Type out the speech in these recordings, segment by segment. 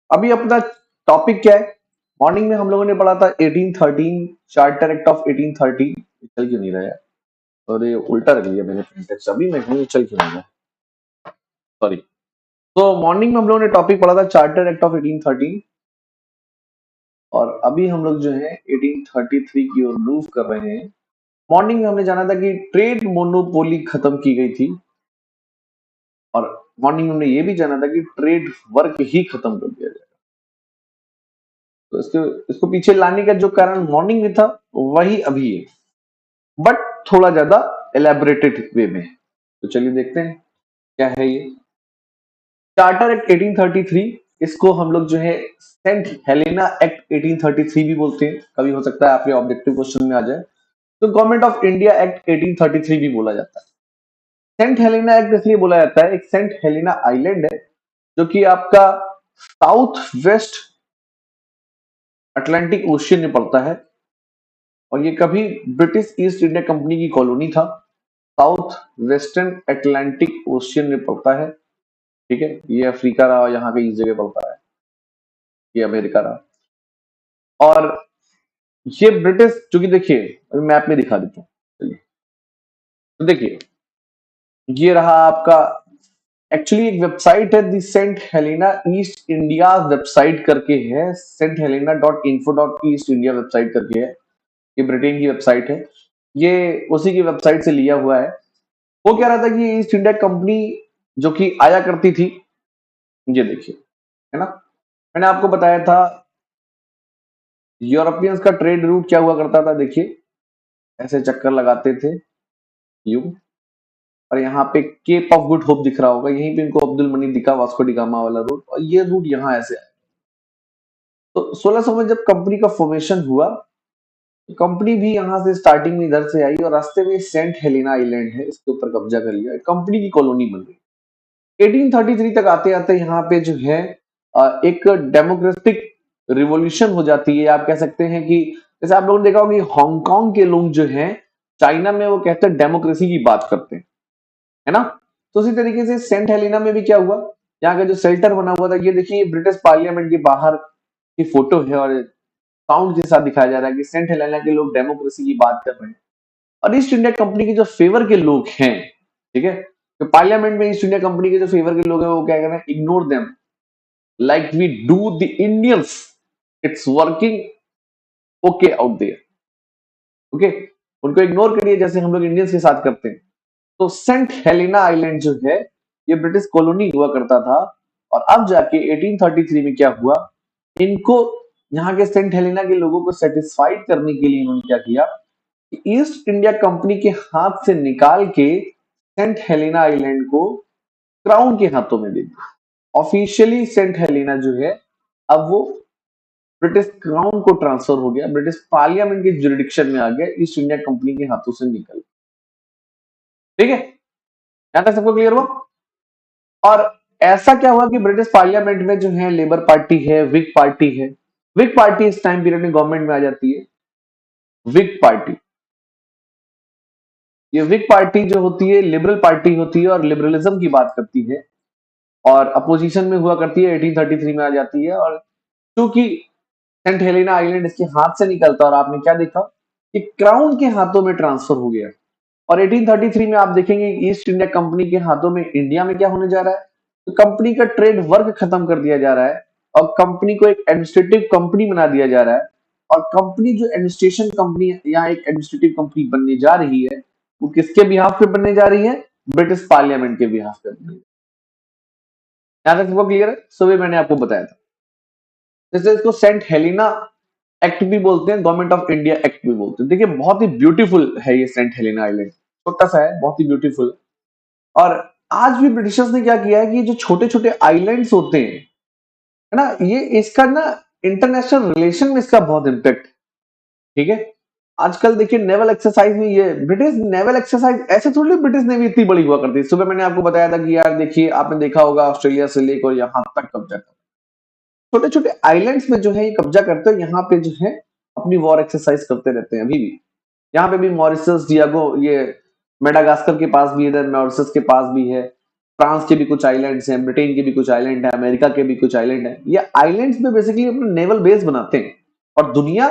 अभी अपना टॉपिक क्या है? मॉर्निंग में हम लोगों ने पढ़ा था 1813 चार्टर एक्ट ऑफ 1813। चल क्यों नहीं रहा है? और ये उल्टा रख लिया मैंने सिंटेक्स। अभी मैं कहूँ चल क्यों नहीं रहा? सॉरी। तो मॉर्निंग में हम लोगों ने टॉपिक पढ़ा था चार्टर एक्ट ऑफ 1813, और अभी हम लोग जो है 1833 की ओर मूव कर रहे हैं। मॉर्निंग में हमने जाना था कि ट्रेड मोनोपोली खत्म की गई थी, और मॉर्निंग में हमने ये भी जाना था कि ट्रेड वर्क ही खत्म कर दिया जाए। तो इसको इसको पीछे लाने का जो कारण मॉर्निंग में था वही अभी है, बट थोड़ा ज्यादा एलैबोरेटेड वे में है। तो चलिए देखते हैं क्या है ये चार्टर एक्ट 1833। इसको हम लोग जो है सेंट हेलेना एक्ट 1833 भी बोलते हैं। कभी हो सकता है आपके ऑब्जेक्टिव क्वेश्चन में आ जाए। तो गवर्नमेंट ऑफ इंडिया एक्ट 1833 भी बोला जाता है। सेंट हेलेना एक्ट इसलिए बोला जाता है, एक सेंट हेलेना आइलैंड है जो कि आपका साउथ वेस्ट अटलांटिक ओशियन में पड़ता है, और ये कभी ब्रिटिश ईस्ट इंडिया कंपनी की कॉलोनी था। साउथ वेस्टर्न अटलांटिक ओशियन में पड़ता है। ठीक है, ये अफ्रीका रहा, यहाँ पे इस जगह पड़ता है, ये अमेरिका रहा। और ये ब्रिटिश, चूंकि देखिए अभी मैप में दिखा देता हूँ। चलिए, तो देखिए ये रहा आपका, एक्चुअली एक वेबसाइट है the saint Helena East India website करके है। Saint Helena dot info dot East India website करके है। ये ब्रिटेन की वेबसाइट है, ये उसी की वेबसाइट से लिया हुआ है। वो कह रहा था कि ईस्ट इंडिया कंपनी जो कि आया करती थी, ये देखिए, है ना, मैंने आपको बताया था यूरोपियंस का ट्रेड रूट क्या हुआ करता था। देखिए ऐसे चक्कर लगाते थे यू, और यहाँ पे केप ऑफ गुड होप दिख रहा होगा, यहीं पे इनको अब्दुल मनी दिखा, वास्को डिगामा वाला रूट, और ये रूट यहाँ ऐसे आया। तो 1600 में जब कंपनी का फॉर्मेशन हुआ, तो कंपनी भी यहाँ से स्टार्टिंग में इधर से आई, और रास्ते में सेंट हेलेना आइलैंड है, इसके ऊपर कब्जा कर लिया, कंपनी की कॉलोनी बन गई। 1833 तक आते आते यहाँ पे जो है एक डेमोक्रेटिक रिवॉल्यूशन हो जाती है। आप कह सकते हैं कि जैसे आप लोगों ने देखा होगा कि हांगकांग के लोग जो हैं चाइना में, वो कहते हैं डेमोक्रेसी की बात करते हैं, है ना। तो उसी तरीके से सेंट हेलेना में भी क्या हुआ, यहाँ का जो शेल्टर बना हुआ था, ये देखिए ब्रिटिश पार्लियामेंट के बाहर की फोटो है, और साउंड के साथ दिखाया जा रहा है कि सेंट हेलेना के लोग डेमोक्रेसी की बात कर रहे हैं। और ईस्ट इंडिया कंपनी के जो फेवर के लोग हैं, ठीक है, तो पार्लियामेंट में ईस्ट इंडिया कंपनी के जो फेवर के लोग हैं वो क्या कर रहे हैं, ignore them like we do the Indians, it's working okay out there. Okay, उनको इग्नोर करिए जैसे हम लोग इंडियंस के साथ करते हैं। तो सेंट हेलेना आइलैंड जो है ये ब्रिटिश कॉलोनी हुआ करता था, और अब जाके 1833 में क्या हुआ, इनको यहाँ के सेंट हेलेना के लोगों को सेटिस्फाइड करने के लिए इन्होंने क्या किया कि ईस्ट इंडिया कंपनी के हाथ से निकाल के सेंट हेलेना आइलैंड को क्राउन के हाथों में दे दिया। ऑफिशियली सेंट हेलेना जो है अब वो ब्रिटिश क्राउन को ट्रांसफर हो गया, ब्रिटिश पार्लियामेंट के जुरिडिक्शन में आ गया, ईस्ट इंडिया कंपनी के हाथों से निकल। ठीक है, यहां तक सबको क्लियर हुआ। और ऐसा क्या हुआ कि ब्रिटिश पार्लियामेंट में जो है लेबर पार्टी है, विग पार्टी है। विग पार्टी इस टाइम पीरियड में गवर्नमेंट में आ जाती है। विग पार्टी, ये विग पार्टी जो होती है लिबरल पार्टी होती है, और लिबरलिज्म की बात करती है, और अपोजिशन में हुआ करती है, 1833 में आ जाती है। और क्योंकि सेंट हेलेना आइलैंड इसके हाथ से निकलता, और आपने क्या देखा कि क्राउन के हाथों में ट्रांसफर हो गया। और 1833 में आप देखेंगे ईस्ट इंडिया कंपनी के हाथों में इंडिया में क्या होने जा रहा है, तो कंपनी का ट्रेड वर्क खत्म कर दिया जा रहा है, और कंपनी को एक एडमिनिस्ट्रेटिव कंपनी बना दिया जा रहा है। और कंपनी जो एडमिनिस्ट्रेशन कंपनी या एक एडमिनिस्ट्रेटिव कंपनी बनने जा रही है, वो किसके बिहाफ पे बनने जा रही है, ब्रिटिश पार्लियामेंट के बिहाफ पे बनने। यहाँ तक सबको क्लियर है? सुबह मैंने आपको बताया था। जैसे इसको सेंट हेलेना एक्ट भी बोलते हैं, गवर्नमेंट ऑफ इंडिया एक्ट भी बोलते हैं। देखिए बहुत ही ब्यूटीफुल है ये सेंट हेलेना आइलैंड, छोटा सा है, बहुत ही ब्यूटीफुल। और आज भी ब्रिटिशर्स ने क्या किया है कि जो छोटे छोटे आइलैंड्स होते हैं, है ना, ये इसका ना इंटरनेशनल रिलेशन में इसका बहुत इम्पैक्ट। ठीक है, आजकल देखिए नेवल एक्सरसाइज में, ये ब्रिटिश नेवल एक्सरसाइज ऐसे थोड़ी ब्रिटिश नेवी इतनी बड़ी हुआ करती है। सुबह मैंने आपको बताया था कि यार देखिए आपने देखा होगा ऑस्ट्रेलिया से लेकर यहाँ तक कब्जा कर, छोटे छोटे आइलैंड्स में जो है ये कब्जा करते हैं, यहाँ पे जो है अपनी वॉर एक्सरसाइज करते रहते हैं अभी भी। यहाँ पे भी मॉरिशस, डियागो, ये मेडागास्कर के पास भी है, इधर मॉरिशस के पास भी है। फ्रांस के भी कुछ आइलैंड्स हैं, ब्रिटेन के भी कुछ आइलैंड है, अमेरिका के भी कुछ आइलैंड है। ये आइलैंड्स में बेसिकली अपने नेवल बेस बनाते हैं और दुनिया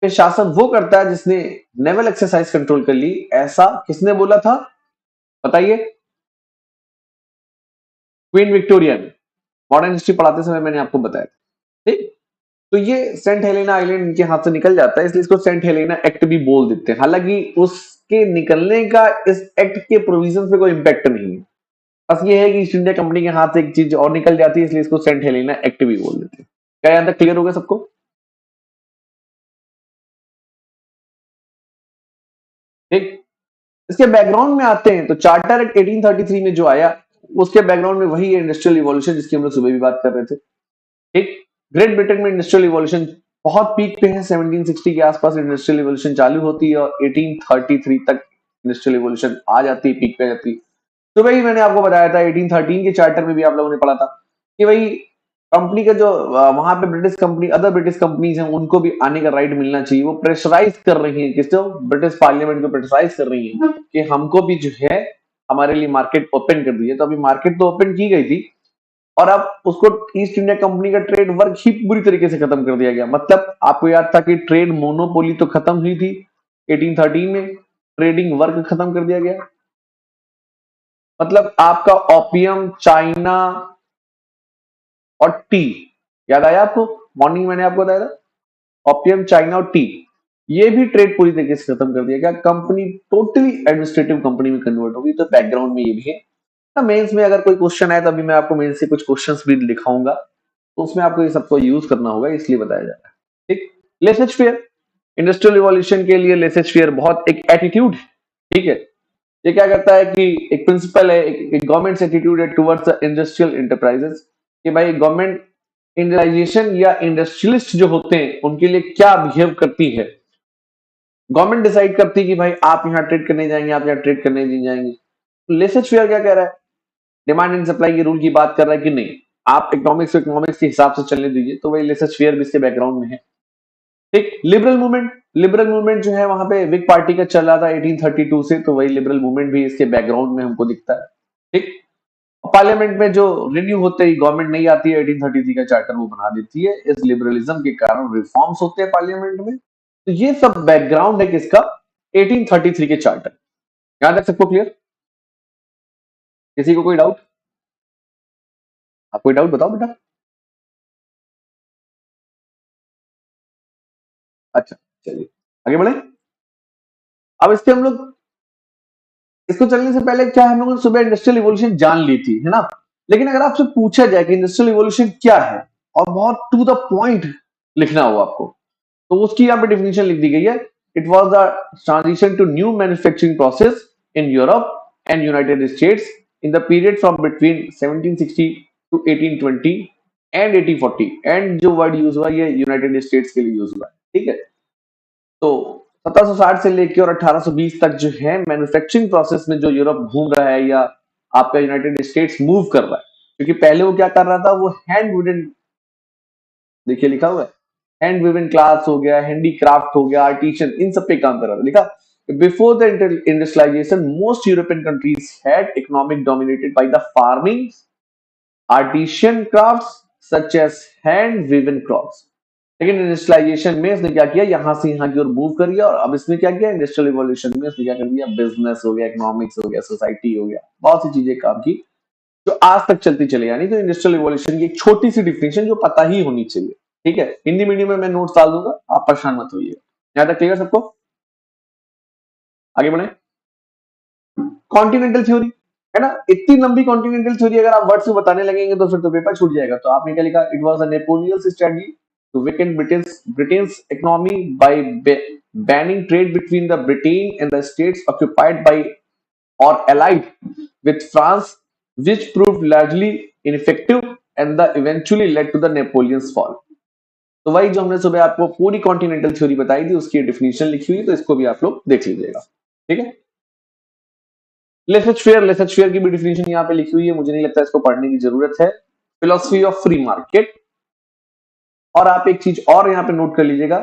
पे शासन वो करता है जिसने नेवल एक्सरसाइज कंट्रोल कर ली। ऐसा किसने बोला था बताइए? क्वीन विक्टोरिया ने। मॉडर्न हिस्ट्री पढ़ाते समय मैंने आपको बताया, ठीक। तो ये सेंट हेलेना आइलैंड इनके हाथ से निकल जाता है, इसलिए इसको सेंट हेलेना एक्ट भी बोल देते हैं। हालांकि उसके निकलने का इस एक्ट के प्रोविजन पे कोई इंपैक्ट नहीं है। बस ये है कि ईस्ट इंडिया कंपनी के हाथ से एक चीज और निकल जाती है, इसलिए इसको सेंट हेलेना एक्ट भी बोल देते हैं। क्या यहां तक क्लियर हो गया सबको? ठीक। इसके बैकग्राउंड में आते हैं तो चार्टर एक्ट 1833 में जो आया, उसके बैकग्राउंड में वही है इंडस्ट्रियल रिवॉल्यूशन जिसकी हम लोग सुबह भी बात कर रहे थे। ठीक। ग्रेट ब्रिटेन में इंडस्ट्रियल रिवॉल्यूशन बहुत पीक पे है। 1760 के आसपास इंडस्ट्रियल रिवॉल्यूशन चालू होती है और 1833 तक इंडस्ट्रियल रिवॉल्यूशन आ जाती है, पीक पे आ जाती है। तो वही मैंने आपको बताया था 1813 के चार्टर में भी आप लोगों ने पढ़ा था कि भाई कंपनी का जो वहां पे British company, other British companies हैं, उनको भी आने का राइट मिलना चाहिए। वो प्रेशराइज कर रही हैं, किसको? ब्रिटिश पार्लियामेंट को प्रेशराइज कर रही है कि हमको भी जो है हमारे लिए मार्केट ओपन कर दी है। तो अभी मार्केट तो ओपन की गई थी और अब उसको ईस्ट इंडिया कंपनी का ट्रेड वर्क ही बुरी तरीके से खत्म कर दिया गया। मतलब आपको याद था कि ट्रेड मोनोपोली तो खत्म हुई थी 1813 में, ट्रेडिंग वर्क खत्म कर दिया गया। मतलब आपका ओपियम, चाइना और टी, याद आया आपको? मॉर्निंग मैंने आपको बताया था ओपियम, चाइना और टी, ये भी ट्रेड पूरी तरीके से खत्म कर दिया गया। कंपनी टोटली एडमिनिस्ट्रेटिव कंपनी में कन्वर्ट होगी। तो बैकग्राउंड में ये भी है। तो मेंस में अगर कोई क्वेश्चन आए तो अभी मैं आपको मेंस से कुछ क्वेश्चंस भी दिखाऊंगा, तो उसमें आपको ये सबको यूज करना होगा, इसलिए बताया जा रहा है। ठीक। लेसेज फेयर, इंडस्ट्रियल रिवॉल्यूशन के लिए लेसेज फेयर बहुत एक एटीट्यूड है। ठीक है। ये क्या करता है कि एक प्रिंसिपल है, एक गवर्नमेंट एटीट्यूड है टुवर्ड्स इंडस्ट्रियल इंटरप्राइजेस कि भाई गवर्नमेंट इंडस्ट्रियलाइजेशन या इंडस्ट्रियलिस्ट जो होते हैं उनके लिए क्या बिहेव करती है। गवर्नमेंट डिसाइड करती है कि भाई आप यहाँ ट्रेड करने जाएंगे, आप यहाँ ट्रेड करने नहीं जाएंगे। लेसेज फेयर क्या कह रहा है? डिमांड एंड सप्लाई के रूल की बात कर रहा है कि नहीं, आप इकोनॉमिक्स के हिसाब से चलने दीजिए। तो वही लेसेज फेयर भी इसके बैकग्राउंड में है। ठीक। लिबरल मूवमेंट, लिबरल मूवमेंट जो है वहां पे विग पार्टी का चल रहा था 1832 से, तो वही लिबरल मूवमेंट भी इसके बैकग्राउंड में हमको दिखता है। ठीक। पार्लियामेंट में जो रिन्यू होते ही गवर्नमेंट नहीं आती है, 1833 का चार्टर वो बना देती है। इस लिबरलिज्म के कारण रिफॉर्म्स होते हैं पार्लियामेंट में। तो ये सब बैकग्राउंड है किसका? 1833 के चार्टर। याद रख सबको? क्लियर? किसी को कोई डाउट? आप कोई डाउट बताओ बेटा। अच्छा, चलिए आगे बढ़े। अब इसके हम लोग, इसको चलने से पहले क्या है, हम लोगों ने सुबह इंडस्ट्रियल इवोल्यूशन जान ली थी, है ना? लेकिन अगर आपसे पूछा जाए कि इंडस्ट्रियल इवोल्यूशन क्या है और बहुत टू द पॉइंट लिखना हो आपको, तो उसकी यहाँ पे डेफिनेशन लिख दी गई है। It was the transition to new manufacturing process in Europe and United States in the period from between 1760 to 1820 and 1840। And जो वर्ड यूज हुआ ये यूनाइटेड स्टेट्स के लिए यूज हुआ है। ठीक है। तो 1760 से लेके और 1820 तक जो है मैन्युफैक्चरिंग प्रोसेस में जो यूरोप घूम रहा है या आपका यूनाइटेड स्टेट्स मूव कर रहा है, क्योंकि पहले वो क्या कर रहा था, वो हैंड वुडन, देखिए लिखा हुआ है, हैंड वुडन क्लास हो गया, हैंडीक्राफ्ट हो गया, आर्टिशन, इन सब पे काम कर रहा था। लिखा before the industrialisation most European countries had economic dominated by the farming artisan crafts such as hand woven clothes. लेकिन इंडस्ट्रियलाइजेशन में इसने क्या किया, यहां से यहां की ओर मूव कर गया। और अब इसमें क्या किया, इंडस्ट्रियल रिवॉल्यूशन में इसने क्या कर दिया, बिजनेस हो गया, इकोनॉमिक्स हो गया, सोसाइटी हो गया, बहुत सी चीजें काम की जो आज तक चलती चली। यानी तो इंडस्ट्रियल रिवॉल्यूशन की एक छोटी सी डिफिनेशन जो पता ही होनी चाहिए। ठीक है। हिंदी मीडियम में मैं नोट्स डाल दूंगा, आप परेशान मत होइए। यहां तक क्लियर सबको? आगे बढ़े। कॉन्टिनेंटल थ्योरी, है ना? इतनी लंबी कॉन्टिनेंटल थ्योरी अगर आप वर्ड से बताने लगेंगे तो फिर तो पेपर छूट जाएगा। तो आपने क्या लिखा, it was a Napoleon's strategy to weaken Britain's economy by banning trade between the Britain and the states occupied by or allied with France, which proved largely ineffective and the eventually led to the Napoleon's fall। तो वही जो हमने सुबह आपको पूरी continental theory बताई थी उसकी डेफिनेशन लिखी हुई है, तो इसको भी आप लोग देख लीजिएगा। ठीक है। लेसेज फेयर की भी डिफिनेशन यहाँ पे लिखी हुई है, मुझे नहीं लगता इसको पढ़ने की जरूरत है। Philosophy of free market. और आप एक चीज और यहाँ पे नोट कर लीजिएगा,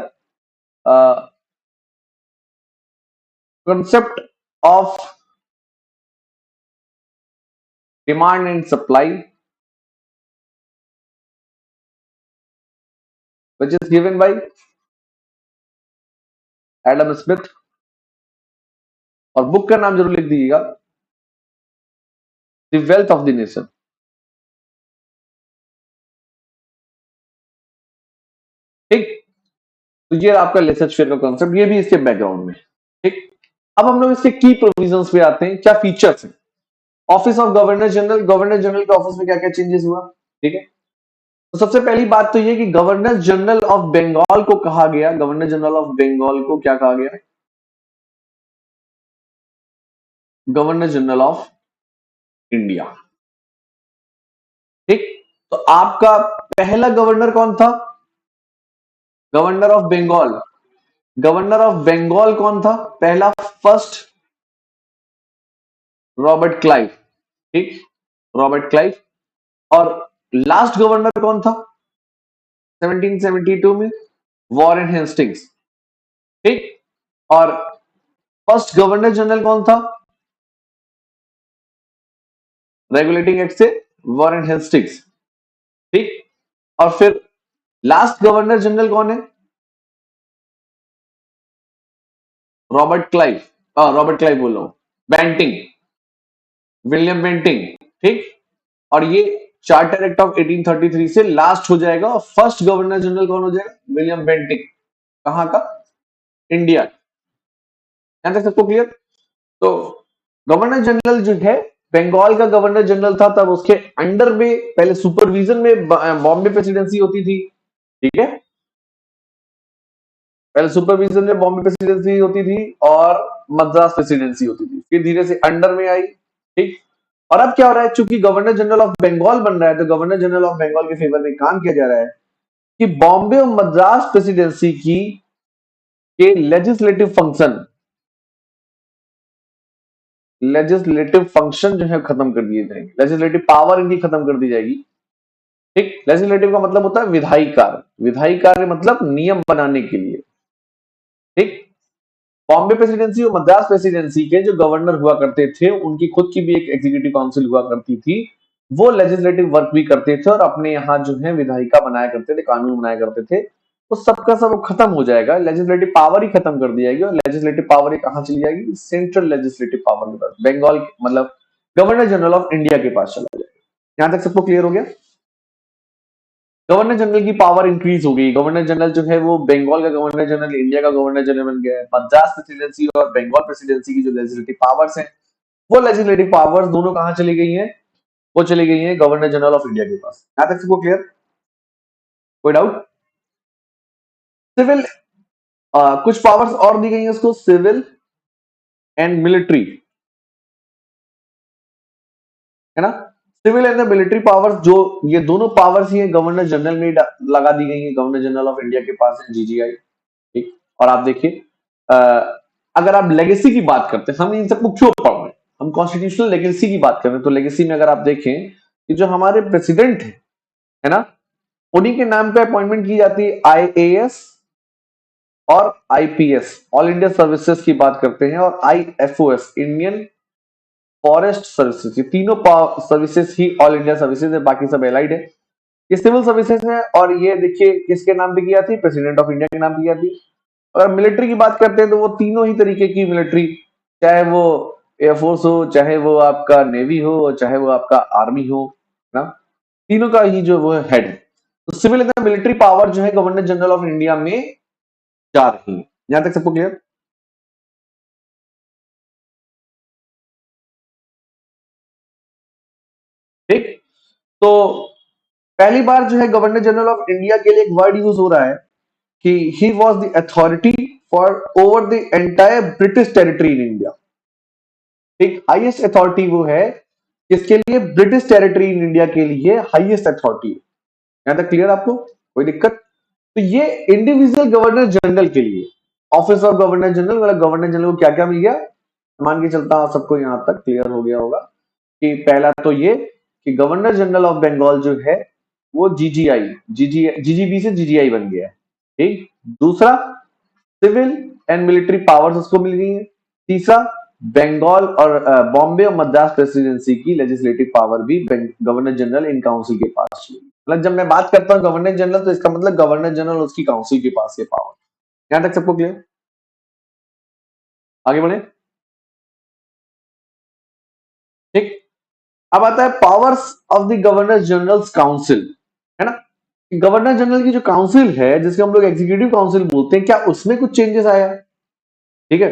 concept of demand and supply which is given by Adam Smith, और बुक का नाम जरूर लिख दीजिएगा, the wealth of the nation. ठीक, तो ये आपका लेसर शेयर का कॉन्सेप्ट, ये भी इसके बैकग्राउंड में। ठीक, अब हम लोग इसके की प्रोविजंस पे आते हैं, क्या फीचर्स हैं। Office of governor general, governor general के ऑफिस में क्या क्या चेंजेस हुआ। ठीक है, तो सबसे पहली बात तो ये कि गवर्नर जनरल ऑफ बंगाल को कहा गया, गवर्नर जनरल ऑफ बंगाल को क्या कहा गया, गवर्नर जनरल ऑफ इंडिया। ठीक, तो आपका पहला गवर्नर कौन था, governor of Bengal, governor of Bengal कौन था पहला, फर्स्ट रॉबर्ट क्लाइव। ठीक, रॉबर्ट क्लाइव। और लास्ट गवर्नर कौन था 1772 में, वॉरेन हेस्टिंग्स। ठीक, और फर्स्ट गवर्नर जनरल कौन था रेगुलेटिंग एक्ट से, वॉरेन हेस्टिंग्स। ठीक, और फिर लास्ट गवर्नर जनरल कौन है, रॉबर्ट क्लाइव, रॉबर्ट क्लाइव बोल रहा हूं, बेंटिंग, विलियम बेंटिंग। ठीक, और ये चार्टर एक्ट ऑफ 1833 से लास्ट हो जाएगा, और फर्स्ट गवर्नर जनरल कौन हो जाएगा, विलियम बेंटिंग। कहां का, इंडिया। यहां तक सबको क्लियर। तो गवर्नर जनरल जो है बंगाल का गवर्नर जनरल था, तब उसके अंडर में पहले सुपरविजन में बॉम्बे प्रेसिडेंसी होती थी। ठीक है, पहले सुपरविजन में बॉम्बे प्रेसिडेंसी होती थी और मद्रास प्रेसिडेंसी होती थी, फिर धीरे से अंडर में आई। ठीक, और अब क्या हो रहा है, चूंकि गवर्नर जनरल ऑफ बंगाल बन रहा है, तो गवर्नर जनरल ऑफ बंगाल के फेवर में काम किया जा रहा है कि बॉम्बे और मद्रास प्रेसिडेंसी की के लेजिस्लेटिव फंक्शन जो है खत्म कर दिए जाएंगे, लेजिस्लेटिव पावर इनकी खत्म कर दी जाएगी। ठीक, लेजिस्लेटिव का मतलब होता है विधायी कार्य, विधायी कार्य मतलब नियम बनाने के लिए। ठीक, बॉम्बे प्रेसिडेंसी और मद्रास प्रेसिडेंसी के जो गवर्नर हुआ करते थे, उनकी खुद की भी एक एग्जीक्यूटिव काउंसिल हुआ करती थी, वो लेजिस्लेटिव वर्क भी करते थे और अपने यहाँ जो है विधायिका बनाया करते थे, कानून बनाया करते थे। तो सबका सब खत्म हो जाएगा, लेजिस्लेटिव पावर ही खत्म कर दी जाएगी, और लेजिस्लेटिव पावर कहाँ चली जाएगी, सेंट्रल लेजिस्लेटिव पावर के पास, बंगाल मतलब गवर्नर जनरल ऑफ इंडिया के पास चला जाएगा। यहां तक सबको क्लियर हो गया। गवर्नर जनरल की पावर इंक्रीज हो गई, गवर्नर जनरल जो है वो बंगाल का गवर्नर जनरल इंडिया का गवर्नर जनरल बन गया है। मद्रास प्रेसिडेंसी और बंगाल प्रेसिडेंसी की जो लेजिस्लेटिव पावर्स हैं, वो लेजिस्लेटिव पावर्स दोनों कहां चली गई हैं, वो चली गई हैं गवर्नर जनरल ऑफ इंडिया के पास। यहां तक सबको क्लियर, कोई डाउट। सिविल, कुछ पावर्स और दी गई हैं उसको, सिविल एंड मिलिट्री, है ना। सिविल एंड मिलिट्री पावर्स, जो ये दोनों पावर्स ही गवर्नर जनरल में लगा दी गई है, गवर्नर जनरल ऑफ इंडिया के पास है जीजीआई। ठीक, और आप देखिए, अगर आप लेगेसी की बात करते हैं, हम इन सबको क्यों पढ़ रहे हैं, हम कॉन्स्टिट्यूशनल लेगेसी की बात कर रहे हैं, तो लेगेसी में अगर आप देखें कि जो हमारे प्रेसिडेंट है ना, उन्हीं के नाम पे अपॉइंटमेंट की जाती है आईएएस और आईपीएस, ऑल इंडिया सर्विसेज की बात करते हैं, और आईएफओएस, इंडियन फॉरेस्ट सर्विसेज, ये तीनों सर्विसेज ही ऑल इंडिया सर्विसेज है, बाकी सब एलाइड है। ये सिविल सर्विसेज है, और ये देखिए किसके नाम पे की जाती है, प्रेसिडेंट ऑफ इंडिया के नाम पे की जाती है। अगर मिलिट्री की बात करते हैं तो वो तीनों ही तरीके की मिलिट्री, चाहे वो एयरफोर्स हो, चाहे वो आपका नेवी हो, चाहे वो आपका आर्मी हो, ना, तीनों का ही जो वो हेड है। तो सिविल एंड मिलिट्री पावर जो है गवर्नर जनरल ऑफ इंडिया में जा रही है। यहां तक सबको क्लियर। ठीक, तो पहली बार जो है गवर्नर जनरल ऑफ इंडिया के लिए एक वर्ड यूज हो रहा है कि he was the authority for over the entire British territory in India. एक हाईएस्ट अथॉरिटी वो है किसके लिए, ब्रिटिश टेरिटरी इन इंडिया के लिए हाईएस्ट अथॉरिटी। यहां तक क्लियर आपको, कोई दिक्कत। तो ये इंडिविजुअल गवर्नर जनरल के लिए, ऑफिस ऑफ गवर्नर जनरल, मतलब गवर्नर जनरल को क्या क्या मिल गया, मान के चलता हूं सबको यहां तक क्लियर हो गया होगा कि पहला तो ये कि गवर्नर जनरल ऑफ बंगाल जो है वो जीजीआई, जीजीबी से जीजीआई बन गया है। ठीक, दूसरा सिविल एंड मिलिट्री पावर्स उसको मिल गई है। तीसरा बंगाल और बॉम्बे और मद्रास प्रेसिडेंसी की लेजिस्लेटिव पावर भी गवर्नर जनरल इन काउंसिल के पास थी। मतलब जब मैं बात करता हूँ गवर्नर जनरल, तो इसका मतलब गवर्नर जनरल उसकी काउंसिल के पास ये पावर। यहां तक सबको क्लियर? आगे बढ़े। ठीक। अब आता है powers of the governor general council, है ना। गवर्नर जनरल की जो काउंसिल है, जिसके हम लोग एग्जीक्यूटिव काउंसिल बोलते हैं, क्या उसमें कुछ चेंजेस आया? ठीक है।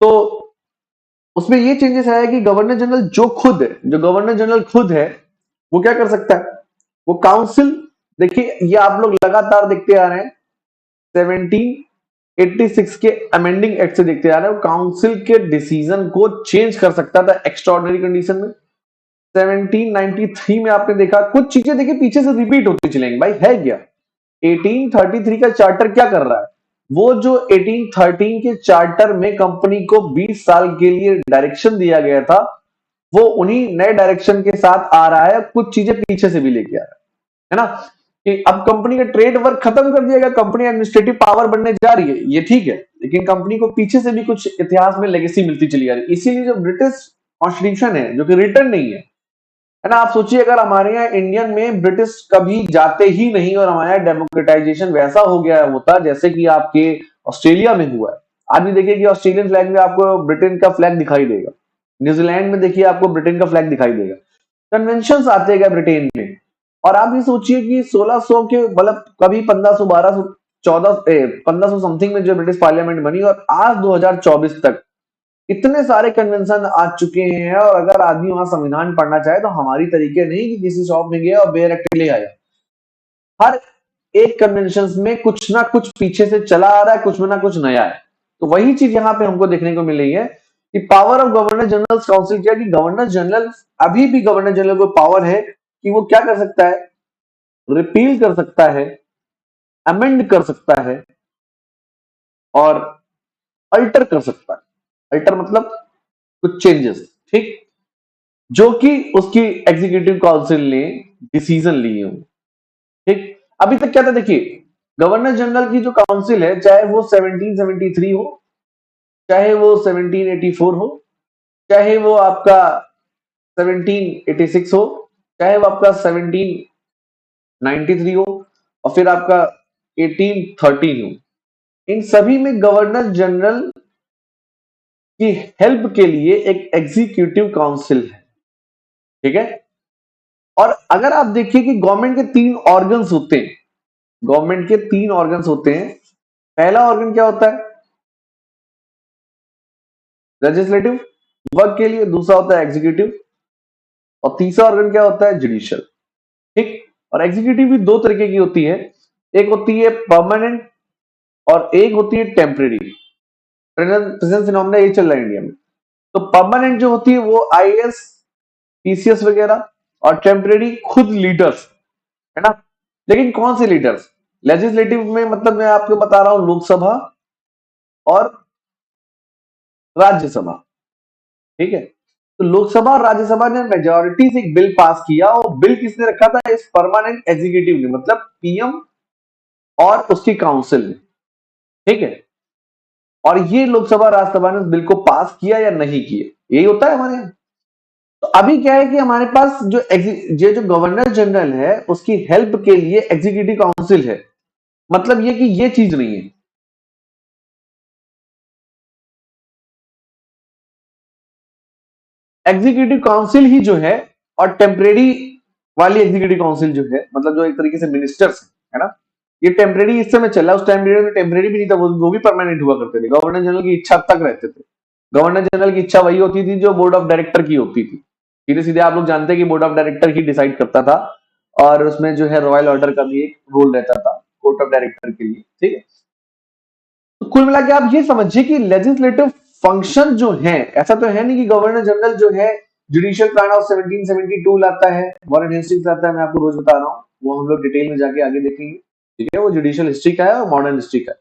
तो उसमें ये चेंजेस आया कि गवर्नर जनरल जो गवर्नर जनरल खुद है, वो क्या कर सकता है? वो काउंसिल, देखिए ये आप लोग लगातार देखते आ रहे हैं, 1786 के अमेंडिंग एक्ट से देखते आ रहे हैं, वो काउंसिल के डिसीजन को चेंज कर सकता था एक्स्ट्राऑर्डिनरी कंडीशन में। 1793 में आपने देखा कुछ चीजें, देखिए पीछे से रिपीट होती चलेंगी भाई, है क्या। 1833 का चार्टर क्या कर रहा है? वो जो 1813 के चार्टर में कंपनी को 20 साल के लिए डायरेक्शन दिया गया था, वो उन्हीं नए डायरेक्शन के साथ आ रहा है, कुछ चीजें पीछे से भी लेके आ रहा है ना। कि अब कंपनी का ट्रेड वर्क खत्म कर दिया गया, कंपनी एडमिनिस्ट्रेटिव पावर बनने जा रही है, ये ठीक है, लेकिन कंपनी को पीछे से भी कुछ इतिहास में लेगेसी मिलती चली आ रही है। इसीलिए जो ब्रिटिश कॉन्स्टिट्यूशन है, जो कि रिटर्न नहीं है ना। आप सोचिए अगर हमारे यहाँ इंडियन में ब्रिटिश कभी जाते ही नहीं और हमारे यहाँ डेमोक्रेटाइजेशन वैसा हो गया होता जैसे कि आपके ऑस्ट्रेलिया में हुआ है। आज भी देखिए कि ऑस्ट्रेलियन फ्लैग में आपको ब्रिटेन का फ्लैग दिखाई देगा, न्यूजीलैंड में देखिए आपको ब्रिटेन का फ्लैग दिखाई देगा। कन्वेंशन आते गए ब्रिटेन में। और आप ये सोचिए कि 1600 के मतलब कभी 1500 1200 14 1500 समथिंग में जो ब्रिटिश पार्लियामेंट बनी, और आज 2024 तक इतने सारे कन्वेंशन आ चुके हैं। और अगर आदमी वहां संविधान पढ़ना चाहे तो हमारी तरीके नहीं कि किसी शॉप में गया और बेयर एक्ट ले आया। हर एक कन्वेंशन में कुछ ना कुछ पीछे से चला आ रहा है, कुछ ना कुछ नया है। तो वही चीज यहाँ पे हमको देखने को मिल रही है कि power of governor general council क्या, कि गवर्नर जनरल, अभी भी गवर्नर जनरल को पावर है कि वो क्या कर सकता है? रिपील कर सकता है, अमेंड कर सकता है, और अल्टर कर सकता है। अल्टर मतलब कुछ चेंजेस, ठीक, जो कि उसकी एग्जीक्यूटिव काउंसिल ने डिसीजन लिए हों। ठीक। अभी तक क्या था देखिए, गवर्नर जनरल की जो काउंसिल है, चाहे वो 1773 हो, चाहे वो 1784 हो, चाहे वो आपका 1786 हो, चाहे वो आपका 1793 हो, और फिर आपका 1813 हो, इन सभी में गवर्नर जनरल की हेल्प के लिए एक एग्जीक्यूटिव काउंसिल है। ठीक है। और अगर आप देखिए कि गवर्नमेंट के तीन ऑर्गन्स होते हैं, गवर्नमेंट के तीन ऑर्गन्स होते हैं। पहला ऑर्गन क्या होता है? लेजिस्लेटिव वर्क के लिए, दूसरा होता है एग्जीक्यूटिव, और तीसरा ऑर्गन क्या होता है? जुडिशियल। ठीक। और एग्जीक्यूटिव भी दो तरीके की होती है, एक होती है परमानेंट और एक होती है टेम्परेरी। प्रेजेंट फिनोमेना ये चल रहा है इंडिया में। तो परमानेंट जो होती है वो आईएएस, पीसीएस वगैरह, और टेम्परेरी खुद लीडर्स, है ना। लेकिन कौन से लीडर्स? लेजिस्लेटिव में मतलब मैं आपको बता रहा हूं, लोकसभा और राज्यसभा। ठीक है। तो लोकसभा और राज्यसभा ने मेजोरिटी से एक बिल पास किया, और बिल किसने रखा था? इस परमानेंट एग्जीक्यूटिव ने, मतलब पीएम और उसकी काउंसिल ने। ठीक है। और ये लोकसभा राज्यसभा ने उस बिल को पास किया या नहीं किया, यही होता है हमारे यहाँ। तो अभी क्या है कि हमारे पास जो ये जो गवर्नर जनरल है, उसकी हेल्प के लिए एग्जीक्यूटिव काउंसिल है। मतलब ये कि ये चीज नहीं है, एग्जीक्यूटिव काउंसिल ही जो है, और टेम्परेरी वाली एग्जीक्यूटिव काउंसिल जो है, मतलब जो एक तरीके से मिनिस्टर्स है ना, ये टेम्परेरी इस समय चला। उस टाइम पीरियड में टेम्परेरी भी नहीं था, वो भी परमानेंट हुआ करते थे, गवर्नर जनरल की इच्छा तक रहते थे। गवर्नर जनरल की इच्छा वही होती थी जो बोर्ड ऑफ डायरेक्टर की होती थी। सीधे सीधे आप लोग जानते हैं कि board of director he decide करता था, और उसमें जो है रॉयल ऑर्डर का भी एक रोल रहता था कोर्ट ऑफ डायरेक्टर के लिए। ठीक है। तो कुल मिला के आप ये समझिए कि लेजिस्लेटिव फंक्शन जो है, ऐसा तो है नहीं कि गवर्नर जनरल जो है जुडिशियल प्लान ऑफ 1772 लाता है, वॉरेन हेस्टिंग्स लाता है, मैं आपको रोज बता रहा हूँ, वो हम लोग डिटेल में जाके आगे देखेंगे। ठीक है। वो जुडिशियल हिस्ट्री का है और मॉडर्न हिस्ट्री का है।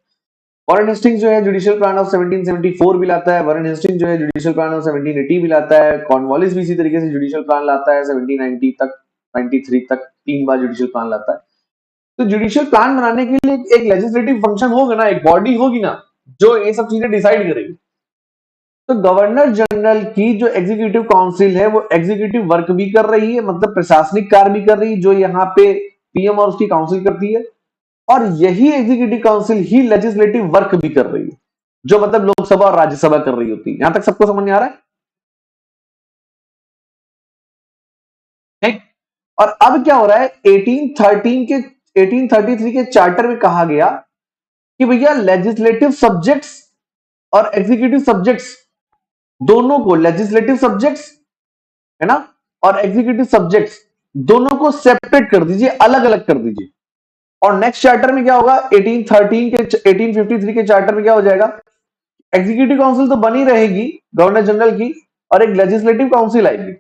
वॉरेन हेस्टिंग्स जो है जुडिशियल प्लान ऑफ 1774 भी लाता है, वॉरेन हेस्टिंग्स जो है जुडिशियल प्लान ऑफ 1780 भी लाता है, कॉर्नवालिस भी इसी तरीके से जुडिशियल प्लान लाता है 1790 तक, 93 तक 3 बार जुडिशियल प्लान लाता है। तो जुडिशियल प्लान बनाने के लिए एक लेजिस्लेटिव फंक्शन होगा ना, एक बॉडी होगी ना, जो ये सब चीजें डिसाइड करेगी। तो गवर्नर जनरल की जो एग्जीक्यूटिव काउंसिल है वो एग्जीक्यूटिव वर्क भी कर रही है, मतलब प्रशासनिक कार्य भी कर रही है, जो यहाँ पे पीएम और उसकी काउंसिल करती है। और यही एग्जीक्यूटिव काउंसिल ही लेजिस्लेटिव वर्क भी कर रही है, जो मतलब लोकसभा और राज्यसभा कर रही होती है। यहां तक सबको समझ में आ रहा है? ठीक। और अब क्या हो रहा है, 1813 के 1833 के चार्टर में कहा गया कि भैया लेजिस्लेटिव सब्जेक्ट्स और एग्जीक्यूटिव सब्जेक्ट्स दोनों को, लेजिस्लेटिव सब्जेक्ट्स है ना और एग्जीक्यूटिव सब्जेक्ट्स दोनों को सेपरेट कर दीजिए, अलग अलग कर दीजिए। और नेक्स्ट चार्टर में क्या होगा, 1813 के 1853 के चार्टर में क्या हो जाएगा, एग्जीक्यूटिव काउंसिल तो बनी रहेगी गवर्नर जनरल की, और एक लेजिस्लेटिव काउंसिल आएगी,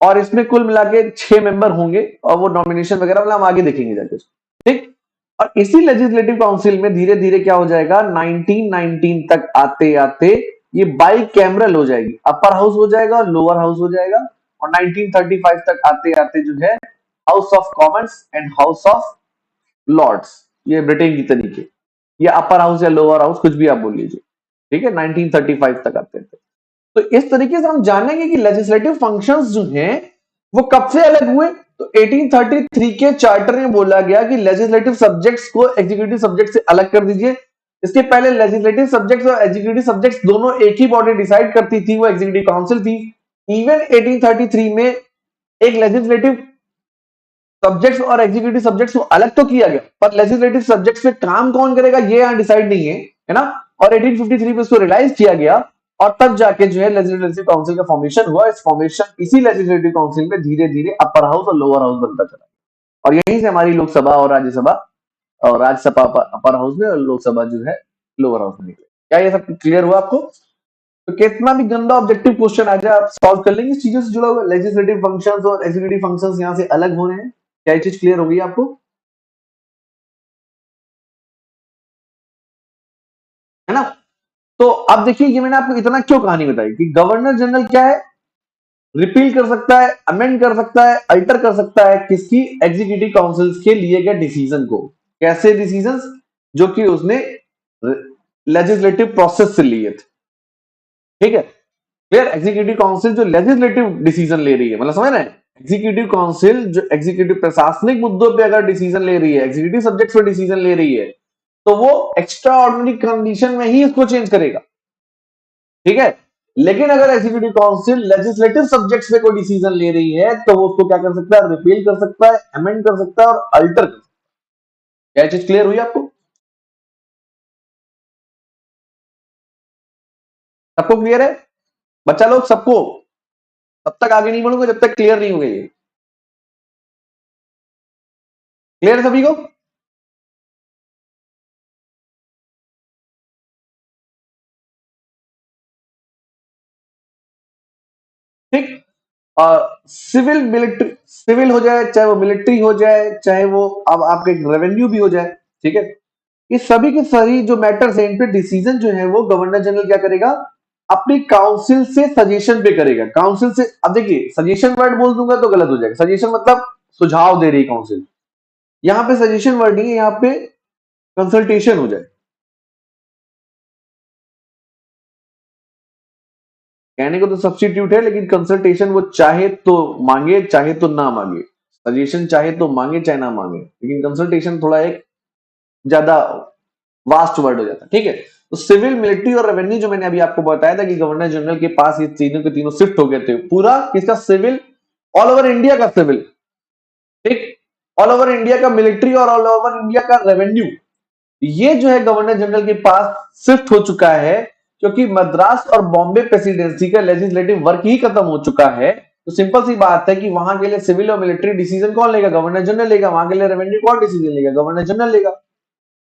और इसमें कुल मिला के 6 मेंबर होंगे, और वो नॉमिनेशन वगैरह मतलब हम आगे देखेंगे जाके। ठीक। और इसी लेजिस्लेटिव काउंसिल में धीरे धीरे क्या हो जाएगा, 1919 तक आते आते ये बाई कैमरल हो जाएगी, अपर हाउस हो जाएगा और लोअर हाउस हो जाएगा। और 1935 तक आते आते जो है House of Commons and House of Lords, ये ब्रिटेन की तरीके, या अपर हाउस या लोअर हाउस कुछ भी आप बोल लीजिए। ठीक है, 1935 तक आते थे। तो इस तरीके से हम जानेंगे कि लेजिस्लेटिव फंक्शंस जो हैं वो कब से अलग हुए। तो 1833 के चार्टर में बोला गया कि लेजिस्लेटिव सब्जेक्ट्स को एग्जीक्यूटिव सब्जेक्ट से अलग कर दीजिए। इसके पहले लेजिस्लेटिव सब्जेक्ट्स और एग्जीक्यूटिव सब्जेक्ट्स दोनों एक ही बॉडी डिसाइड करती थी, वो एग्जीक्यूटिव काउंसिल थी। इवन 1833 में एक लेजिस्लेटिव सब्जेक्ट्स और एग्जीक्यूटिव सब्जेक्ट्स को अलग तो किया गया, पर लेजिस्लेटिव सब्जेक्ट्स पे काम कौन करेगा ये यहां डिसाइड नहीं है ना। और 1853 में इसको रियलाइज किया गया, और तब जाके जो है लेजिस्लेटिव काउंसिल का फॉर्मेशन हुआ। इस फॉर्मेशन इसी लेजिस्लेटिव काउंसिल में धीरे धीरे अपर हाउस और लोअर हाउस बनता चला, और यहीं से हमारी लोकसभा और राज्यसभा, और राज्यसभा अपर हाउस में और लोकसभा जो है लोअर हाउस में निकले। क्या ये सब क्लियर हुआ आपको? तो कितना भी गंदा ऑब्जेक्टिव क्वेश्चन आ जाए आप सॉल्व कर लेंगे, इस चीजों से जुड़ा हुआ लेजिस्लेटिव फंक्शंस और एग्जीक्यूटिव फंक्शंस यहां से अलग हो रहे हैं। क्या ये चीज क्लियर होगी आपको? है ना। तो अब देखिए, ये मैंने आपको इतना क्यों कहानी बताई कि गवर्नर जनरल क्या है, रिपील कर सकता है, अमेंड कर सकता है, अल्टर कर सकता है किसकी, एग्जीक्यूटिव काउंसिल्स के लिए गए डिसीजन को। कैसे डिसीजंस? जो कि उसने लेजिस्लेटिव प्रोसेस से लिए थे। ठीक है, फिर एग्जीक्यूटिव काउंसिल जो लेजिस्लेटिव डिसीजन ले रही है, मतलब समझ रहे हैं, एग्जीक्यूटिव काउंसिल जो एग्जीक्यूटिव प्रशासनिक मुद्दों पे अगर डिसीजन ले रही है, एग्जीक्यूटिव सब्जेक्ट्स पे डिसीजन ले रही है, तो वो एक्स्ट्रा ऑर्डिनरी कंडीशन में ही इसको चेंज करेगा। ठीक है, लेकिन अगर एग्जीक्यूटिव काउंसिल लेजिस्लेटिव सब्जेक्ट्स पे कोई डिसीजन ले रही है, तो वो उसको क्या कर सकता है, रिपील कर सकता है, अमेंड कर सकता है और अल्टर कर सकता है। क्या चीज क्लियर हुई आपको? सबको क्लियर है बच्चा लोग? सबको? तब तक आगे नहीं बढ़ूंगा जब तक क्लियर नहीं हो गई। क्लियर है सभी को? ठीक। सिविल मिलिट्री, सिविल हो जाए चाहे वो मिलिट्री हो जाए, चाहे वो अब आपके रेवेन्यू भी हो जाए, ठीक है, ये सभी के सभी जो मैटर्स है इन पे डिसीजन जो है वो गवर्नर जनरल क्या करेगा, अपनी काउंसिल से सजेशन पे करेगा। काउंसिल से, अब देखिए सजेशन वर्ड बोल दूंगा तो गलत हो जाएगा, सजेशन मतलब सुझाव दे रही काउंसिल, यहाँ पे सजेशन वर्ड नहीं है, यहाँ पे कंसल्टेशन हो जाए। कहने को तो सब्स्टिट्यूट है, लेकिन कंसल्टेशन वो चाहे तो मांगे चाहे तो ना मांगे, सजेशन चाहे तो मांगे चाहे ना मांगे, लेकिन कंसल्टेशन थोड़ा एक ज्यादा वास्ट वर्ड हो जाता है। ठीक है, तो सिविल, मिलिट्री और रेवेन्यू जो मैंने अभी आपको बताया था कि गवर्नर जनरल के पास ये तीनों के तीनों शिफ्ट हो गए थे, पूरा किसका, सिविल, ऑल ओवर इंडिया का सिविल, ठीक, ऑल ओवर इंडिया का मिलिट्री और ऑल ओवर इंडिया का रेवेन्यू, ये जो है गवर्नर जनरल के पास शिफ्ट हो चुका है, क्योंकि मद्रास और बॉम्बे प्रेसिडेंसी का लेजिस्लेटिव वर्क ही खत्म हो चुका है। तो सिंपल सी बात है कि वहां के लिए सिविल और मिलिट्री डिसीजन कौन लेगा, गवर्नर जनरल लेगा, वहां के लिए रेवेन्यू कौन डिसीजन लेगा, गवर्नर जनरल लेगा,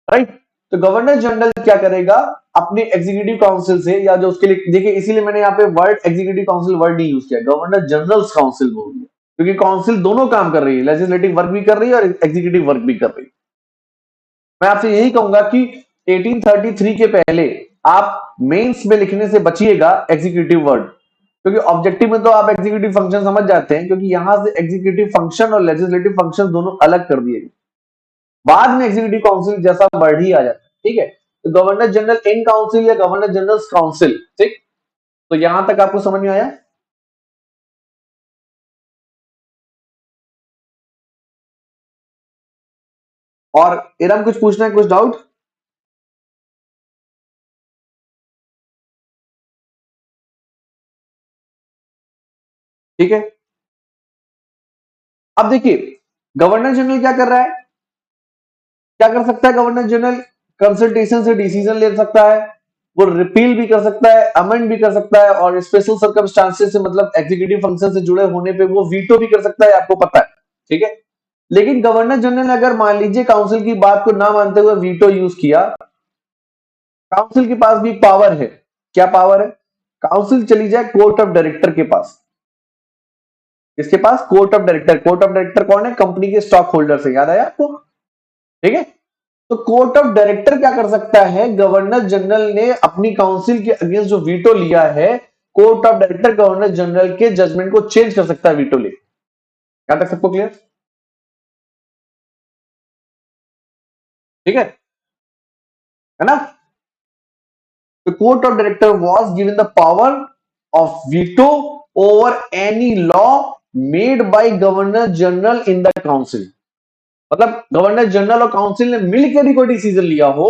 राइट। तो गवर्नर जनरल क्या करेगा, अपने एग्जीक्यूटिव काउंसिल से, या जो उसके लिए, देखिए इसीलिए मैंने यहाँ पे वर्ड एग्जीक्यूटिव काउंसिल वर्ड नहीं यूज किया, गवर्नर जनरल काउंसिल बोल दिया, क्योंकि काउंसिल दोनों काम कर रही है, लेजिस्लेटिव वर्क भी कर रही है और एग्जीक्यूटिव वर्क भी कर रही है। मैं आपसे यही कहूंगा कि 1833 के पहले आप मेंस में लिखने से बचिएगा एग्जीक्यूटिव वर्ड, क्योंकि ऑब्जेक्टिव में तो आप एग्जीक्यूटिव फंक्शन समझ जाते हैं, क्योंकि यहां से एग्जीक्यूटिव फंक्शन और लेजिस्लेटिव फंक्शन दोनों अलग कर दिए गए, बाद में एग्जीक्यूटिव काउंसिल जैसा वर्ड ही आ जाता है। ठीक है, तो गवर्नर जनरल इन काउंसिल या गवर्नर जनरल काउंसिल, ठीक, तो यहां तक आपको समझ में आया? और इरम कुछ पूछना है, कुछ डाउट? ठीक है, अब देखिए गवर्नर जनरल क्या कर रहा है, क्या कर सकता है गवर्नर जनरल? कंसल्टेशन से डिसीजन ले सकता है, वो रिपील भी कर सकता है, अमेंड भी कर सकता है, और स्पेशल सर्कमस्टांसेस से मतलब एग्जीक्यूटिव फंक्शन से जुड़े होने पे वो वीटो भी कर सकता है, आपको पता है। ठीक है, लेकिन गवर्नर जनरल ने अगर मान लीजिए काउंसिल की बात को ना मानते हुए वीटो यूज किया, काउंसिल के पास भी एक पावर है। क्या पावर है? काउंसिल चली जाए कोर्ट ऑफ डायरेक्टर के पास। किसके पास? Court of director. Court of director कौन है? कंपनी के स्टॉक होल्डर से, याद आया आपको? ठीक है, तो कोर्ट ऑफ डायरेक्टर क्या कर सकता है? गवर्नर जनरल ने अपनी काउंसिल के अगेंस्ट जो वीटो लिया है, court of director governor general के जजमेंट को चेंज कर सकता है वीटो लेके। यहां तक सबको क्लियर? ठीक है ना? The court of director was given the power of veto over any law made by governor general in the council. मतलब गवर्नर जनरल और काउंसिल ने मिलकर ही कोई डिसीजन लिया हो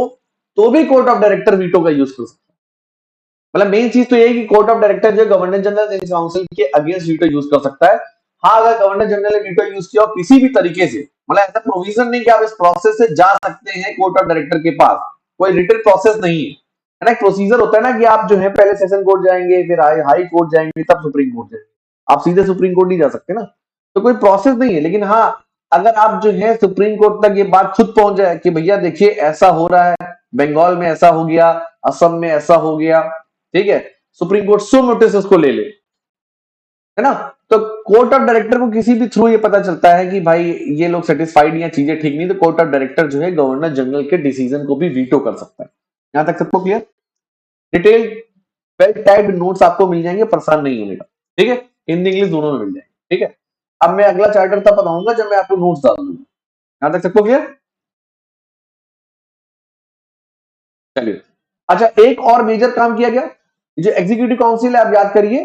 तो भी कोर्ट ऑफ डायरेक्टर वीटो का यूज कर सकता है। मतलब मेन चीज तो ये है कि कोर्ट ऑफ डायरेक्टर जो गवर्नर जनरल काउंसिल के अगेंस्ट वीटो यूज कर सकता है। हाँ, अगर गवर्नर जनरल ने वीटो यूज किया किसी भी तरीके से, मतलब ऐसा प्रोविजन नहीं कि आप इस प्रोसेस से जा सकते हैं कोर्ट ऑफ डायरेक्टर के पास, कोई रिटन प्रोसेस नहीं है। है ना, एक प्रोसीजर होता है ना कि आप जो है पहले सेशन कोर्ट जाएंगे, फिर हाई कोर्ट जाएंगे, तब सुप्रीम कोर्ट जाएंगे। आप सीधे सुप्रीम कोर्ट नहीं जा सकते ना, तो कोई प्रोसेस नहीं है। लेकिन हाँ, अगर आप जो है सुप्रीम कोर्ट तक ये बात खुद पहुंच जाए कि भैया देखिए ऐसा हो रहा है, बंगाल में ऐसा हो गया, असम में ऐसा हो गया, ठीक है, सुप्रीम कोर्ट सो नोटिस उसको ले ले, है ना, तो कोर्ट ऑफ डायरेक्टर को किसी भी थ्रू ये पता चलता है कि भाई ये लोग सेटिस्फाइड या चीजें ठीक नहीं, तो कोर्ट ऑफ डायरेक्टर जो है गवर्नर जनरल के डिसीजन को भी वीटो कर सकता है। यहां तक सबको clear? Detail well typed notes आपको मिल जाएंगे, परेशान नहीं होने का। ठीक है, हिंदी इंग्लिश दोनों में मिल जाएंगे। ठीक है, अब मैं अगला चार्टर तब बताऊंगा जब मैं आपको नोट्स डाल दूंगा। यहां तक सबको क्लियर? चलिए, अच्छा एक और मेजर काम किया गया, जो एग्जीक्यूटिव काउंसिल है आप याद करिए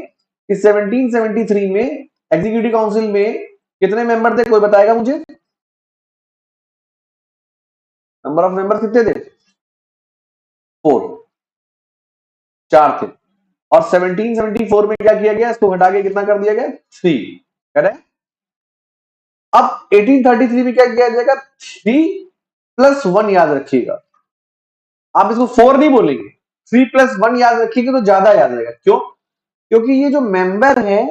कि 1773 में एग्जीक्यूटिव काउंसिल में कितने मेंबर थे, कोई बताएगा मुझे? नंबर ऑफ मेंबर कितने थे? 4, 4 थे। और 1774 में क्या किया गया, इसको घटा के कितना कर दिया गया? 3। करेक्ट। अब 1833 में क्या किया जाएगा? 3+1 याद रखिएगा, आप इसको 4 नहीं बोलेंगे, 3+1 याद रखिएगा तो ज्यादा याद रहेगा। क्यों? क्योंकि ये जो मेंबर है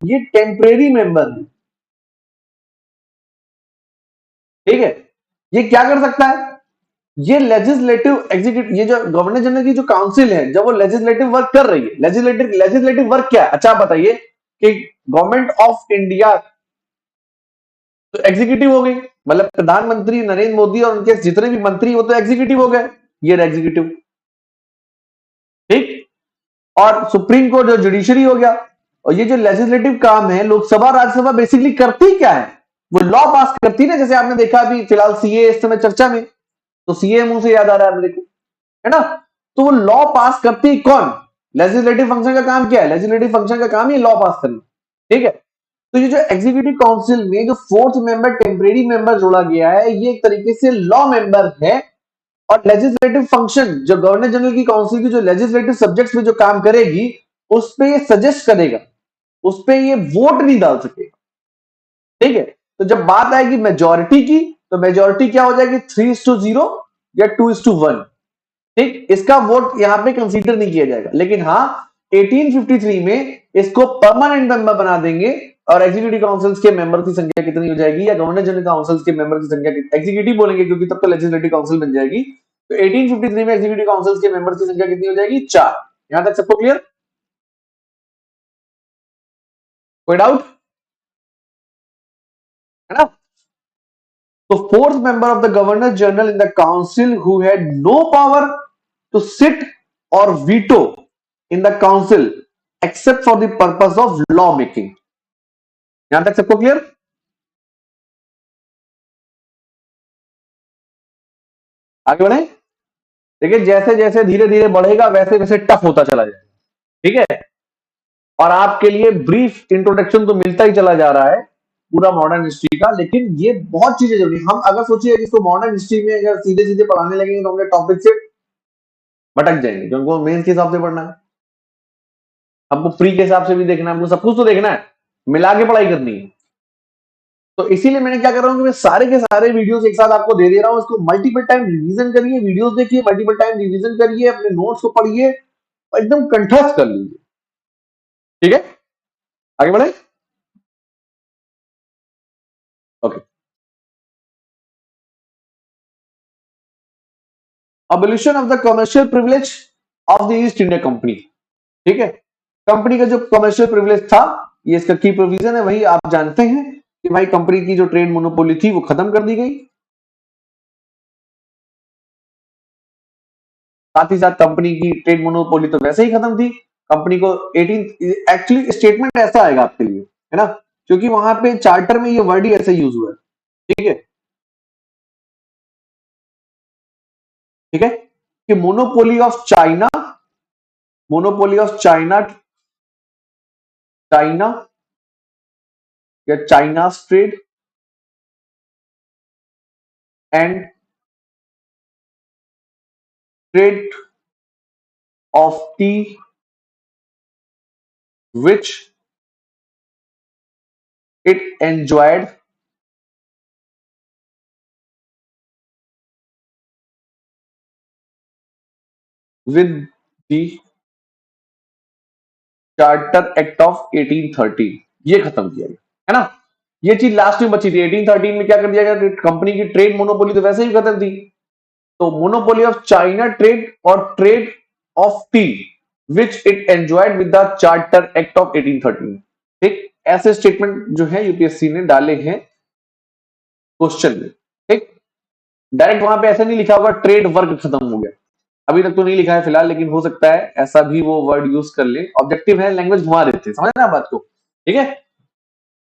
ये टेम्परेरी मेंबर है। ठीक है, ये क्या कर सकता है? ये लेजिस्लेटिव एग्जीक्यूटिव, ये जो गवर्नर जनरल की जो काउंसिल है, जब वो लेजिस्लेटिव वर्क कर रही है, लेजिस्लेटिव वर्क क्या है? अच्छा आप बताइए कि गवर्नमेंट ऑफ इंडिया तो एग्जीक्यूटिव हो गई, मतलब प्रधानमंत्री नरेंद्र मोदी और उनके जितने भी मंत्री वो तो एग्जीक्यूटिव हो गए, ये एग्जीक्यूटिव। ठीक, और सुप्रीम कोर्ट जो जुडिशरी हो गया। और ये जो लेजिस्लेटिव काम है, लोकसभा राज्यसभा बेसिकली करती क्या है? वो लॉ पास करती है ना, जैसे आपने देखा अभी फिलहाल सीए इस समय चर्चा में, तो सीए मुंह से याद आ रहा है मेरे को, है ना, तो वो लॉ पास करती कौन? लेजिस्लेटिव फंक्शन का काम क्या है? लेजिस्लेटिव फंक्शन का काम ही लॉ पास करना। ठीक है, तो ये जो एग्जीक्यूटिव काउंसिल में जो 4th मेंबर टेम्परेरी मेंबर जोड़ा गया है, ये एक तरीके से लॉ मेंबर है। और लेजिस्लेटिव फंक्शन जो गवर्नर जनरल की काउंसिल की जो लेजिस्लेटिव सब्जेक्ट्स में जो काम करेगी, उस पे ये सजेस्ट करेगा, उस पे ये वोट नहीं डाल सकेगा। ठीक है, तो जब बात आएगी मेजोरिटी की, तो मेजोरिटी क्या हो जाएगी? 3:0 या 2:1। ठीक, इसका वोट यहां पे कंसीडर नहीं किया जाएगा। लेकिन हाँ, 1853 में इसको परमानेंट मेंबर बना देंगे, और एग्जीक्यूटिव काउंसिल्स के मेंबर की संख्या कितनी हो जाएगी, या गवर्नर जनरल काउंसिल्स के मेंबर की संख्या, एग्जीक्यूटिव बोलेंगे क्योंकि तब तो लेजिस्लेटिव काउंसिल बन जाएगी, तो 1853 में एग्जीक्यूटिव काउंसिल्स के मेंबर की संख्या कितनी हो जाएगी? 4। यहां तक सबको क्लियर? कोई डाउट है ना? तो 4th member of the governor general in the council who had no power to sit or veto in the council except for the purpose of law making. यहां तक सबको क्लियर? आगे बढ़े। देखिए जैसे जैसे धीरे धीरे बढ़ेगा वैसे वैसे टफ होता चला जाएगा। ठीक है, और आपके लिए ब्रीफ इंट्रोडक्शन तो मिलता ही चला जा रहा है पूरा मॉडर्न हिस्ट्री का, लेकिन ये बहुत चीजें जरूरी। हम अगर सोचिए इसको मॉडर्न हिस्ट्री में अगर सीधे सीधे पढ़ाने लगेंगे तो हमने टॉपिक से भटक जाएंगे, क्योंकि वो मेन के हिसाब से पढ़ना है, हमको प्री के हिसाब से भी देखना है, हमको सब कुछ तो देखना है, मिला के पढ़ाई करनी है। तो इसीलिए मैंने क्या कर रहा हूँ कि मैं सारे के सारे वीडियोस एक साथ आपको दे दे रहा हूँ। इसको मल्टीपल टाइम रिवीजन करिए, वीडियोस देखिए, मल्टीपल टाइम रिवीजन करिए, अपने नोट्स को पढ़िए और एकदम कंठस्थ कर लीजिए। ठीक है, आगे बढ़े। Okay, abolition of the commercial privilege of the east India company. ठीक है, कंपनी का जो कमर्शियल प्रिविलेज था, ये इसका की प्रोविजन है। वही आप जानते हैं कि भाई कंपनी की जो ट्रेड मोनोपोली थी वो खत्म कर दी गई। साथ ही साथ कंपनी की ट्रेड मोनोपोली तो वैसे ही खत्म थी। कंपनी को 18 एक्चुअली स्टेटमेंट ऐसा आएगा आपके लिए, है ना, क्योंकि वहां पे चार्टर में ये वर्ड ही ऐसे यूज हुआ है। ठीक है, ठीक है, कि monopoly of China, monopoly of China, China या China trade and trade of tea which it enjoyed with the charter act of 1813। ये खत्म किया गया, है ना। ये चीज लास्ट में बची थी। 1813 में क्या कर दिया गया, कंपनी की ट्रेड मोनोपोली तो वैसे ही खत्म थी, तो मोनोपोली ऑफ चाइना ट्रेड और trade of T which it enjoyed with the charter act of 1813। ठीक, ऐसे स्टेटमेंट जो है यूपीएससी ने डाले हैं क्वेश्चन में। ठीक, डायरेक्ट वहां पे ऐसा नहीं लिखा होगा ट्रेड वर्ग खत्म हो गया, अभी तक तो नहीं लिखा है फिलहाल, लेकिन हो सकता है ऐसा भी वो वर्ड यूज कर ले। ऑब्जेक्टिव है, लैंग्वेज घुमा देते हैं, समझ ना बात को। ठीक है,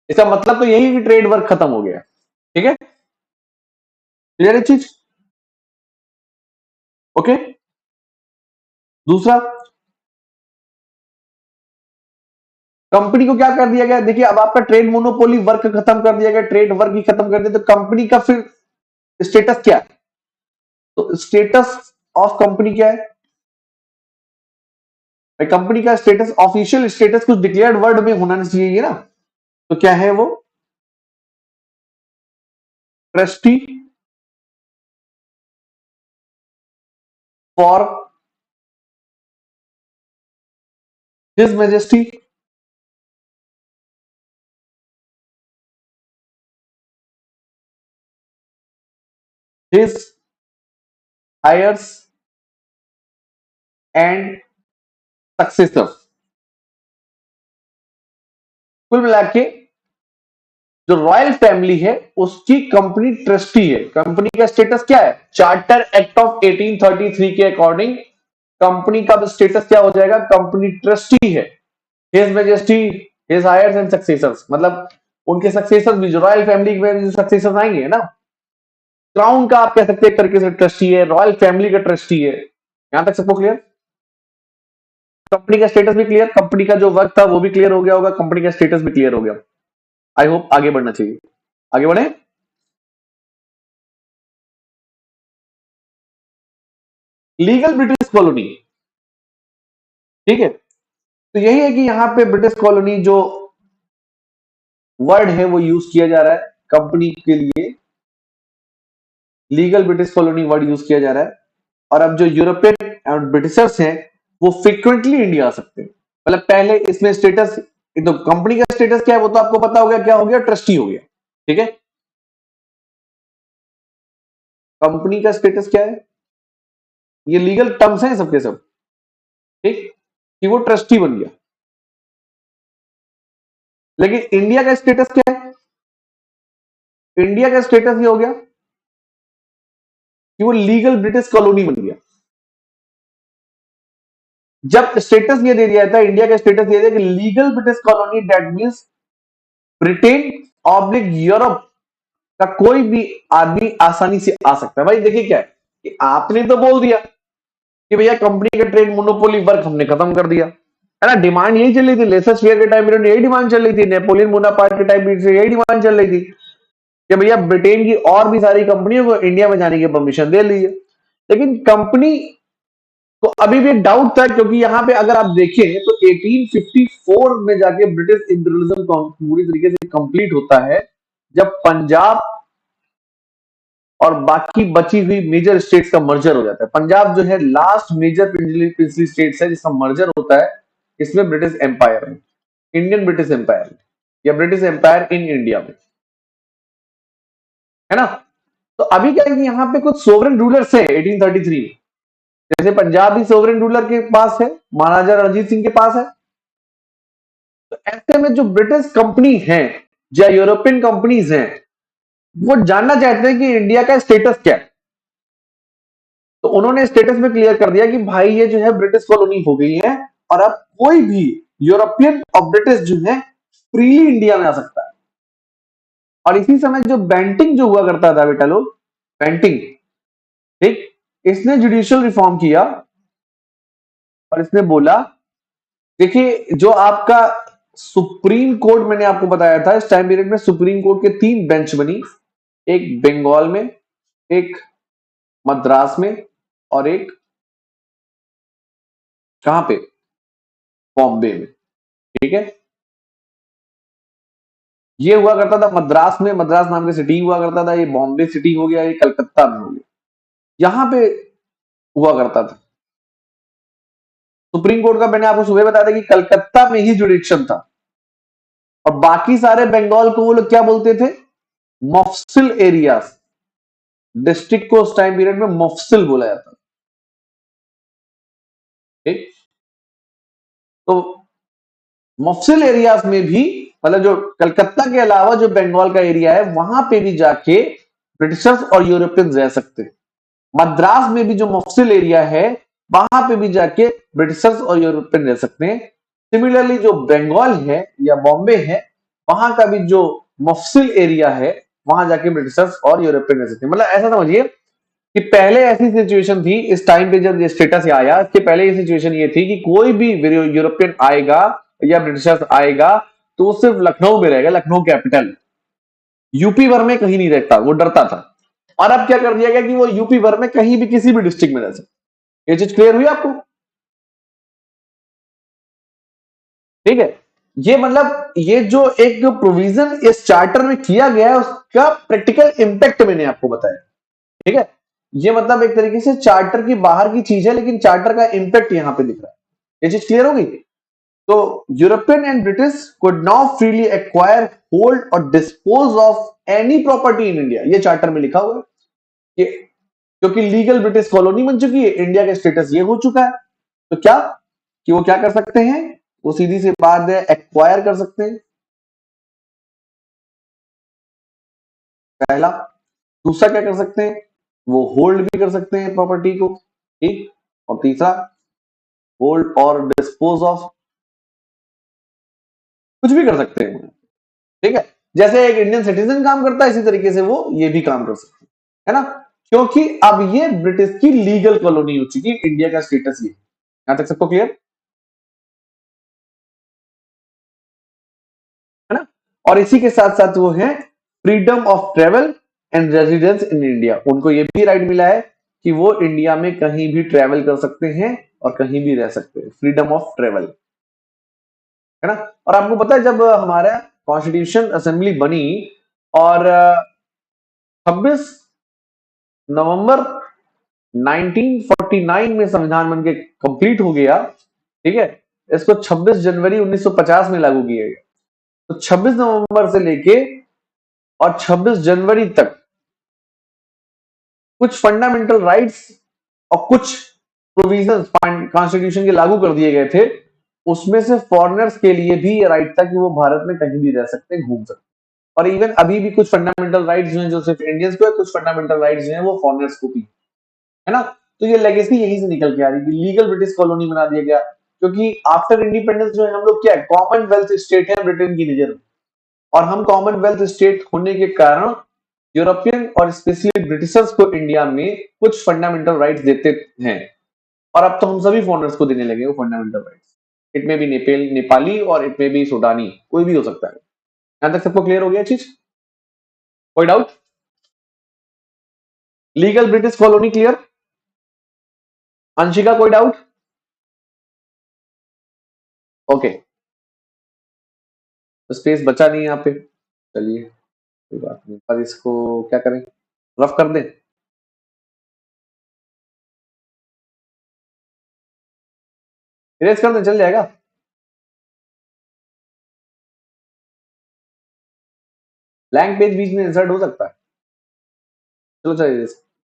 इसका मतलब तो यही कि ट्रेड वर्क खत्म हो गया। ठीक है, क्लियर है चीज। ओके, दूसरा, कंपनी को क्या कर दिया गया, देखिए अब आपका ट्रेड मोनोपोली वर्क खत्म कर दिया गया, ट्रेड वर्क ही खत्म कर दिया, तो कंपनी का फिर स्टेटस क्या है, तो स्टेटस ऑफ कंपनी क्या है, कंपनी का स्टेटस, ऑफिशियल स्टेटस कुछ डिक्लेयर्ड वर्ड में होना चाहिए ना, तो क्या है वो, trustee for his majesty his heirs and successor. कुल मिला के जो रॉयल फैमिली है उसकी कंपनी ट्रस्टी है। कंपनी का स्टेटस क्या है, चार्टर एक्ट ऑफ 1833 के अकॉर्डिंग कंपनी का स्टेटस क्या हो जाएगा, कंपनी ट्रस्टी है। His majesty, his heirs and successors, मतलब उनके सक्सेसर भी, जो रॉयल फैमिली में जो सक्सेसर आएंगे ना, क्राउन का आप कह सकते हैं एक तरीके से ट्रस्टी है, रॉयल फैमिली का ट्रस्टी है। यहां तक सबको क्लियर, कंपनी का स्टेटस भी क्लियर, कंपनी का जो वर्क था वो भी क्लियर हो गया होगा, कंपनी का स्टेटस भी क्लियर हो गया। आई होप आगे बढ़ना चाहिए, आगे बढ़े। लीगल ब्रिटिश कॉलोनी, ठीक है, तो यही है कि यहां पे ब्रिटिश कॉलोनी जो वर्ड है वो यूज किया जा रहा है कंपनी के लिए, legal British colony word use किया जा रहा है। और अब जो यूरोपियन और ब्रिटिशर्स हैं वो फ्रिक्वेंटली इंडिया आ सकते हैं। मतलब पहले इसमें स्टेटस, तो कंपनी का स्टेटस क्या है वो तो आपको पता हो गया, क्या हो गया, ट्रस्टी हो गया। ठीक है, कंपनी का स्टेटस क्या है, ये लीगल टर्म्स हैं सबके सब, ठीक, कि वो ट्रस्टी बन गया। लेकिन इंडिया का स्टेटस क्या है, इंडिया का स्टेटस ये हो गया कि वो लीगल ब्रिटिश कॉलोनी बन गया। जब स्टेटस ये दे दिया था, इंडिया का स्टेटस ये दिया कि legal British colony, that means Britain oblique Europe का कोई भी आदमी आसानी से आ सकता है। भाई देखिए क्या है कि आपने तो बोल दिया कि भैया कंपनी का ट्रेड मोनोपोली वर्क हमने खत्म कर दिया, है ना, डिमांड यही चल रही थी, लेसर स्फीयर के टाइम पीरियड यही डिमांड चल रही थी, नेपोलियन बोनापार्ट के टाइम पीरियड से यही डिमांड चल रही थी कि भैया ब्रिटेन की और भी सारी कंपनियों को इंडिया में जाने की परमिशन दे ली है। लेकिन कंपनी को अभी भी एक डाउट था, क्योंकि यहाँ पे अगर आप देखें तो 1854 में जाके ब्रिटिश इंपीरियलिज्म पूरी तरीके से कंप्लीट होता है, जब पंजाब और बाकी बची हुई मेजर स्टेट्स का मर्जर हो जाता है। पंजाब जो है लास्ट मेजर प्रिंसली स्टेट्स है जिसका मर्जर होता है इसमें ब्रिटिश एम्पायर में, इंडियन ब्रिटिश एम्पायर में, या ब्रिटिश एम्पायर इन इंडिया में, है ना। तो अभी क्या है कि यहाँ पे कुछ सोवरेन रूलर्स हैं 1833 में, जैसे पंजाब भी सोवरेन रूलर के पास है, महाराजा रणजीत सिंह के पास है। तो ऐसे में जो ब्रिटिश कंपनी है या यूरोपियन कंपनीज हैं, वो जानना चाहते हैं कि इंडिया का स्टेटस क्या है। तो उन्होंने स्टेटस में क्लियर कर दिया कि भाई ये जो है ब्रिटिश कॉलोनी हो गई है, और अब कोई भी यूरोपियन और ब्रिटिश जो है फ्रीली इंडिया में आ सकता है। और इसी समय जो बैंटिंग जो हुआ करता था बेटा लोग, बैंटिंग, ठीक, इसने जुडिशियल रिफॉर्म किया और इसने बोला, देखिए जो आपका सुप्रीम कोर्ट, मैंने आपको बताया था इस टाइम पीरियड में सुप्रीम कोर्ट के 3 बेंच बनी, एक बंगाल में, एक मद्रास में, और एक कहां पे, बॉम्बे में, ठीक है। ये हुआ करता था मद्रास में, मद्रास नाम की सिटी हुआ करता था, ये बॉम्बे सिटी हो गया, ये कलकत्ता में हो गया, यहां पे हुआ करता था सुप्रीम कोर्ट का। मैंने आपको सुबह बताया था कि कलकत्ता में ही जुडिक्शन था, और बाकी सारे बंगाल को वो लोग क्या बोलते थे, मफसिल एरियाज, डिस्ट्रिक्ट को उस टाइम पीरियड में मफसिल बोला जाता था, ठीक। तो मफसिल एरियाज में भी, मतलब जो कलकत्ता के अलावा जो बंगाल का एरिया है वहां पे भी जाके ब्रिटिशर्स और यूरोपियंस रह सकते हैं। मद्रास में भी जो मफसिल एरिया है वहां पे भी जाके ब्रिटिशर्स और यूरोपियन रह सकते हैं। सिमिलरली जो बंगाल है या बॉम्बे है, वहां का भी जो मफसिल एरिया है वहां जाके ब्रिटिशर्स और यूरोपियन रह सकते हैं। मतलब ऐसा समझिए कि पहले ऐसी सिचुएशन थी, इस टाइम पे जब ये स्टेटस आया, इसके पहले ये सिचुएशन ये थी कि कोई भी यूरोपियन आएगा या ब्रिटिशर्स आएगा तो वो सिर्फ लखनऊ में रहेगा, लखनऊ कैपिटल, यूपी भर में कहीं नहीं रहता, वो डरता था। और अब क्या कर दिया गया कि वो यूपी भर में कहीं भी किसी भी डिस्ट्रिक्ट में रह सकते। ये चीज क्लियर हुई आपको, ठीक है। ये मतलब ये जो एक प्रोविजन इस चार्टर में किया गया है उसका प्रैक्टिकल इंपैक्ट मैंने आपको बताया, ठीक है। ये मतलब एक तरीके से चार्टर की बाहर की चीज है, लेकिन चार्टर का इंपैक्ट यहां पे दिख रहा है। ये चीज क्लियर होगी। तो European and British could now freely acquire, hold और dispose of any property in India, ये चार्टर में लिखा हुआ है कि क्योंकि लीगल ब्रिटिश कॉलोनी बन चुकी है, इंडिया का स्टेटस ये हो चुका है, तो क्या कि वो क्या कर सकते हैं, वो सीधी सी बात है एक्वायर कर सकते हैं, पहला। दूसरा क्या कर सकते हैं, वो होल्ड भी कर सकते हैं प्रॉपर्टी को, ठीक। और तीसरा होल्ड और डिस्पोज ऑफ, कुछ भी कर सकते हैं, ठीक है। जैसे एक इंडियन सिटीजन काम करता है इसी तरीके से वो ये भी काम कर सकते हैं, है ना। क्योंकि अब ये ब्रिटिश की लीगल कॉलोनी हो चुकी है, इंडिया का स्टेटस ये, यहां तक सबको क्लियर है ना। और इसी के साथ साथ वो है freedom of travel and residence in India, उनको ये भी राइट मिला है कि वो इंडिया में कहीं भी ट्रेवल कर सकते हैं और कहीं भी रह सकते हैं, फ्रीडम ऑफ ट्रेवल, है ना। और आपको पता है जब हमारा कॉन्स्टिट्यूशन असेंबली बनी और 26 नवंबर 1949 में संविधान बन के कंप्लीट हो गया, ठीक है। इसको 26 जनवरी 1950 में लागू किया गया। तो 26 नवंबर से लेके और 26 जनवरी तक कुछ फंडामेंटल राइट्स और कुछ प्रोविजंस कॉन्स्टिट्यूशन के लागू कर दिए गए थे। उसमें से फॉरेनर्स के लिए भी ये राइट था कि वो भारत में कहीं भी रह सकते हैं, घूम सकते हैं। और इवन अभी भी कुछ फंडामेंटल राइट्स जो हैं जो सिर्फ इंडियंस को है, कुछ फंडामेंटल राइट्स जो हैं वो फॉरेनर्स को भी, है ना। तो ये लेगेसी यहीं से निकल के आ रही है, लीगल ब्रिटिश कॉलोनी बना दिया गया, क्योंकि आफ्टर इंडिपेंडेंस जो है हम लोग क्या है, कॉमनवेल्थ स्टेट है ब्रिटेन की नजर में। और हम कॉमनवेल्थ स्टेट होने के कारण यूरोपियन और स्पेशली ब्रिटिशर्स को इंडिया में कुछ फंडामेंटल राइट्स देते हैं, और अब तो हम सभी फॉरेनर्स को देने लगे वो fundamental rights. It may be Nepali और इट मे बी सूडानी, कोई भी हो सकता है। यहां तक सबको क्लियर हो गया चीज? कोई doubt? Legal British colony clear? Anshika कोई डाउट? ओके, तो स्पेस बचा नहीं यहाँ पे, चलिए कोई बात नहीं, पर इसको क्या करें, रफ कर दें? इरेज कर दें, चल जाएगा? ब्लैंक पेज बीच में इंसर्ट हो सकता है, चलो चलिए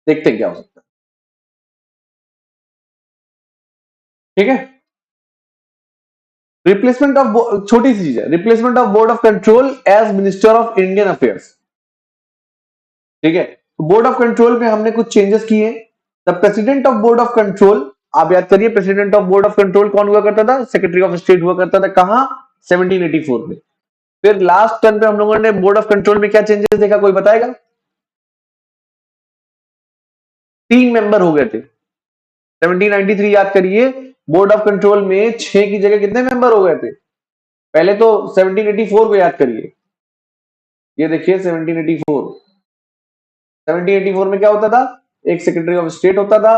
देखते हैं क्या हो सकता है। ठीक है, रिप्लेसमेंट ऑफ, छोटी सी चीज है, replacement of board of control as minister of Indian affairs. ठीक है, तो बोर्ड ऑफ कंट्रोल में हमने कुछ चेंजेस किए। The president of board of control, आप याद करिए president of board of control कौन हुआ करता था? सेक्रेटरी ऑफ स्टेट हुआ करता था, कहां? 1784 में। फिर लास्ट टर्न पे हम लोगों ने बोर्ड ऑफ कंट्रोल में क्या चेंजेस देखा, कोई बताएगा? 3 मेंबर हो गए थे 1793, याद करिए। बोर्ड ऑफ कंट्रोल में 6 की जगह कितने मेंबर हो गए थे? पहले तो 1784 को याद करिए, ये देखिए 1784, 1784 में क्या होता था? एक सेक्रेटरी ऑफ स्टेट होता था,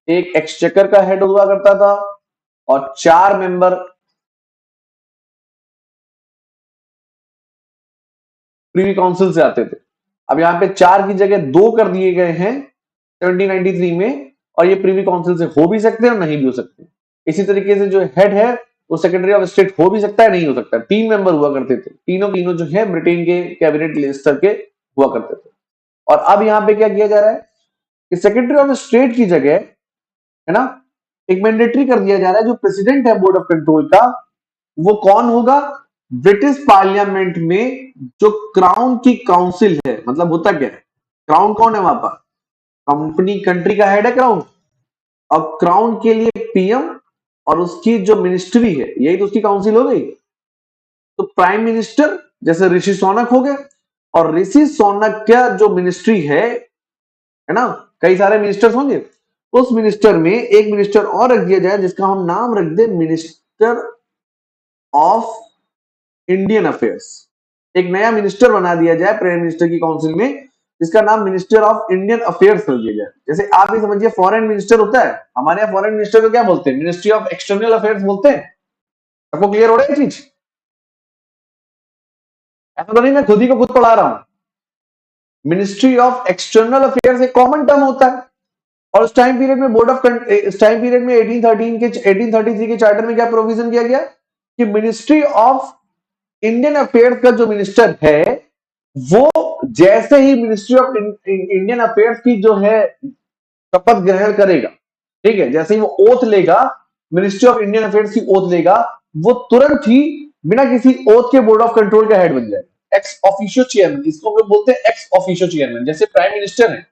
एक एक्सचेकर का हेड हुआ करता था, और 4 मेंबर प्रीवी काउंसिल से आते थे। अब यहाँ पे 4 की जगह 2 कर दिए गए हैं 1793 में, और ये प्रीवी काउंसिल से हो भी सकते हैं और नहीं भी हो सकते। इसी तरीके से जो हेड है वो सेक्रेटरी ऑफ स्टेट हो भी सकता है, नहीं हो सकता। 3 मेंबर हुआ करते थे, तीनों जो है ब्रिटेन के कैबिनेट स्तर के हुआ करते थे। और अब यहाँ पे क्या किया जा रहा है कि सेक्रेटरी ऑफ स्टेट की जगह, है ना, एक मैंडेटरी कर दिया जा रहा है, जो प्रेसिडेंट है बोर्ड ऑफ कंट्रोल का, वो कौन होगा? ब्रिटिश पार्लियामेंट में जो क्राउन की काउंसिल है, मतलब होता क्या है, क्राउन कौन है वहां पर? कंपनी, कंट्री का हेड है क्राउन। अब क्राउन के लिए पीएम और उसकी जो मिनिस्ट्री है, यही तो उसकी काउंसिल हो गई। तो प्राइम मिनिस्टर जैसे ऋषि सोनक हो गए, और ऋषि सोनक का जो मिनिस्ट्री है ना, कई सारे मिनिस्टर्स होंगे, उस मिनिस्टर में एक मिनिस्टर और रख दिया जाए जिसका हम नाम रख दे मिनिस्टर ऑफ इंडियन अफेयर्स। एक नया मिनिस्टर बना दिया जाए प्राइम मिनिस्टर की काउंसिल में, जिसका नाम मिनिस्टर ऑफ इंडियन अफेयर्स कर दिया जाए। जैसे आप ही समझिए फॉरेन मिनिस्टर होता है, हमारे यहाँ फॉरेन मिनिस्टर को क्या बोलते हैं? मिनिस्ट्री ऑफ एक्सटर्नल अफेयर्स बोलते हैं। आपको क्लियर हो रहा है चीज? ऐसा तो नहीं मैं खुद ही को खुद पढ़ा रहा हूं। मिनिस्ट्री ऑफ एक्सटर्नल अफेयर्स एक कॉमन टर्म होता है। और उस टाइम पीरियड में इस टाइम पीरियड में 1833 के चार्टर में क्या प्रोविजन किया गया कि मिनिस्ट्री ऑफ इंडियन अफेयर्स का जो मिनिस्टर है, वो जैसे ही मिनिस्ट्री ऑफ इंडियन अफेयर्स की जो है शपथ ग्रहण करेगा, ठीक है, जैसे ही वो ओथ लेगा, मिनिस्ट्री ऑफ इंडियन अफेयर्स की ओथ लेगा, वो तुरंत ही बिना किसी ओथ के बोर्ड ऑफ कंट्रोल का हेड बन जाएगा। एक्स ऑफिशियो चेयरमैन, इसको हम लोग बोलते हैं एक्स ऑफिशियो चेयरमैन। जैसे प्राइम मिनिस्टर है,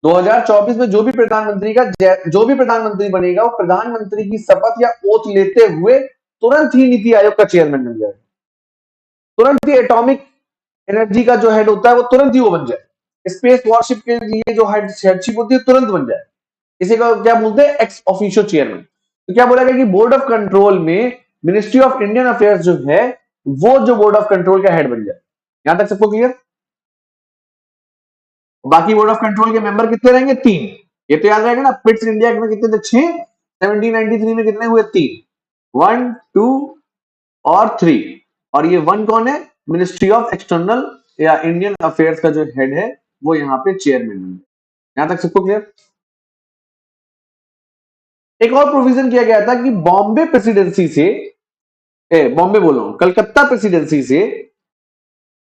2024 में जो भी प्रधानमंत्री बनेगा, वो प्रधानमंत्री की शपथ या ओथ लेते हुए तुरंत ही नीति आयोग का चेयरमैन बन जाएगा। तुरंत ही एटॉमिक एनर्जी का जो हेड होता है वो तुरंत ही वो बन जाए। स्पेस वॉरशिप के लिए जो हेडशिप होती है तुरंत बन जाए। इसी को क्या बोलते हैं? Ex officio chairman. तो क्या बोला गया कि बोर्ड ऑफ कंट्रोल में मिनिस्ट्री ऑफ इंडियन अफेयर्स जो है, वो जो बोर्ड ऑफ कंट्रोल का हेड बन जाए। यहां तक सबको क्लियर? बाकी बोर्ड ऑफ कंट्रोल के मेंबर कितने रहेंगे? 3। ये तो याद रहेगा ना, पिट्स इंडिया में कितने थे? 6। 1793 में कितने हुए? 3। 1, 2 और 3। और ये 1 कौन है? मिनिस्ट्री ऑफ एक्सटर्नल या इंडियन अफेयर्स का जो हेड है, वो यहाँ पे चेयरमैन है। यहां तक सबको क्लियर? एक और प्रोविजन किया गया था कि बॉम्बे प्रेसिडेंसी से, बॉम्बे बोल रहा हूं, कलकत्ता प्रेसिडेंसी से,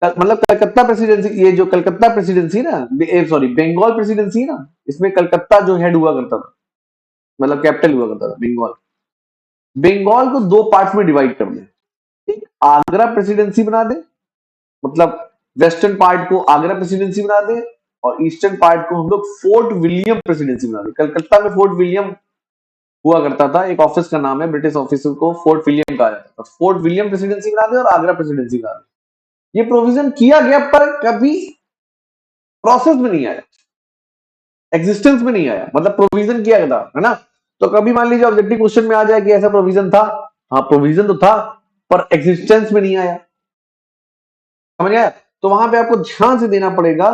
मतलब कलकत्ता प्रेसिडेंसी, ये जो कलकत्ता प्रेसिडेंसी ना, सॉरी बंगाल प्रेसिडेंसी ना, इसमें कलकत्ता जो हेड हुआ करता था, मतलब कैपिटल हुआ करता था बंगाल। बंगाल को 2 पार्ट्स में डिवाइड कर दे। एक आगरा प्रेसिडेंसी बना दे, मतलब वेस्टर्न पार्ट को आगरा प्रेसिडेंसी बना दे, और ईस्टर्न पार्ट को हम लोग फोर्ट विलियम प्रेसिडेंसी बना दे। कलकत्ता में फोर्ट विलियम हुआ करता था, एक ऑफिस का नाम है, ब्रिटिश ऑफिस को फोर्ट विलियम कहा जाता था। फोर्ट विलियम प्रेसिडेंसी बना दे और आगरा प्रेसिडेंसी बना दे। ये प्रोविजन किया गया पर कभी प्रोसेस में नहीं आया, एग्जिस्टेंस में नहीं आया, मतलब प्रोविजन किया गया था, है ना। तो कभी मान लीजिए ऑब्जेक्टिव क्वेश्चन में आ जाए कि ऐसा प्रोविजन था, हाँ प्रोविजन तो था पर एग्जिस्टेंस में नहीं आया, समझ गया? तो वहां पे आपको ध्यान से देना पड़ेगा,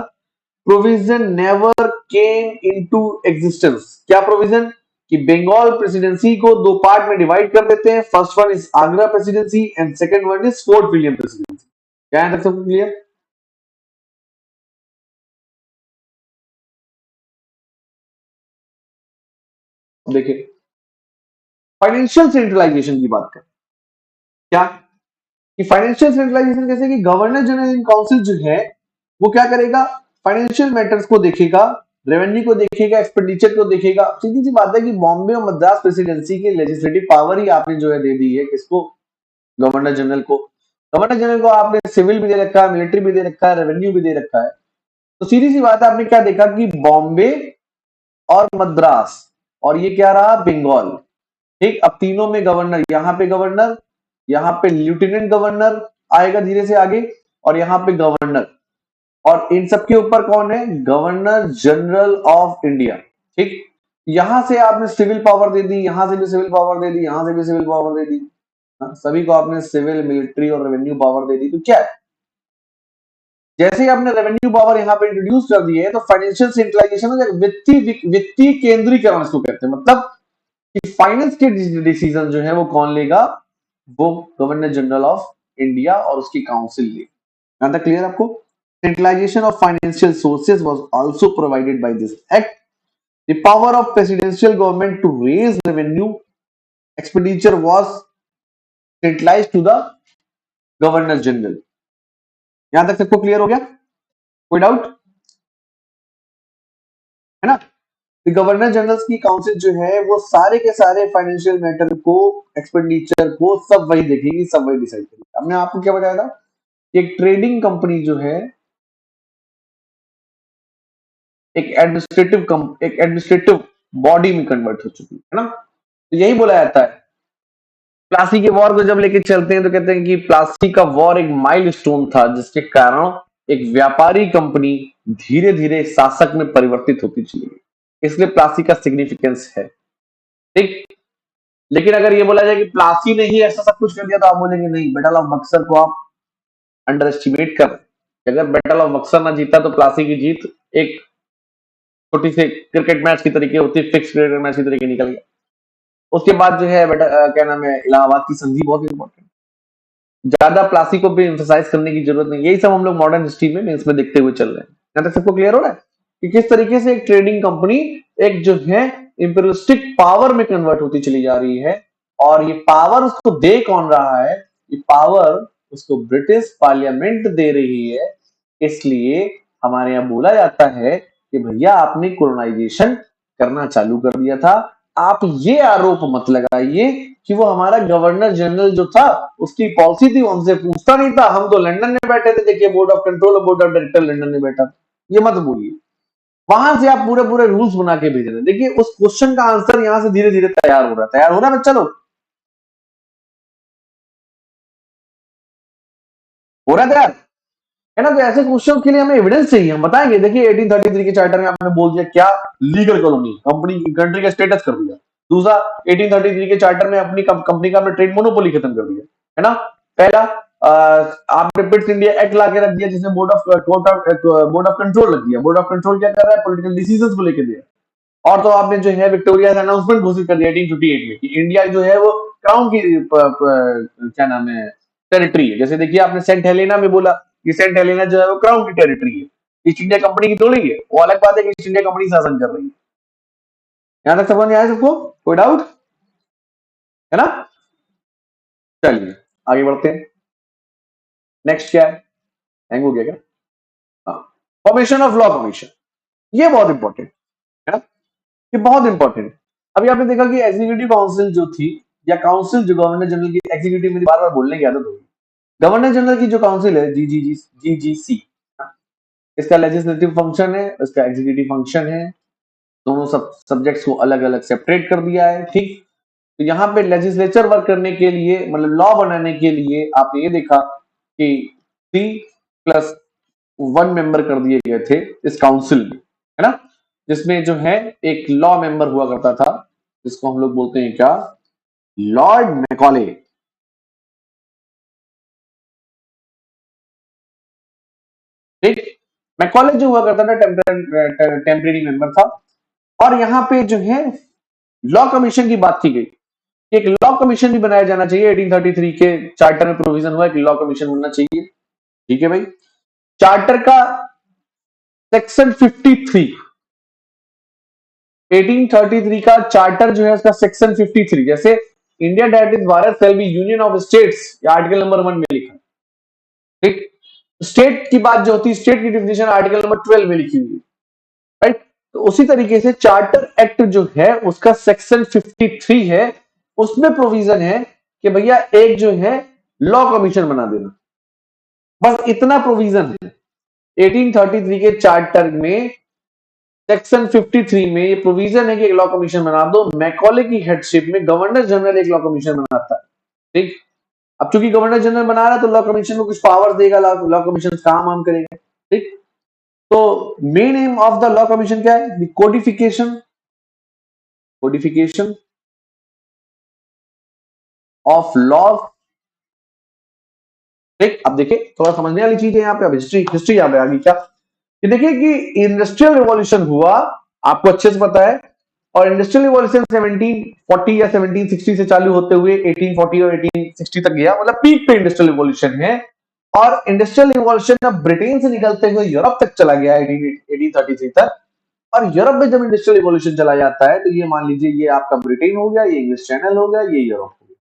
provision never came into existence. क्या प्रोविजन? कि बंगाल प्रेसिडेंसी को दो पार्ट में डिवाइड कर देते हैं, first one is Agra presidency and second one is fort William presidency. क्या है तक सबको क्लियर? देखिए फाइनेंशियल सेंट्रलाइजेशन की बात करें, क्या कि फाइनेंशियल सेंट्रलाइजेशन कैसे कि गवर्नर जनरल इन काउंसिल जो है वो क्या करेगा, फाइनेंशियल मैटर्स को देखेगा, रेवेन्यू को देखेगा, एक्सपेंडिचर को देखेगा। सीधी सी बात है कि बॉम्बे और मद्रास प्रेसिडेंसी की लेजिस्लेटिव पावर ही आपने जो है दे दी है किसको, गवर्नर जनरल को। गवर्नर जनरल को आपने सिविल भी दे रखा है, मिलिट्री भी दे रखा है, रेवेन्यू भी दे रखा है। तो सीधी सी बात है, आपने क्या देखा कि बॉम्बे और मद्रास और ये क्या रहा, बंगाल। ठीक, अब तीनों में गवर्नर, यहाँ पे लेफ्टिनेंट गवर्नर आएगा धीरे से आगे, और यहाँ पे गवर्नर, और इन सबके ऊपर कौन है, गवर्नर जनरल ऑफ इंडिया। ठीक, यहां से आपने सिविल पावर दे दी, यहां से भी सिविल पावर दे दी, यहां से भी सिविल पावर दे दी। हाँ, सभी को आपने सिविल, मिलिट्री और रेवेन्यू पावर दे दी। तो क्या है, जैसे ही आपने रेवेन्यू पावर यहाँ पे इंट्रोड्यूस कर दी है तो फाइनेंशियल सेंट्रलाइजेशन हो जाएगा, वित्तीय केंद्रीकरण इसको कहते हैं। मतलब कि फाइनेंस के डिसीजन जो है वो कौन लेगा, वो गवर्नर जनरल ऑफ इंडिया और उसकी काउंसिल लेगी। यहां तक क्लियर आपको? Centralization of financial sources was also provided by this act. The power of presidential government to raise revenue expenditure was centralized to the governor general. यहां तक सबको clear हो गया? कोई डाउट है ना? गवर्नर जनरल की काउंसिल जो है वो सारे के सारे फाइनेंशियल मैटर को, एक्सपेंडिचर को सब वही देखेगी, सब वही डिसाइड करेगी। हमने आपको क्या बताया था, एक ट्रेडिंग कंपनी जो है एक एडमिनिस्ट्रेटिव बॉडी में कन्वर्ट हो चुकी है ना। तो यही बोला जाता है, प्लासी के वॉर को जब लेके चलते हैं तो कहते हैं कि प्लासी का वॉर एक माइलस्टोन था जिसके कारण एक व्यापारी कंपनी धीरे धीरे शासक में परिवर्तित होती चली गई, इसलिए प्लासी का सिग्निफिकेंस है। ठीक, लेकिन अगर ये बोला जाए कि प्लासी ने ही ऐसा सब कुछ कर दिया तो आप बोलेंगे नहीं, बैटल ऑफ बक्सर को आप अंडर एस्टिमेट कर, अगर बैटल ऑफ बक्सर ना जीता तो प्लासी की जीत एक छोटी सी क्रिकेट मैच की तरीके होती है, फिक्स क्रिकेट मैच की तरीके निकल गया। उसके बाद जो है क्या नाम है, इलाहाबाद की संधि बहुत इंपॉर्टेंट, ज्यादा प्लासी को भी एम्फसाइज करने की जरूरत नहीं। यही सब हम लोग मॉडर्न हिस्ट्री में इसमें देखते हुए चल रहे हैं। यहाँ तक सबको क्लियर हो रहा है कि किस तरीके से एक ट्रेडिंग कंपनी एक जो है इंपीरियलिस्टिक पावर में कन्वर्ट होती चली जा रही है, और ये पावर उसको दे कौन रहा है, ये पावर उसको ब्रिटिश पार्लियामेंट दे रही है। इसलिए हमारे यहाँ बोला जाता है कि भैया आपने कोलोनाइजेशन करना चालू कर दिया था। आप ये आरोप मत लगाइए कि वो हमारा गवर्नर जनरल जो था उसकी पॉलिसी थी, उनसे पूछता नहीं था, हम तो लंदन में बैठे थे, देखिए बोर्ड ऑफ कंट्रोल और बोर्ड ऑफ डायरेक्टर लंदन में बैठा था। ये मत बोलिए, वहां से आप पूरे पूरे रूल्स बना के भेज रहे हैं। देखिए उस क्वेश्चन का आंसर यहां से धीरे धीरे तैयार हो रहा है बच्चा लोग, हो रहा है तैयार, है ना। तो ऐसे क्वेश्चन के लिए हमें एविडेंस चाहिए, हम बताएंगे। देखिए 1833 के चार्टर में आपने बोल दिया क्या, लीगल कॉलोनी, कंपनी कंट्री का स्टेटस कर दिया। दूसरा 1833 के चार्टर में अपनी कंपनी का आपने ट्रेड मोनोपोली खत्म कर दिया, है ना। पहला आपने पिट्स इंडिया एक्ट ला के रख दिया जिसमें बोर्ड ऑफ कंट्रोल रख दिया। बोर्ड ऑफ कंट्रोल क्या कर रहा है, पॉलिटिकल डिसीजंस को लेकर दिया। और तो आपने जो है विक्टोरिया अनाउंसमेंट घोषित कर दिया 1858 में कि इंडिया जो है वो क्राउन की क्या नाम है, टेरिटरी है। जैसे देखिए आपने सेंट हेलेना में बोला कि सेंट हेलेना जो है वो क्राउन की टेरिटरी है, ईस्ट इंडिया कंपनी की थोड़ी है। वो अलग बात है कि ईस्ट इंडिया कंपनी शासन कर रही है। यहां तक समझ में आया सबको? कोई डाउट है ना? चलिए आगे बढ़ते हैं। नेक्स्ट क्या है, हैंग हो गया क्या? हाँ, फॉर्मेशन ऑफ लॉ कमीशन, ये बहुत इंपॉर्टेंट है ना, ये बहुत इंपॉर्टेंट है। अभी आपने देखा कि एग्जीक्यूटिव काउंसिल जो थी, या काउंसिल जो गवर्नर जनरल की, एग्जीक्यूटिव में बार बार बोलने की आदत होगी। गवर्नर जनरल की जो काउंसिल है जीजीसी, इसका लेजिस्लेटिव फंक्शन है, इसका एग्जीक्यूटिव फंक्शन है। दोनों सब सब्जेक्ट्स को अलग अलग सेपरेट कर दिया है। ठीक, तो यहाँ पे लेजिस्लेचर वर्क करने के लिए, मतलब लॉ बनाने के लिए आपने ये देखा कि 3+1 मेंबर कर दिए गए थे इस काउंसिल में, है ना। जिसमें जो है एक लॉ मेंबर हुआ करता था जिसको हम लोग बोलते हैं क्या, लॉर्ड मैकॉले। ठीक। मैकॉले जो हुआ करता था टेम्परेरी मेंबर था। और यहाँ पे जो है लॉ कमीशन की बात की गई, एक लॉ कमीशन भी बनाया जाना चाहिए। 1833 के चार्टर में प्रोविजन हुआ है कि लॉ कमीशन बनना चाहिए। ठीक है भाई। चार्टर का सेक्शन 53, 1833 का चार्टर जो है उसका सेक्शन 53, जैसे India that is Bharat shall be union of states, article number 1 में लिखा। ठीक। स्टेट की बात जो होती है, स्टेट की डिफिनेशन आर्टिकल नंबर 12 में लिखी हुई है। राइट। तो उसी तरीके से चार्टर एक्ट जो है उसका सेक्शन 53 है, उसमें प्रोविजन है कि भैया एक जो है लॉ कमीशन बना देना। बस इतना प्रोविजन है 1833 के चार्टर में। सेक्शन 53 में ये प्रोविजन है कि एक लॉ कमीशन बना दो। मैकॉले की हेडशिप में गवर्नर जनरल एक लॉ कमीशन बनाता है। ठीक। अब चूंकि गवर्नर जनरल बना रहा है तो लॉ कमीशन को कुछ पावर देगा, लॉ कमीशन काम आम करेगा। ठीक। तो main M of the law commission क्या है? Codification, codification of law. ठीक। अब देखिए थोड़ा समझने वाली चीज है यहाँ पे। अब हिस्ट्री हिस्ट्री याद है आगे क्या कि देखिए कि इंडस्ट्रियल रिवॉल्यूशन हुआ, आपको अच्छे से पता है। और इंडस्ट्रियल रिवॉल्यूशन 1740 या 1760 से चालू होते हुए 1840 और 1860 तक गया, मतलब पीक पे इंडस्ट्रियल रिवॉल्यूशन है। और इंडस्ट्रियल रिवॉल्यूशन अब ब्रिटेन से निकलते हुए यूरोप तक चला गया 1833 तक। और यूरोप में जब इंडस्ट्रियल रिवॉल्यूशन चला जाता है तो ये मान लीजिए ये आपका ब्रिटेन हो गया, ये इंग्लिश चैनल हो गया, ये यूरोप हो गया,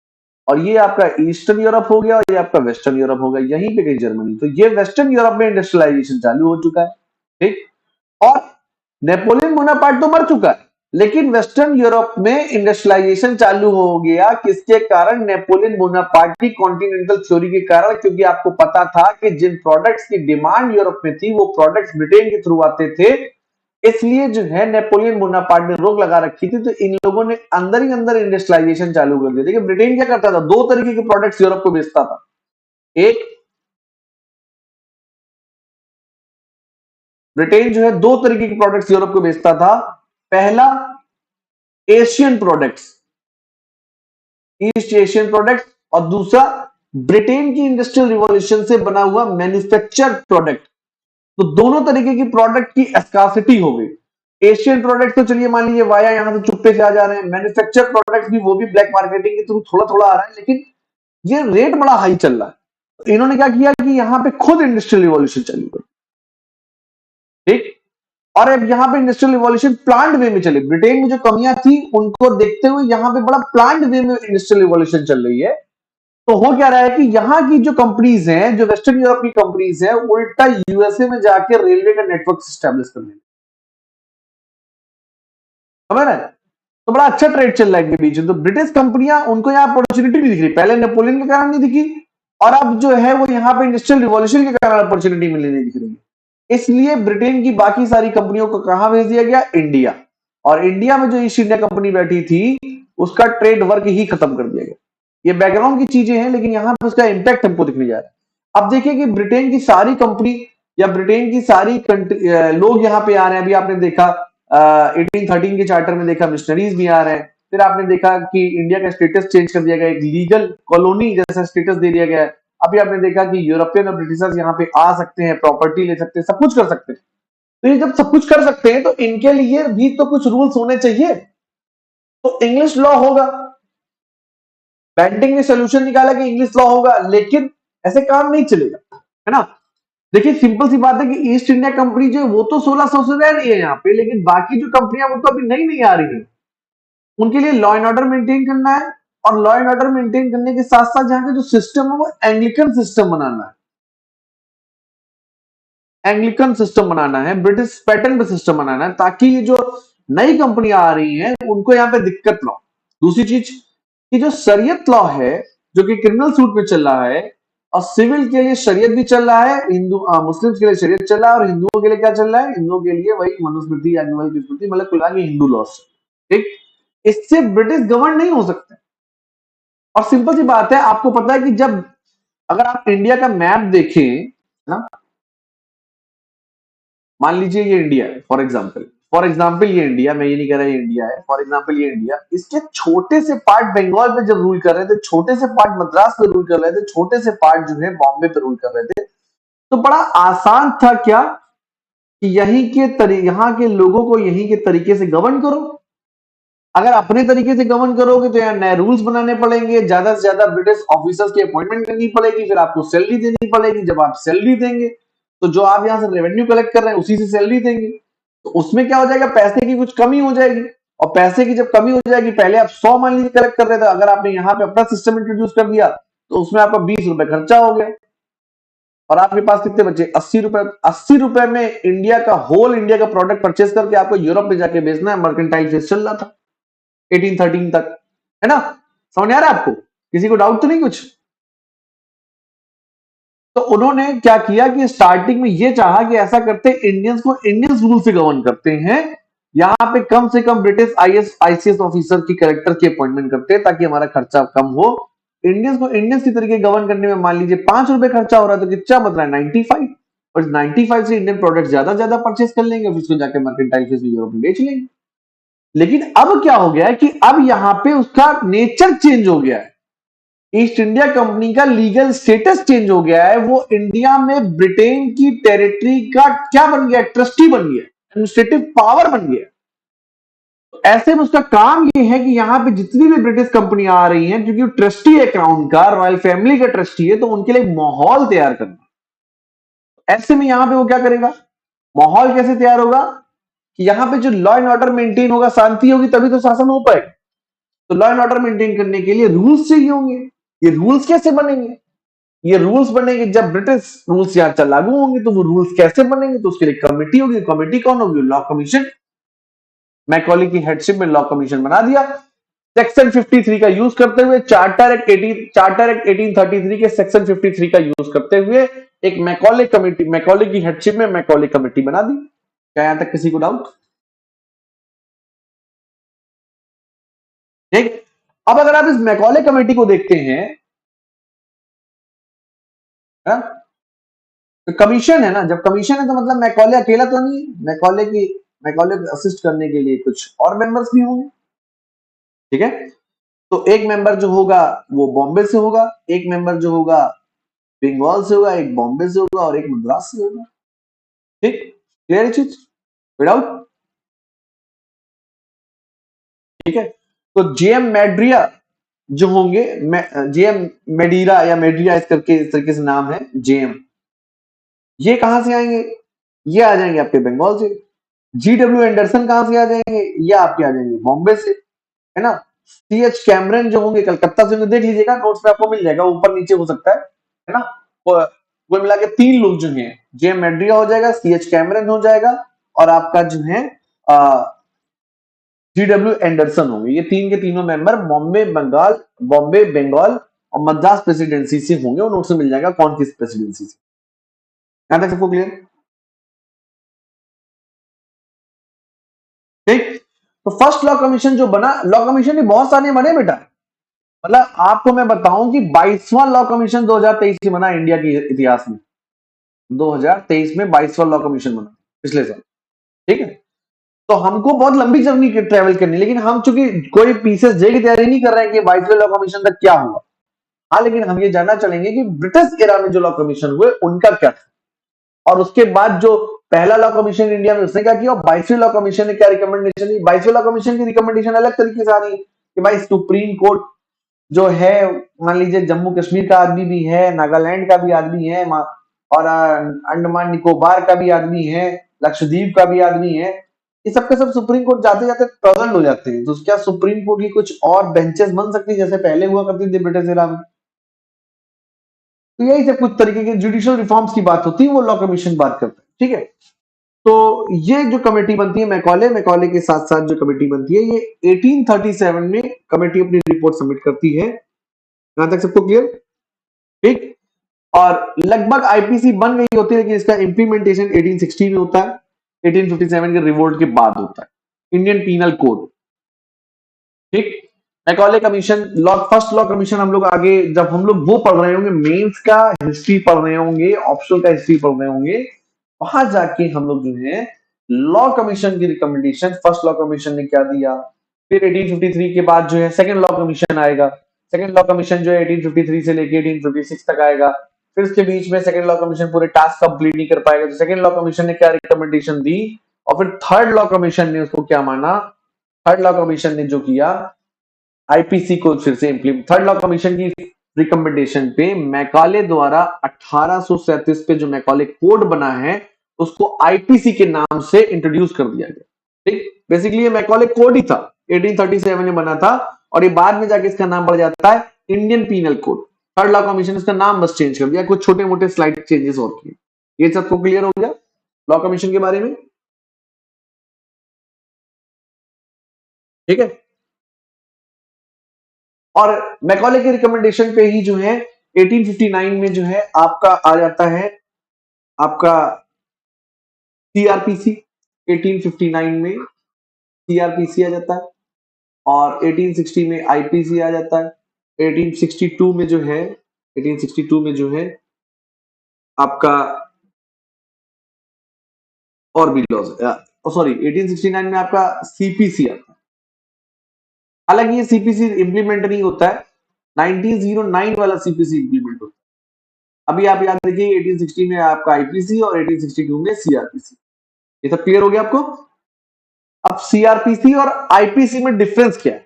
और ये आपका ईस्टर्न यूरोप हो गया, और ये आपका वेस्टर्न यूरोप हो गया, यहीं पे कहीं जर्मनी। तो ये वेस्टर्न यूरोप में इंडस्ट्रियलाइजेशन चालू हो चुका है। ठीक। और नेपोलियन बोनापार्ट तो मर चुका है, लेकिन वेस्टर्न यूरोप में इंडस्ट्रियलाइजेशन चालू हो गया। किसके कारण? नेपोलियन बोनापार्ट की कॉन्टिनेंटल थ्योरी के कारण। क्योंकि आपको पता था कि जिन प्रोडक्ट्स की डिमांड यूरोप में थी वो प्रोडक्ट्स ब्रिटेन के थ्रू आते थे, इसलिए जो है नेपोलियन बोनापार्ट ने रोक लगा रखी थी। तो इन लोगों ने अंदर ही अंदर इंडस्ट्रियलाइजेशन चालू कर दिया। देखिए ब्रिटेन क्या करता था, दो तरीके के प्रोडक्ट्स यूरोप को बेचता था। एक, ब्रिटेन जो है दो तरीके के प्रोडक्ट्स यूरोप को बेचता था। पहला, Asian products, east Asian product. और दूसरा, ब्रिटेन की इंडस्ट्रियल रिवॉल्यूशन से बना हुआ मैन्युफैक्चर्ड प्रोडक्ट। तो दोनों तरीके की प्रोडक्ट की स्कार्सिटी हो गई। एशियन प्रोडक्ट तो चलिए मान लीजिए वाया यहां से चुप्पे से आ जा रहे हैं, मैन्युफैक्चर्ड प्रोडक्ट भी वो भी ब्लैक मार्केटिंग के थ्रू थोड़ा थोड़ा आ रहा है, लेकिन ये रेट बड़ा हाई चल रहा है। तो इन्होंने क्या किया कि यहां पे खुद इंडस्ट्रियल रिवॉल्यूशन चालू कर। ठीक। और अब यहाँ पे इंडस्ट्रियल रिवॉल्यूशन प्लांट वे में चले। ब्रिटेन में जो कमियां थी उनको देखते हुए यहाँ पे बड़ा प्लांट वे में इंडस्ट्रियल रिवॉल्यूशन चल रही है। तो हो क्या रहा है कि यहाँ की जो कंपनीज हैं, जो वेस्टर्न यूरोप की कंपनीज हैं, उल्टा यूएसए में जाके रेलवे का नेटवर्क स्टैब्लिश करने लगी। समझ रहे हैं? तो बड़ा अच्छा ट्रेड चल रहा है इनके बीच में। तो ब्रिटिश कंपनियां, उनको यहाँ अपॉर्चुनिटी भी दिख रही, पहले नेपोलियन के कारण नहीं दिखी, और अब जो है वो यहाँ पे इंडस्ट्रियल रिवॉल्यूशन के कारण अपॉर्चुनिटी मिलने दिख रही है। इसलिए ब्रिटेन की बाकी सारी कंपनियों को कहां भेज दिया गया? इंडिया। और इंडिया में जो ईस्ट इंडिया कंपनी बैठी थी उसका ट्रेड वर्क ही खत्म कर दिया गया। ये बैकग्राउंड की चीजें हैं, लेकिन यहाँ पे उसका इंपैक्ट हमको दिखने जा रहा है। अब देखिए कि ब्रिटेन की सारी कंपनी या ब्रिटेन की सारी लोग यहाँ पे आ रहे हैं। अभी आपने देखा 1813 के चार्टर में देखा मिशनरीज भी आ रहे हैं। फिर आपने देखा कि इंडिया का स्टेटस चेंज कर दिया गया, एक लीगल कॉलोनी जैसा स्टेटस दे दिया गया है। अभी आपने देखा कि यूरोपियन और ब्रिटिशर्स यहाँ पे आ सकते हैं, प्रॉपर्टी ले सकते हैं, सब कुछ कर सकते हैं। तो ये जब सब कुछ कर सकते हैं तो इनके लिए भी तो कुछ रूल्स होने चाहिए। तो इंग्लिश लॉ होगा। बैंटिंग ने सोल्यूशन निकाला कि इंग्लिश लॉ होगा, लेकिन ऐसे काम नहीं चलेगा, है ना। देखिए सिंपल सी बात है कि ईस्ट इंडिया कंपनी जो है वो तो 1600 से रह रही है यहाँ पे, लेकिन बाकी जो कंपनियां वो तो अभी नई नहीं आ रही है। उनके लिए लॉ एंड ऑर्डर मेंटेन करना है, और लॉ एंड ऑर्डर मेंटेन करने के साथ साथ यहाँ का जो सिस्टम है वो एंग्लिकन सिस्टम बनाना है। एंग्लिकन सिस्टम बनाना है, ब्रिटिश पैटर्न पे सिस्टम बनाना है, ताकि ये जो नई कंपनियां आ रही हैं उनको यहाँ पे दिक्कत ना हो। दूसरी चीज कि जो शरीयत लॉ है, जो कि क्रिमिनल सूट में चल रहा है, और सिविल के लिए शरीयत भी चल रहा है, हिंदू मुस्लिम के लिए शरीयत चल रहा है, और हिंदुओं के लिए क्या चल रहा है? हिंदुओं के लिए वही मनुस्मृति, याज्ञवल्क्य की स्मृति, मतलब कुल मिला के हिंदू लॉस। ठीक। इससे ब्रिटिश गवर्न नहीं हो सकते। और सिंपल सी बात है, आपको पता है कि जब अगर आप इंडिया का मैप देखें, है ना, मान लीजिए ये इंडिया है फॉर एग्जाम्पल ये इंडिया, मैं ये नहीं कह रहा ये इंडिया है, फॉर एग्जाम्पल ये इंडिया, इसके छोटे से पार्ट बंगाल पे जब रूल कर रहे थे, छोटे से पार्ट मद्रास पे रूल कर रहे थे, छोटे से पार्ट जो है बॉम्बे पे रूल कर रहे थे, तो बड़ा आसान था क्या कि यहाँ के लोगों को यहीं के तरीके से गवर्न करो। अगर अपने तरीके से गवर्न करोगे तो यहाँ नए रूल्स बनाने पड़ेंगे, ज्यादा से ज्यादा ब्रिटिश ऑफिसर्स की अपॉइंटमेंट करनी पड़ेगी, फिर आपको सैलरी देनी पड़ेगी। जब आप सैलरी देंगे तो जो आप यहाँ से रेवेन्यू कलेक्ट कर रहे हैं उसी से सैलरी देंगे, तो उसमें क्या हो जाएगा, पैसे की कुछ कमी हो जाएगी। और पैसे की जब कमी हो जाएगी, पहले आप 100 मान लीजिए कलेक्ट कर रहे थे, अगर आपने यहाँ पे अपना सिस्टम इंट्रोड्यूस कर दिया तो उसमें आपका 20 रुपए खर्चा हो गया, और आपके पास कितने बचे, 80 रुपए। 80 रुपए में इंडिया का, होल इंडिया का प्रोडक्ट परचेज करके आपको यूरोप में जाके बेचना है। मर्केंटाइल फेज चल रहा था 1813 तक, है ना। समझ आ रहा है आपको, किसी को डाउट तो नहीं कुछ। तो उन्होंने क्या किया कि स्टार्टिंग में ये चाहा कि ऐसा करते इंडियंस को इंडियंस रूल से गवर्न करते हैं, यहाँ पे कम से कम ब्रिटिश आईसीएस ऑफिसर की कलेक्टर की अपॉइंटमेंट करते हैं ताकि हमारा खर्चा कम हो। इंडियंस को इंडियंस की तरीके गवर्न करने में मान लीजिए 5 रुपए खर्चा हो रहा है, तो कितना बन रहा है 95, और 95 से इंडियन प्रोडक्ट ज्यादा परचेस कर लेंगे, फिर उसको जाके मर्केंटाइल फेज में यूरोप में बेच लेंगे। लेकिन अब क्या हो गया है कि अब यहाँ पे उसका नेचर चेंज हो गया है। ईस्ट इंडिया कंपनी का लीगल स्टेटस चेंज हो गया है। वो इंडिया में ब्रिटेन की टेरिटरी का क्या बन गया, ट्रस्टी बन गया, एडमिनिस्ट्रेटिव पावर बन गया। तो ऐसे में उसका काम ये है कि यहाँ पे जितनी भी ब्रिटिश कंपनी आ रही हैं, क्योंकि वो ट्रस्टी है क्राउन का, रॉयल फैमिली का ट्रस्टी है, तो उनके लिए माहौल तैयार करना। ऐसे में यहाँ पे वो क्या करेगा, माहौल कैसे तैयार होगा कि यहाँ पे जो लॉ एंड ऑर्डर मेंटेन होगा, शांति होगी, तभी तो शासन हो पाएगा। तो लॉ एंड ऑर्डर मेंटेन करने के लिए रूल्स चाहिए होंगे। ये रूल्स कैसे बनेंगे, ये रूल्स बनेंगे जब ब्रिटिश रूल्स यहाँ लागू होंगे। तो वो रूल्स कैसे बनेंगे, तो उसके लिए कमेटी होगी। कमेटी कौन होगी, लॉ कमीशन। मैकॉले की हेडशिप में लॉ कमीशन बना दिया। सेक्शन 53 का यूज करते हुए, चार्टर एक्ट 1833 के सेक्शन 53 का यूज करते हुए एक मैकॉले कमेटी, मैकॉले की हेडशिप में मैकॉले कमेटी बना दी। क्या यहां तक किसी को डाउट? ठीक। अब अगर आप इस मैकॉले कमेटी को देखते हैं, है? तो कमीशन है ना, जब कमीशन है तो मतलब मैकॉले अकेला तो नहीं है। मैकॉले को असिस्ट करने के लिए कुछ और मेंबर्स भी होंगे, ठीक है। तो एक मेंबर जो होगा वो बॉम्बे से होगा, एक मेंबर जो होगा बंगाल से होगा, एक बॉम्बे से होगा और एक मद्रास से होगा। ठीक, क्लियर चीज, विदाउट। ठीक है। तो जेएम मेड्रिया जो होंगे, जेएम मेडीरा या मेड्रिया इस करके, इस तरीके से नाम है जेएम, ये कहां से आएंगे, ये आ जाएंगे आपके बंगाल से। जीडब्ल्यू एंडरसन कहां से आ जाएंगे, ये आपके आ जाएंगे बॉम्बे से, है ना। सीएच कैमरन जो होंगे कलकत्ता से, देख लीजिएगा नोट्स में आपको मिल जाएगा, ऊपर नीचे हो सकता है ना। वो मिला के 3 लोग जो हैं, जेएम मेड्रिया हो जाएगा, सीएच कैमरन हो जाएगा, और आपका जो है जीडब्ल्यू एंडरसन होंगे। ये तीन के तीनों मेंबर बॉम्बे बंगाल और मद्रास प्रेसिडेंसी से होंगे। वो नोट से मिल जाएगा कौन किस प्रेसिडेंसी से। यहां तक सबको क्लियर? ठीक। तो फर्स्ट लॉ कमीशन जो बना, लॉ कमीशन भी बहुत सारे बने बेटा। मतलब आपको मैं बताऊं कि 22वां लॉ कमीशन 2023 में बना इंडिया के इतिहास में। 2023 में 22वां लॉ कमीशन बना, पिछले साल। ठीक है। तो हमको बहुत लंबी जर्नी ट्रेवल करनी, लेकिन हम चूंकि कोई पीसेस जे की तैयारी नहीं कर रहे हैं कि 22वें लॉ कमीशन तक क्या हुआ। हाँ, लेकिन हम ये जानना चलेंगे कि ब्रिटिश एरा में जो लॉ कमीशन हुए उनका क्या था, और उसके बाद जो पहला लॉ कमीशन इंडिया में उसने क्या किया, और 22वें लॉ कमीशन ने क्या रिकमेंडेशन दी। 22वें लॉ कमीशन की रिकमेंडेशन अलग तरीके से आ रही है कि भाई सुप्रीम कोर्ट जो है, मान लीजिए जम्मू कश्मीर का आदमी भी है, नागालैंड का भी आदमी है, और अंडमान निकोबार का भी आदमी है, लक्षद्वीप का भी आदमी है, ये सब के सब सुप्रीम कोर्ट जाते जाते प्रेजेंट हो जाते हैं। तो क्या सुप्रीम कोर्ट की कुछ और बेंचेस बन सकती है जैसे पहले हुआ करती थी ब्रिटिश एरा में? तो यही सब कुछ तरीके के जुडिशियल रिफॉर्म्स की बात होती है, वो लॉ कमीशन बात करता है। ठीक है। तो ये जो कमेटी बनती है मैकॉले के साथ साथ जो कमेटी बनती है, ये 1837 में कमेटी अपनी रिपोर्ट सबमिट करती है। यहां तक सबको क्लियर? ठीक। और लगभग आईपीसी बन गई होती है, लेकिन इसका इंप्लीमेंटेशन 1860 में होता है, 1857 के रिवोल्ट के बाद होता है, इंडियन पीनल कोड। ठीक। Macaulay commission, first law commission हम लोग आगे जब हम लोग वो पढ़ रहे होंगे, मेंस का हिस्ट्री पढ़ रहे होंगे, ऑप्शनल का हिस्ट्री पढ़ रहे होंगे, वहां जाके हम लोग जो है लॉ कमीशन की रिकमेंडेशन, फर्स्ट लॉ कमीशन ने क्या दिया। फिर 1853 के बाद जो है सेकंड लॉ कमीशन आएगा। सेकंड लॉ कमीशन जो है 1853 से लेके 1856 तक आएगा। फिर इसके बीच में सेकंड लॉ कमीशन पूरे टास्क कंप्लीट नहीं कर पाएगा, तो सेकंड लॉ कमीशन ने क्या रिकमेंडेशन दी, और फिर थर्ड लॉ कमीशन ने उसको क्या माना, थर्ड लॉ कमीशन ने जो किया, आईपीसी को फिर से इंप्लीमेंट, थर्ड लॉ कमीशन की रिकमेंडेशन पे मैकाले द्वारा 1837 पे जो मैकाले कोड बना है उसको आईपीसी के नाम से इंट्रोड्यूस कर दिया गया। ठीक, बेसिकली ये मैकाले कोड ही था, 1837 में बना था, और ये बाद में जाके इसका नाम बढ़ जाता है Indian penal code. Third law commission इसका नाम बस चेंज कर दिया, कुछ छोटे मोटे स्लाइड चेंजेस और किए। ये सबको क्लियर हो गया लॉ कमीशन के बारे में? ठीक है, और मैकॉले के रिकमेंडेशन पे ही जो है 1859 में जो है आपका आ जाता है आपका सीआरपीसी, 1859 में सीआरपीसी आ जाता है, और 1860 में आईपीसी आ जाता है, 1862 में जो है 1862 में जो है आपका और भी लॉज, सॉरी 1869 में आपका सीपीसी आता है। हालांकि ये सीपीसी इंप्लीमेंट नहीं होता है, 1909 वाला सीपीसी इंप्लीमेंट होता है। अभी आप याद रखिए 1860 में आपका आईपीसी और 1862 में सीआरपीसी। ये सब क्लियर हो गया आपको? अब सीआरपीसी और आईपीसी में डिफरेंस क्या है?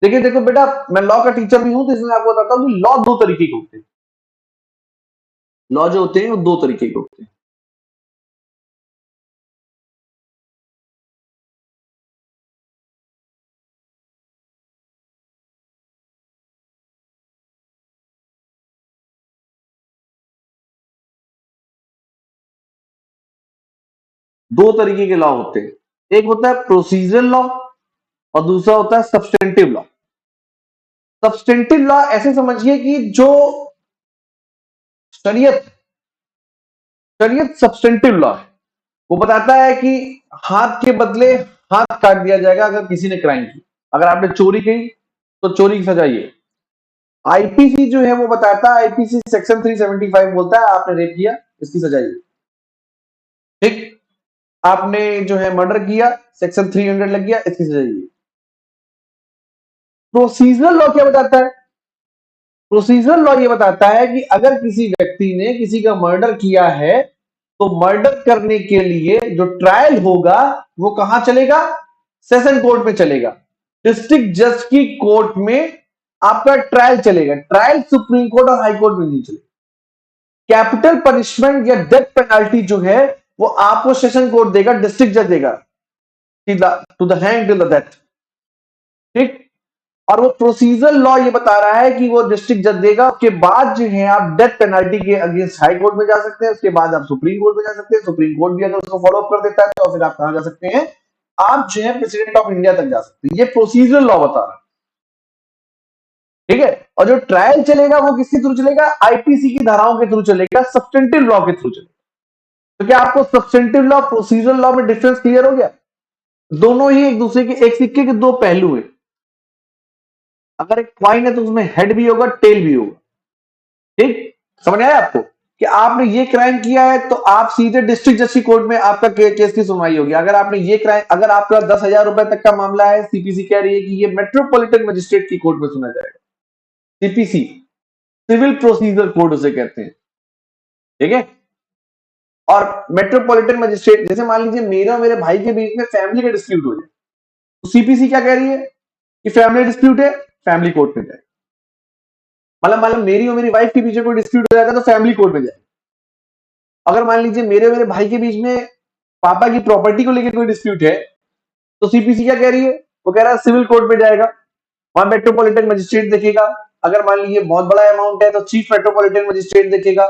देखिए देखो बेटा, मैं लॉ का टीचर भी हूं तो इसलिए आपको बताता हूं कि लॉ दो तरीके के होते हैं। लॉ जो होते हैं वो दो तरीके के होते हैं। दो तरीके के लॉ होते हैं, एक होता है प्रोसीजरल लॉ और दूसरा होता है सब्सटेंटिव लॉ। सब्सटेंटिव लॉ ऐसे समझिए कि जो शरीयत शरीयत सब्सटेंटिव लॉ है, वो बताता है कि हाथ के बदले हाथ काट दिया जाएगा अगर किसी ने क्राइम की। अगर आपने चोरी की तो चोरी की सजा ये। आईपीसी जो है वो बताता है, आईपीसी सेक्शन 375 बोलता है आपने रेप किया इसकी सजा ये। ठीक, आपने जो है मर्डर किया सेक्शन 300 लग गया इसकी सजा ये। प्रोसीजरल लॉ क्या बताता है? प्रोसीजरल लॉ ये बताता है कि अगर किसी व्यक्ति ने किसी का मर्डर किया है तो मर्डर करने के लिए जो ट्रायल होगा वो कहां चलेगा? सेशन कोर्ट में चलेगा। डिस्ट्रिक्ट जज की कोर्ट में आपका ट्रायल चलेगा। ट्रायल सुप्रीम कोर्ट और हाई कोर्ट में नहीं चलेगा। कैपिटल पनिशमेंट या डेथ पेनल्टी जो है वो आपको सेशन कोर्ट देगा, डिस्ट्रिक्ट जज देगा, to the hand till the death. ठीक, और वो प्रोसीजरल लॉ ये बता रहा है कि वो डिस्ट्रिक्ट जज देगा, उसके बाद जो है आप डेथ पेनल्टी के अगेंस्ट हाई कोर्ट में जा सकते हैं, उसके बाद आप सुप्रीम कोर्ट में जा सकते हैं। सुप्रीम कोर्ट भी अगर उसको फॉलो अप कर देता है तो फिर आप कहां जा सकते हैं? आप जो है प्रेसिडेंट ऑफ इंडिया तक जा सकते हैं। ये प्रोसीजरल लॉ बता रहा है। ठीक है, और जो ट्रायल चलेगा वो किसके थ्रू चलेगा? आईपीसी की धाराओं के थ्रू चलेगा, सब्सटेंटिव लॉ के थ्रू चलेगा। तो क्या आपको सब्सटेंटिव लॉ प्रोसीजरल लॉ में डिफरेंस क्लियर हो गया? दोनों ही एक दूसरे के, एक सिक्के के दो पहलू हैं। अगर एक क्वाइन है तो उसमें हेड भी होगा टेल भी होगा। ठीक, समझ आया आपको कि आपने ये क्राइम किया है तो आप सीधे डिस्ट्रिक्ट जज की कोर्ट में आपका केस की सुनवाई होगी। अगर आपने ये क्राइम, अगर आपका 10,000 रुपए तक का मामला है, सीपीसी कह रही है कि ये मेट्रोपॉलिटन मजिस्ट्रेट की कोर्ट में सुना जाएगा। सीपीसी सिविल प्रोसीजर कोड उसे कहते हैं। ठीक है, और मेट्रोपॉलिटन मजिस्ट्रेट, जैसे मान लीजिए मेरे और मेरे भाई के बीच में फैमिली का डिस्प्यूट हो जाए तो सीपीसी क्या कह रही है कि फैमिली डिस्प्यूट है, फैमिली कोर्ट में जाए। मतलब मेरी और मेरी वाइफ के बीच में कोई डिस्प्यूट हो जाएगा तो फैमिली कोर्ट में जाए। अगर मान लीजिए मेरे और मेरे भाई के बीच में पापा की प्रॉपर्टी को लेकर कोई डिस्प्यूट है तो सीपीसी क्या कह रही है? वो कह रहा है सिविल कोर्ट में जाएगा, वहां मेट्रोपॉलिटन मजिस्ट्रेट देखेगा। अगर मान लीजिए बहुत बड़ा अमाउंट है तो चीफ मेट्रोपॉलिटन मजिस्ट्रेट देखेगा,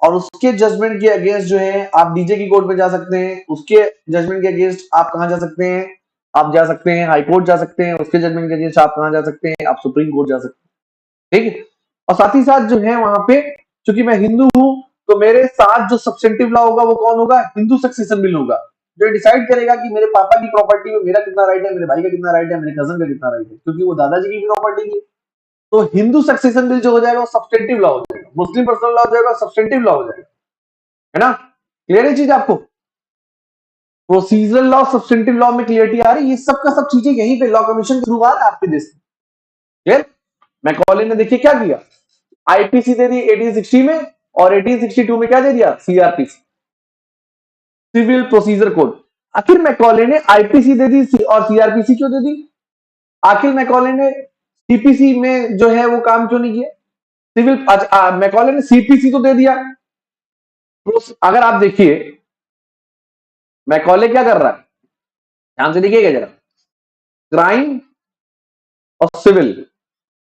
और उसके जजमेंट के अगेंस्ट जो है आप डीजे की कोर्ट में जा सकते हैं। उसके जजमेंट के अगेंस्ट आप कहां जा सकते हैं? आप जा सकते हैं हाई कोर्ट जा सकते हैं। उसके जजमेंट के अगेंस्ट आप कहां जा सकते हैं? आप सुप्रीम कोर्ट जा सकते हैं। ठीक है, और साथ ही साथ जो है वहां पे, चूंकि मैं हिंदू हूं तो मेरे साथ जो सब्सटेंटिव लॉ होगा वो कौन होगा? हिंदू सक्सेशन बिल होगा, जो डिसाइड करेगा कि मेरे पापा की प्रॉपर्टी में मेरा कितना राइट है, मेरे भाई का कितना राइट है, मेरे कजन का कितना राइट है, क्योंकि वो दादाजी की प्रॉपर्टी थी। तो हिंदू सक्सेशन बिल जो हो जाएगा वो सब्सटेंटिव लॉ हो जाएगा, मुस्लिम पर्सनल लॉ हो जाएगा सब्सटेंटिव लॉ हो जाएगा। है ना? क्लियर है चीज आपको? प्रोसीजरल लॉ सब्सटेंटिव लॉ में क्लियरिटी आ रही है? ये सब का सब चीजें यहीं पे लॉ कमीशन के थ्रू आ रहा है आपके देश में। क्लियर? मैकॉले ने देखिए क्या किया, आईपीसी दे दी 1860 में, और 1862 में क्या दे दिया, सीआरपीसी, सिविल प्रोसीजर कोड। आखिर मैकॉले ने आईपीसी दे दी और सीआरपीसी क्यों दे दी? आखिर मैकॉले ने सीपीसी में जो है वो काम क्यों नहीं किया? सिविल, मैकॉले ने सीपीसी तो दे दिया। तो अगर आप देखिए मैकॉले क्या कर रहा है, ध्यान से देखिएगा जरा, क्राइम और सिविल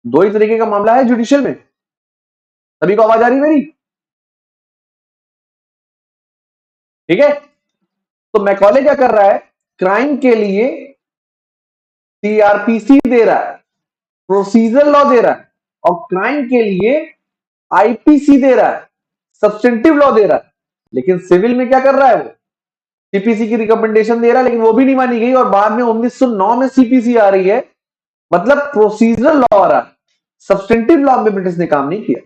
दो ही तरीके का मामला है जुडिशियल में। सभी को आवाज आ रही मेरी? ठीक है, तो मैकॉले क्या कर रहा है, क्राइम के लिए सीआरपीसी दे रहा है, प्रोसीजर लॉ दे रहा है, और क्राइम के लिए आईपीसी दे रहा है, सब्सटेंटिव लॉ दे रहा है। लेकिन सिविल में क्या कर रहा है, वो सीपीसी की रिकमेंडेशन दे रहा है, लेकिन वो भी नहीं मानी गई, और बाद में 1909 में सीपीसी आ रही है, मतलब प्रोसीजर लॉ आ रहा है। सब्सटेंटिव लॉ में ब्रिटिश ने काम नहीं किया,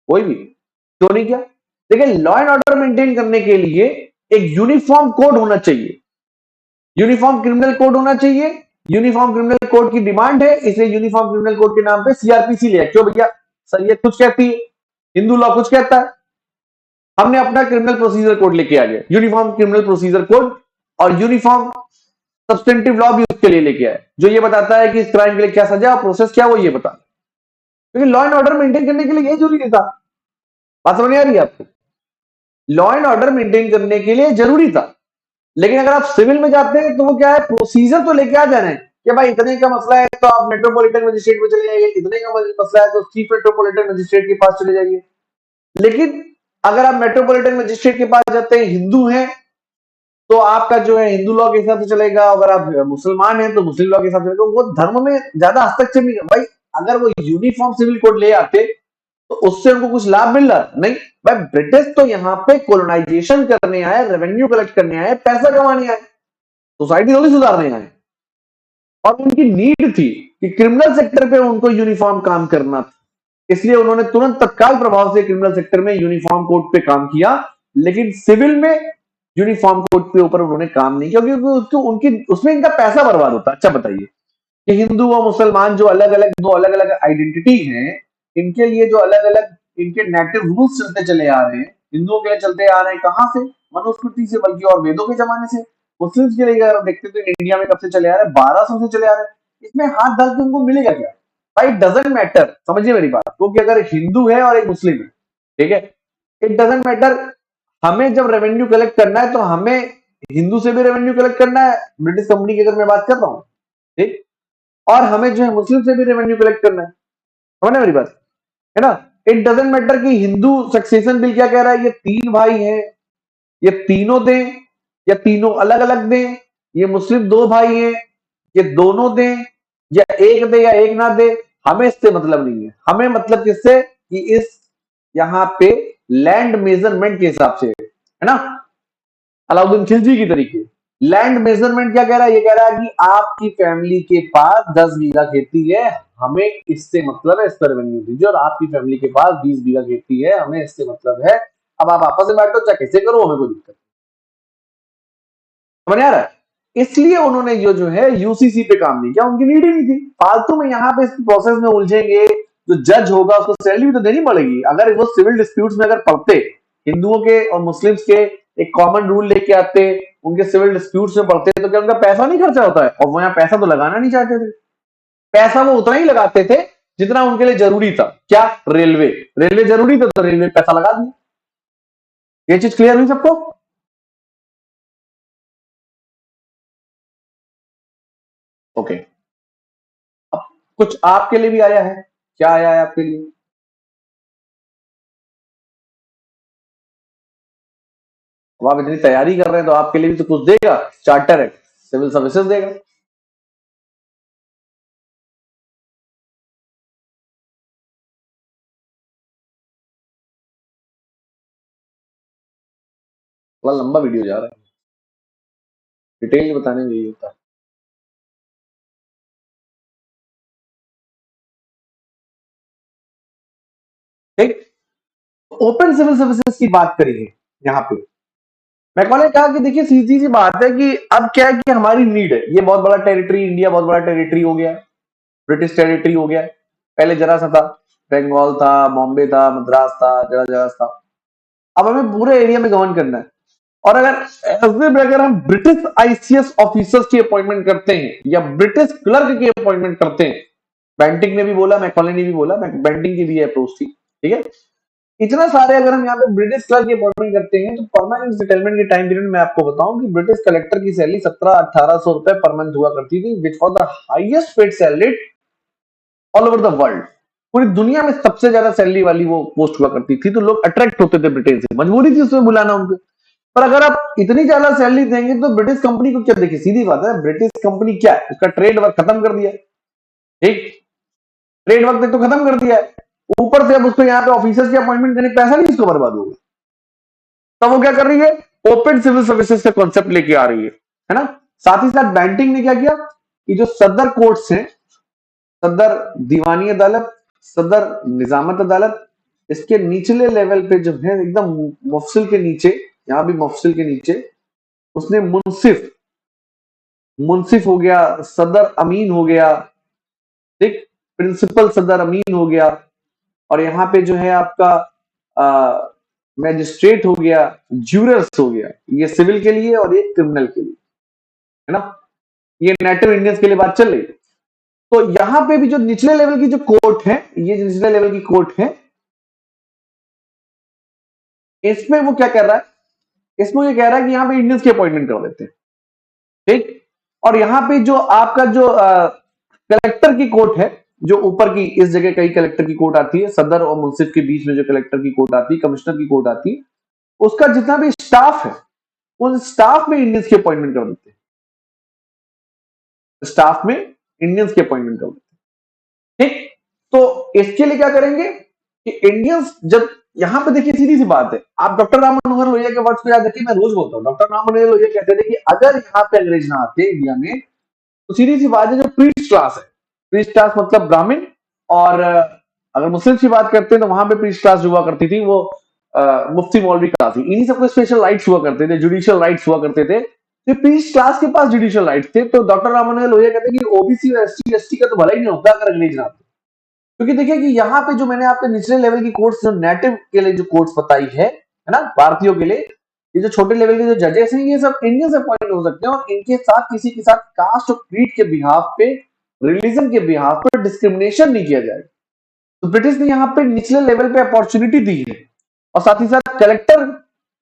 कोई भी। क्यों नहीं किया? देखिए, लॉ एंड ऑर्डर मेंटेन करने के लिए एक यूनिफॉर्म कोड होना चाहिए, यूनिफॉर्म क्रिमिनल कोड होना चाहिए। यूनिफॉर्म क्रिमिनल कोड की डिमांड है, इसलिए यूनिफॉर्म क्रिमिनल कोड के नाम पे सीआरपीसी लिया। क्यों भैया? सरियत कुछ कहती है, हिंदू लॉ कुछ कहता है, हमने अपना क्रिमिनल प्रोसीजर कोड लेके आ गया, यूनिफॉर्म क्रिमिनल प्रोसीजर कोड, और यूनिफॉर्म सब्सटेंटिव लॉ भी उसके लिए लेके आए, जो ये बताता है कि इस क्राइम के लिए क्या सजा और प्रोसेस क्या, वो ये बता। क्योंकि लॉ एंड ऑर्डर मेंटेन करने के लिए ये जरूरी था। बात समझ आ रही है आपको? लॉ एंड ऑर्डर मेंटेन करने के लिए जरूरी था। लेकिन अगर आप सिविल में जाते हैं तो वो क्या है, प्रोसीजर तो लेके आ जाना है कि भाई इतने का मसला है तो आप मेट्रोपॉलिटन मजिस्ट्रेट में चले जाइए, इतने का मसला है तो चीफ मेट्रोपॉलिटन मजिस्ट्रेट के पास चले जाइए। लेकिन अगर आप मेट्रोपॉलिटन मजिस्ट्रेट के पास जाते हैं, हिंदू हैं, तो आपका जो है हिंदू लॉ के हिसाब से चलेगा, अगर आप मुसलमान हैं तो मुस्लिम लॉ के हिसाब से चलेगा। वो धर्म में ज्यादा हस्तक्षेप नहीं कर भाई। अगर वो यूनिफॉर्म सिविल कोड ले आते तो उससे उनको कुछ लाभ मिल रहा नहीं भाई। ब्रिटिश तो यहाँ पे कोलोनाइजेशन करने आए, रेवेन्यू कलेक्ट करने आए, पैसा कमाने आए, सोसाइटी थोड़ी सुधारने आए। और उनकी नीड थी कि क्रिमिनल सेक्टर पे उनको यूनिफॉर्म काम करना था, इसलिए उन्होंने तुरंत तत्काल प्रभाव से क्रिमिनल सेक्टर में यूनिफॉर्म कोड पे काम किया। लेकिन सिविल में यूनिफॉर्म कोड के ऊपर उन्होंने काम नहीं किया, क्योंकि उसको उनकी उसमें इनका पैसा बर्बाद होता। अच्छा बताइए कि हिंदू और मुसलमान जो अलग अलग दो अलग अलग आइडेंटिटी हैं, इनके लिए जो अलग अलग इनके नेटिव रूल्स चलते चले आ रहे हैं, हिंदुओं के लिए चलते आ रहे हैं कहां से, मनुस्मृति से, बल्कि और वेदों के जमाने से। मुस्लिम्स के लिए अगर देखते तो इंडिया में कब से चले आ रहे हैं, 1200 से चले आ रहे हैं। इसमें हाथ डाल के उनको मिलेगा क्या भाई? डजेंट मैटर, समझिए मेरी बात, क्योंकि अगर हिंदू है और एक मुस्लिम है, ठीक है, इट डजेंट मैटर। हमें जब रेवेन्यू कलेक्ट करना है तो हमें हिंदू से भी रेवेन्यू कलेक्ट करना है, ब्रिटिश कंपनी की अगर मैं बात कर रहा हूँ, ठीक, और हमें जो है मुस्लिम से भी रेवेन्यू कलेक्ट करना है। समझ मेरी बात, है ना? इट डजेंट मैटर कि हिंदू सक्सेशन बिल क्या कह रहा है, ये 3 भाई हैं, ये तीनों दें या तीनों अलग अलग दें, ये मुस्लिम 2 भाई हैं, ये दोनों दें या एक दे या एक ना दे, हमें इससे मतलब नहीं है। हमें मतलब किससे, कि इस यहाँ पे लैंड मेजरमेंट के हिसाब से, है ना, अलाउद्दीन खिलजी की तरीके। लैंड मेजरमेंट क्या कह रहा है, ये कह रहा है कि आपकी फैमिली के पास 10 बीघा खेती है, हमें इससे मतलब है, इस पर रेवेन्यू दीजिए। और आपकी फैमिली के पास 20 बीघा खेती है, हमें इससे मतलब है। अब आप आपस में बैठो चाहे कैसे करो, हमें कोई दिक्कत समझ आ रहा है? इसलिए उन्होंने जो है यूसीसी पे काम नहीं किया, उनकी नीड ही नहीं थी। फालतू में यहाँ पे इस प्रोसेस में उलझेंगे, जो जज होगा उसको सैलरी भी तो देनी पड़ेगी। अगर वो सिविल डिस्प्यूट्स में अगर पढ़ते, हिंदुओं के और मुस्लिम्स के एक कॉमन रूल लेके आते, उनके सिविल डिस्प्यूट्स में पढ़ते, तो क्या उनका पैसा नहीं खर्चा होता है? और वो यहाँ पैसा तो लगाना नहीं चाहते थे। पैसा वो उतना ही लगाते थे जितना उनके लिए जरूरी था। क्या? रेलवे, रेलवे जरूरी था तो रेलवे पैसा लगा दिया। ये चीज क्लियर हुई सबको? ओके, अब कुछ आपके लिए भी आया है, क्या आया है आपके लिए? अब आप इतनी तैयारी कर रहे हैं तो आपके लिए भी तो कुछ देगा। चार्टर एक्ट, सिविल सर्विसेज देगा। बड़ा लंबा वीडियो जा रहा है, डिटेल बताने में यही होता है। ठीक, ओपन सिविल सर्विसेज की बात करेंगे यहाँ पे। मैकॉले ने कहा कि देखिए सीधी सी बात है कि अब क्या है कि हमारी नीड है, ये बहुत बड़ा टेरिटरी, इंडिया बहुत बड़ा टेरिटरी हो गया, ब्रिटिश टेरिटरी हो गया, पहले जरा सा था, बंगाल था, बॉम्बे था, मद्रास था, जगह जगह था। अब हमें पूरे एरिया में गवर्न करना है। और अगर हम ब्रिटिश आईसीएस ऑफिसर्स की अपॉइंटमेंट करते हैं या ब्रिटिश क्लर्क की अपॉइंटमेंट करते हैं, बेंटिंग ने भी बोला, मैकॉले ने भी बोला, बेंटिंग की भी अप्रोच थी, ठीक है। इतना सारे अगर हम यहाँ पे ब्रिटिश क्लर्क की अपॉइंटमेंट करते हैं तो परमानेंट सेटलमेंट के टाइम पीरियड में आपको बताऊं कि ब्रिटिश कलेक्टर की सैलरी 17-1800 रुपए पर मंथ हुआ करती थी, which was the highest paid salary all over the world. पूरी दुनिया में सबसे ज्यादा सैलरी वाली वो पोस्ट हुआ करती थी, तो लोग अट्रैक्ट होते थे ब्रिटेन से, मजबूरी थी उसमें बुलाना उनको। पर अगर आप इतनी ज्यादा सैलरी देंगे तो ब्रिटिश कंपनी को क्या, देखिए सीधी बात है, ब्रिटिश कंपनी क्या है, उसका ट्रेड वर्क खत्म कर दिया, ठीक, ट्रेड वर्क तक तो खत्म कर दिया है, ऊपर से अब उसको यहाँ पे ऑफिसर्स की अपॉइंटमेंट करने पैसा नहीं उसको बर्बाद होगा। तब वो क्या कर रही है, ओपन सिविल सर्विसेज का कॉन्सेप्ट लेके आ रही है ना। साथ ही साथ बैंटिंग ने क्या किया कि जो सदर कोर्ट्स हैं, सदर दीवानी अदालत, सदर निजामत अदालत, इसके निचले लेवल पे जो है एकदम मुफसिल के नीचे, यहाँ भी मुफसिल के नीचे उसने मुंसिफ, मुंसिफ हो गया, सदर अमीन हो गया, ठीक, प्रिंसिपल सदर अमीन हो गया, और यहाँ पे जो है आपका मैजिस्ट्रेट हो गया, ज्यूरर्स हो गया, ये सिविल के लिए और ये क्रिमिनल के लिए, है ना। ये नेटिव इंडियंस के लिए बात चल रही है। तो यहाँ पे भी जो निचले लेवल की जो कोर्ट है, ये जो निचले लेवल की कोर्ट है, इसमें वो क्या कर रहा है, इसमें ये कह रहा है कि यहाँ पे इंडियंस की अपॉइंटमेंट कर देते हैं, ठीक। और यहाँ पे जो आपका जो कलेक्टर की कोर्ट है, जो ऊपर की इस जगह कई कलेक्टर की कोर्ट आती है, सदर और मुंसिफ के बीच में जो कलेक्टर की कोर्ट आती है, कमिश्नर की कोर्ट आती है, उसका जितना भी स्टाफ है उन स्टाफ में इंडियंस की अपॉइंटमेंट कर देते हैं, स्टाफ में इंडियंस की अपॉइंटमेंट कर देते हैं, ठीक। तो इसके लिए क्या करेंगे कि इंडियंस जब, यहां पे देखिए सीधी सी बात है, आप डॉक्टर राम मनोहर लोहिया के वर्ड्स को याद रखिए, मैं रोज बोलता हूँ, डॉक्टर राम मनोहर लोहिया कहते थे कि अगर यहाँ पे अंग्रेज ना आते इंडिया में, तो सीधी सी बात है, जो प्रीस्ट क्लास है, प्रीस्ट क्लास मतलब ब्राह्मण, और अगर मुस्लिम की बात करते हैं तो वहां पे प्रीस्ट क्लास जो हुआ करती थी वो मुफ्ती मौलवी क्लास थी, इन्हीं सबको स्पेशल राइट्स हुआ करते थे, जुडिशियल राइट्स हुआ करते थे, तो प्रीस्ट क्लास के पास जुडिशियल राइट्स थे। तो डॉक्टर राम मनोहर लोहिया कहते हैं कि ओबीसी और एसटी एसटी का तो भला ही नहीं होता अगर अंग्रेज ना आते, क्योंकि देखिए कि यहाँ पे जो मैंने आपके निचले लेवल की कोर्ट्स, जो नेटिव के लिए जो कोर्ट्स बताई है ना, भारतीयों के लिए, ये जो छोटे लेवल के जो जजेस हैं, ये सब इंडियन से अपॉइंट हो सकते हैं, और इनके साथ किसी के साथ कास्ट और क्रीड के बिहाफ पे, रिलीजन के बिहाफ पे डिस्क्रिमिनेशन नहीं किया जाएगा। तो ब्रिटिश ने यहाँ पे निचले लेवल पे अपॉर्चुनिटी दी है, और साथ ही साथ कलेक्टर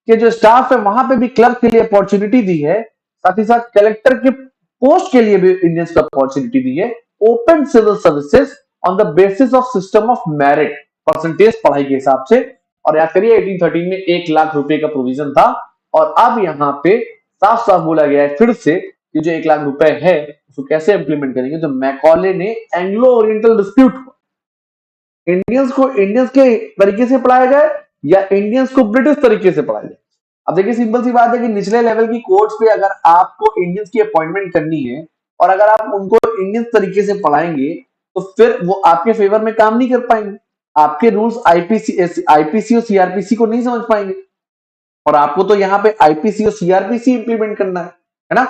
के जो स्टाफ है वहां पे भी क्लर्क के लिए अपॉर्चुनिटी दी है, साथ ही साथ कलेक्टर के पोस्ट के लिए भी इंडियंस को अपॉर्चुनिटी दी है, open civil services on the basis of system of merit, percentage पढ़ाई के हिसाब से। और याद करिए 1813 में 1 लाख रुपए का प्रोविजन था, और अब यहाँ पे साफ साफ बोला गया है फिर से कि जो 1 लाख रुपए है उसको कैसे इंप्लीमेंट करेंगे, तो मैकॉले ने एंग्लो ओरिएंटल डिस्प्यूट, इंडियंस को इंडियंस के तरीके से पढ़ाया जाए या इंडियंस को ब्रिटिश तरीके से पढ़ाया जाए। अब देखिए सिंपल सी बात है कि निचले लेवल की कोर्ट्स पे अगर आपको इंडियंस की अपॉइंटमेंट करनी है और अगर आप उनको इंडियंस तरीके से पढ़ाएंगे तो फिर वो आपके फेवर में काम नहीं कर पाएंगे, आपके रूल्स आईपीसी और सीआरपीसी को नहीं समझ पाएंगे, और आपको तो यहाँ पे आईपीसी और सीआरपीसी इंप्लीमेंट करना है ना।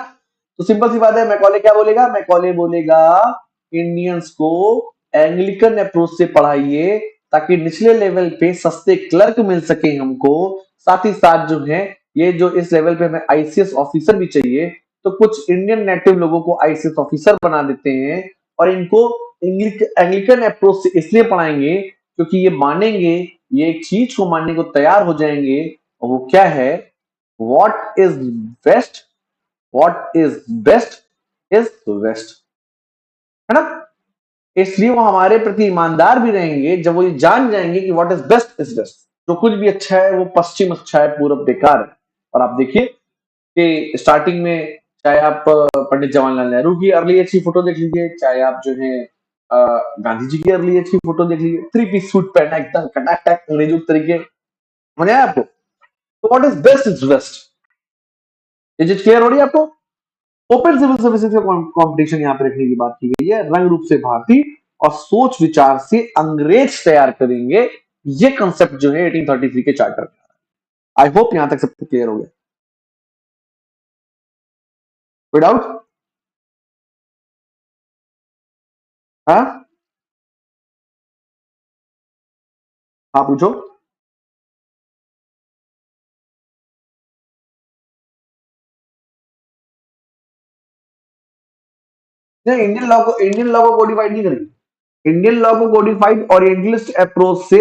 तो सिंपल सी बात है, मैकॉले क्या बोलेगा, मैकॉले बोलेगा इंडियंस को एंग्लिकन अप्रोच से पढ़ाइए ताकि निचले लेवल पे सस्ते क्लर्क मिल सके हमको, साथ ही साथ जो है ये जो इस लेवल पे हमें आईसीएस ऑफिसर भी चाहिए, तो कुछ इंडियन नेटिव लोगों को आईसीएस ऑफिसर बना देते हैं, और इनको एंग्लिकन अप्रोच से इसलिए पढ़ाएंगे क्योंकि ये मानेंगे, ये एक चीज को मानने को तैयार हो जाएंगे, और वो क्या है, what is best, what is best is waste, है ना। इसलिए वो हमारे प्रति ईमानदार भी रहेंगे जब वो ये जान जाएंगे कि what is best is best, जो कुछ भी अच्छा है वो पश्चिम अच्छा है, पूरब बेकार है। और आप देखिए कि स्टार्टिंग में चाहे आप पंडित जवाहरलाल नेहरू की अर्ली एज की फोटो देख लीजिए, चाहे आप जो है गांधी जी की अर्ली एज की फोटो देख लीजिए, 3 पीस सूट पहना एकदम कटाक अंग्रेजों तरीके, समझ आया आपको। तो what is best is best, ये चीज क्लियर हो रही है आपको। ओपन सिविल सर्विसेज का कंपटीशन यहाँ पे रखने की बात की गई है, रंग रूप से भारतीय और सोच विचार से अंग्रेज तैयार करेंगे, ये कंसेप्ट जो है 1833 के चार्टर का। आई होप यहां तक सबको क्लियर हो गया, कोई डाउट? हाँ, हाँ पूछो। नहीं, इंडियन लॉ को कोडिफाइड नहीं करेंगे। इंडियन लॉ को कोडिफाइड ओरिएंटलिस्ट अप्रोच से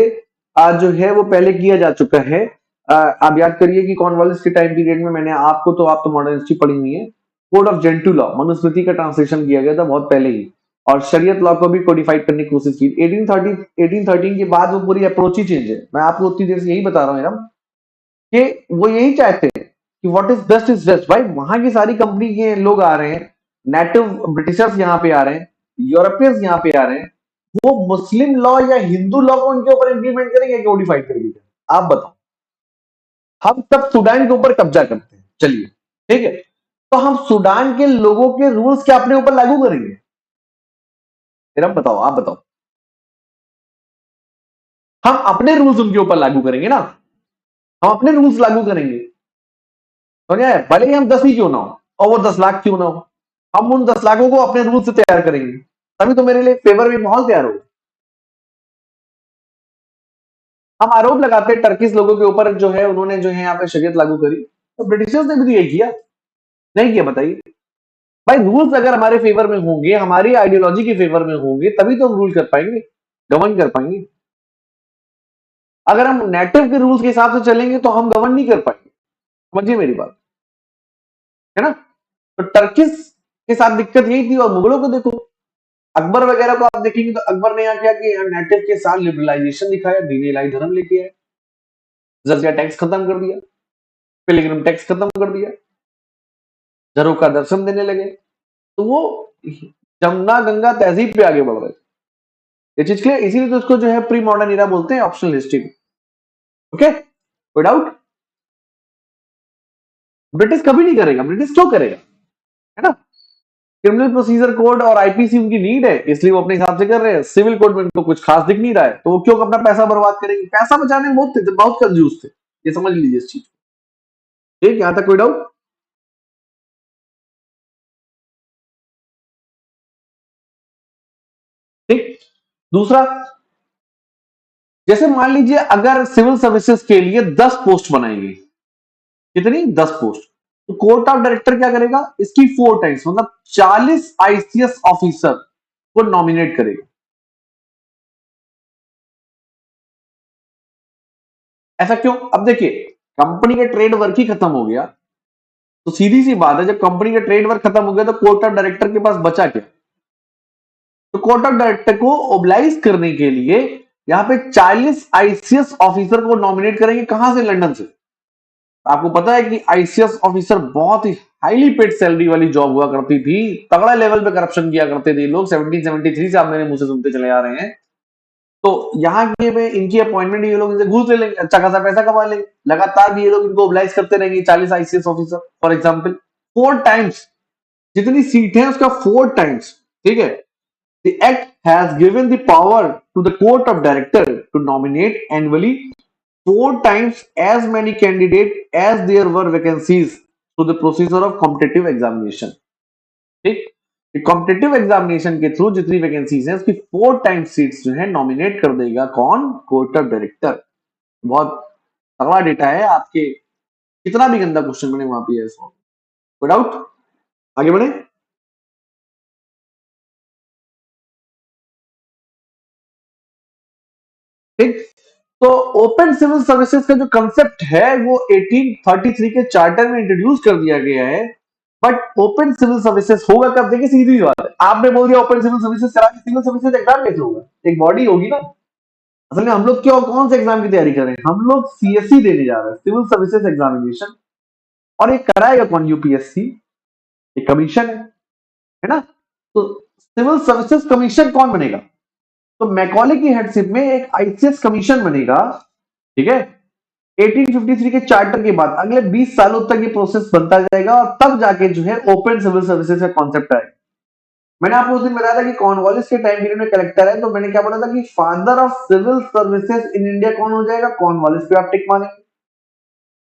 आज जो है वो पहले किया जा चुका है। आप याद करिए कि कॉर्नवालिस के टाइम पीरियड में मैंने आपको, तो आप तो मॉडर्न हिस्ट्री पढ़ी हुई है, code of Gentoo law Manusmriti का ट्रांसलेशन किया गया था बहुत पहले ही, और शरीयत लॉ को भी कोडिफाइड करने की कोशिश की। 1813 के बाद वो पूरी अप्रोच ही चेंज है। मैं आपको उतनी देर से यही बता रहा हूँ यार, कि वो यही चाहते हैं कि व्हाट इज बेस्ट। भाई वहां की सारी कंपनी के लोग आ रहे हैं, नेटिव ब्रिटिशर्स यहाँ पे आ रहे हैं, यूरोपियंस यहाँ पे आ रहे हैं, वो मुस्लिम लॉ या हिंदू लॉ को उनके ऊपर इंप्लीमेंट करेंगे, कोडिफाइड करेंगे? आप बताओ। हम तब सूडान के ऊपर कब्जा करते हैं, चलिए ठीक है, तो हम सूडान के लोगों के रूल्स क्या अपने ऊपर लागू करेंगे? फिर हम बताओ, आप बताओ। हम अपने रूल्स उनके ऊपर लागू करेंगे ना, हम अपने रूल्स लागू करेंगे। समझ आया? भले ही हम 10 ही क्यों ना हो, और वो 10 लाख क्यों ना हो, हम उन 10 लाखों को अपने रूल से तैयार करेंगे, तभी तो मेरे लिए फेवर में माहौल तैयार होगा। हम आरोप लगाते हैं टर्किश लोगों के ऊपर, जो है उन्होंने जो है यहाँ पे शरीयत लागू करी, तो ब्रिटिशर्स ने भी तो यही किया, नहीं किया? बताइए। भाई रूल्स अगर हमारे फेवर में होंगे, हमारी आइडियोलॉजी के फेवर में होंगे, तभी तो हम रूल कर पाएंगे, गवर्न कर पाएंगे। अगर हम नेटिव के रूल्स के हिसाब से चलेंगे तो हम गवर्न नहीं कर पाएंगे। समझिए मेरी बात, है ना? तो टर्किश के साथ दिक्कत यही थी, और मुगलों को देखो, अकबर वगैरह को आप देखेंगे तो अकबर ने यहाँ क्या किया, नेटिव के साथ लिबरलाइजेशन दिखाया, दीन इलाही धर्म लेके आए, जजिया टैक्स खत्म कर दिया, पिलग्रिम टैक्स खत्म कर दिया, घरों का दर्शन देने लगे। तो वो जमुना गंगा तहजीब पे आगे बढ़ रहे थे। ये चीज क्लियर, इसीलिए तो उसको जो है प्री मॉडर्न इरा बोलते हैं, ऑप्शनल हिस्ट्री को। ओके, कोई डाउट? ब्रिटिश कभी नहीं करेगा, ब्रिटिश क्यों करेगा, है ना? क्रिमिनल प्रोसीजर कोड और आईपीसी उनकी नीड है, इसलिए वो अपने हिसाब से कर रहे हैं। सिविल कोड में उनको कुछ खास दिख नहीं रहा है, तो वो क्यों अपना पैसा बर्बाद करेंगे? पैसा बचाने में बहुत कंजूस थे, ये समझ लीजिए इस चीज को। ठीक, यहां तक कोई डाउट? ठीक। दूसरा, जैसे मान लीजिए अगर सिविल सर्विसेज के लिए 10 पोस्ट बनाएंगे, कितनी? 10 पोस्ट। तो कोर्ट ऑफ डायरेक्टर क्या करेगा, इसकी 4 टाइम्स, मतलब 40 आईसीएस ऑफिसर को नॉमिनेट करेगा। ऐसा क्यों? अब देखिए, कंपनी का ट्रेड वर्क ही खत्म हो गया, तो सीधी सी बात है, जब कंपनी का ट्रेड वर्क खत्म हो गया तो कोर्ट ऑफ डायरेक्टर के पास बचा क्या? तो कोर्ट ऑफ डायरेक्टर को ओबलाइज करने के लिए यहाँ पे 40 आईसीएस ऑफिसर को नॉमिनेट करेंगे, कहां से? लंदन से। आपको पता है कि आईसीएस ऑफिसर बहुत ही हाईली पेड सैलरी वाली जॉब हुआ करती थी, तगड़ा लेवल पे करप्शन किया करते थे लोग। 1773 से आप मेरे मुंह से सुनते चले आ रहे हैं। तो यहाँ के में इनकी अपॉइंटमेंट ये लोग इनसे घूस ले लेंगे, अच्छा खासा पैसा कमा लेंगे, लगातार भी ये लोग इनको ओबलाइज करते रहेंगे। 40 ICS officer for example, 4 times, जितनी सीट है उसका 4 टाइम्स। ठीक है। The act has given the power to the court of director to nominate annually 4 times as many candidates as there were vacancies to the procedure of competitive examination। ठीक, competitive examination के through जितनी vacancies हैं उसकी 4 times seats जो है nominate कर देगा कौन? Court of director. बहुत तगड़ा डेटा है आपके, कितना भी गंदा क्वेश्चन बने वहां पे है। विदाउट, आगे बढ़े। ठीक, तो ओपन सिविल सर्विसेज का जो कंसेप्ट है वो 1833 के चार्टर में इंट्रोड्यूस कर दिया गया है। बट ओपन सिविल सर्विसेज होगा कब? देखिए सीधी सी बात है, आपने बोल दिया ओपन सिविल सर्विसेज करा के सिविल सर्विसेज एग्जाम कैसे होगा? एक बॉडी होगी ना। असल में हम लोग क्यों, कौन से एग्जाम की तैयारी कर रहे हैं? हम लोग सीएससी देने जा रहे हैं, सिविल सर्विसेज एग्जामिनेशन। और ये कराएगा कौन? यूपीएससी। ये कमीशन है ना? तो सिविल सर्विसेज कमीशन कौन बनेगा? तो मैकॉले की हेडशिप में एक आईसीएस कमीशन बनेगा। ठीक है। 1853 के चार्टर के बाद अगले 20 सालों तक ये प्रोसेस बनता जाएगा, और तब जाके जो है ओपन सिविल सर्विसेज का कॉन्सेप्ट आएगा। मैंने आपको उस दिन बताया था कि कॉर्नवालिस के टाइम पीरियड में कलेक्टर है, तो मैंने क्या बोला था कि father of civil services in India कौन हो जाएगा? कॉर्नवालिस पे आप टिक मानेंगे।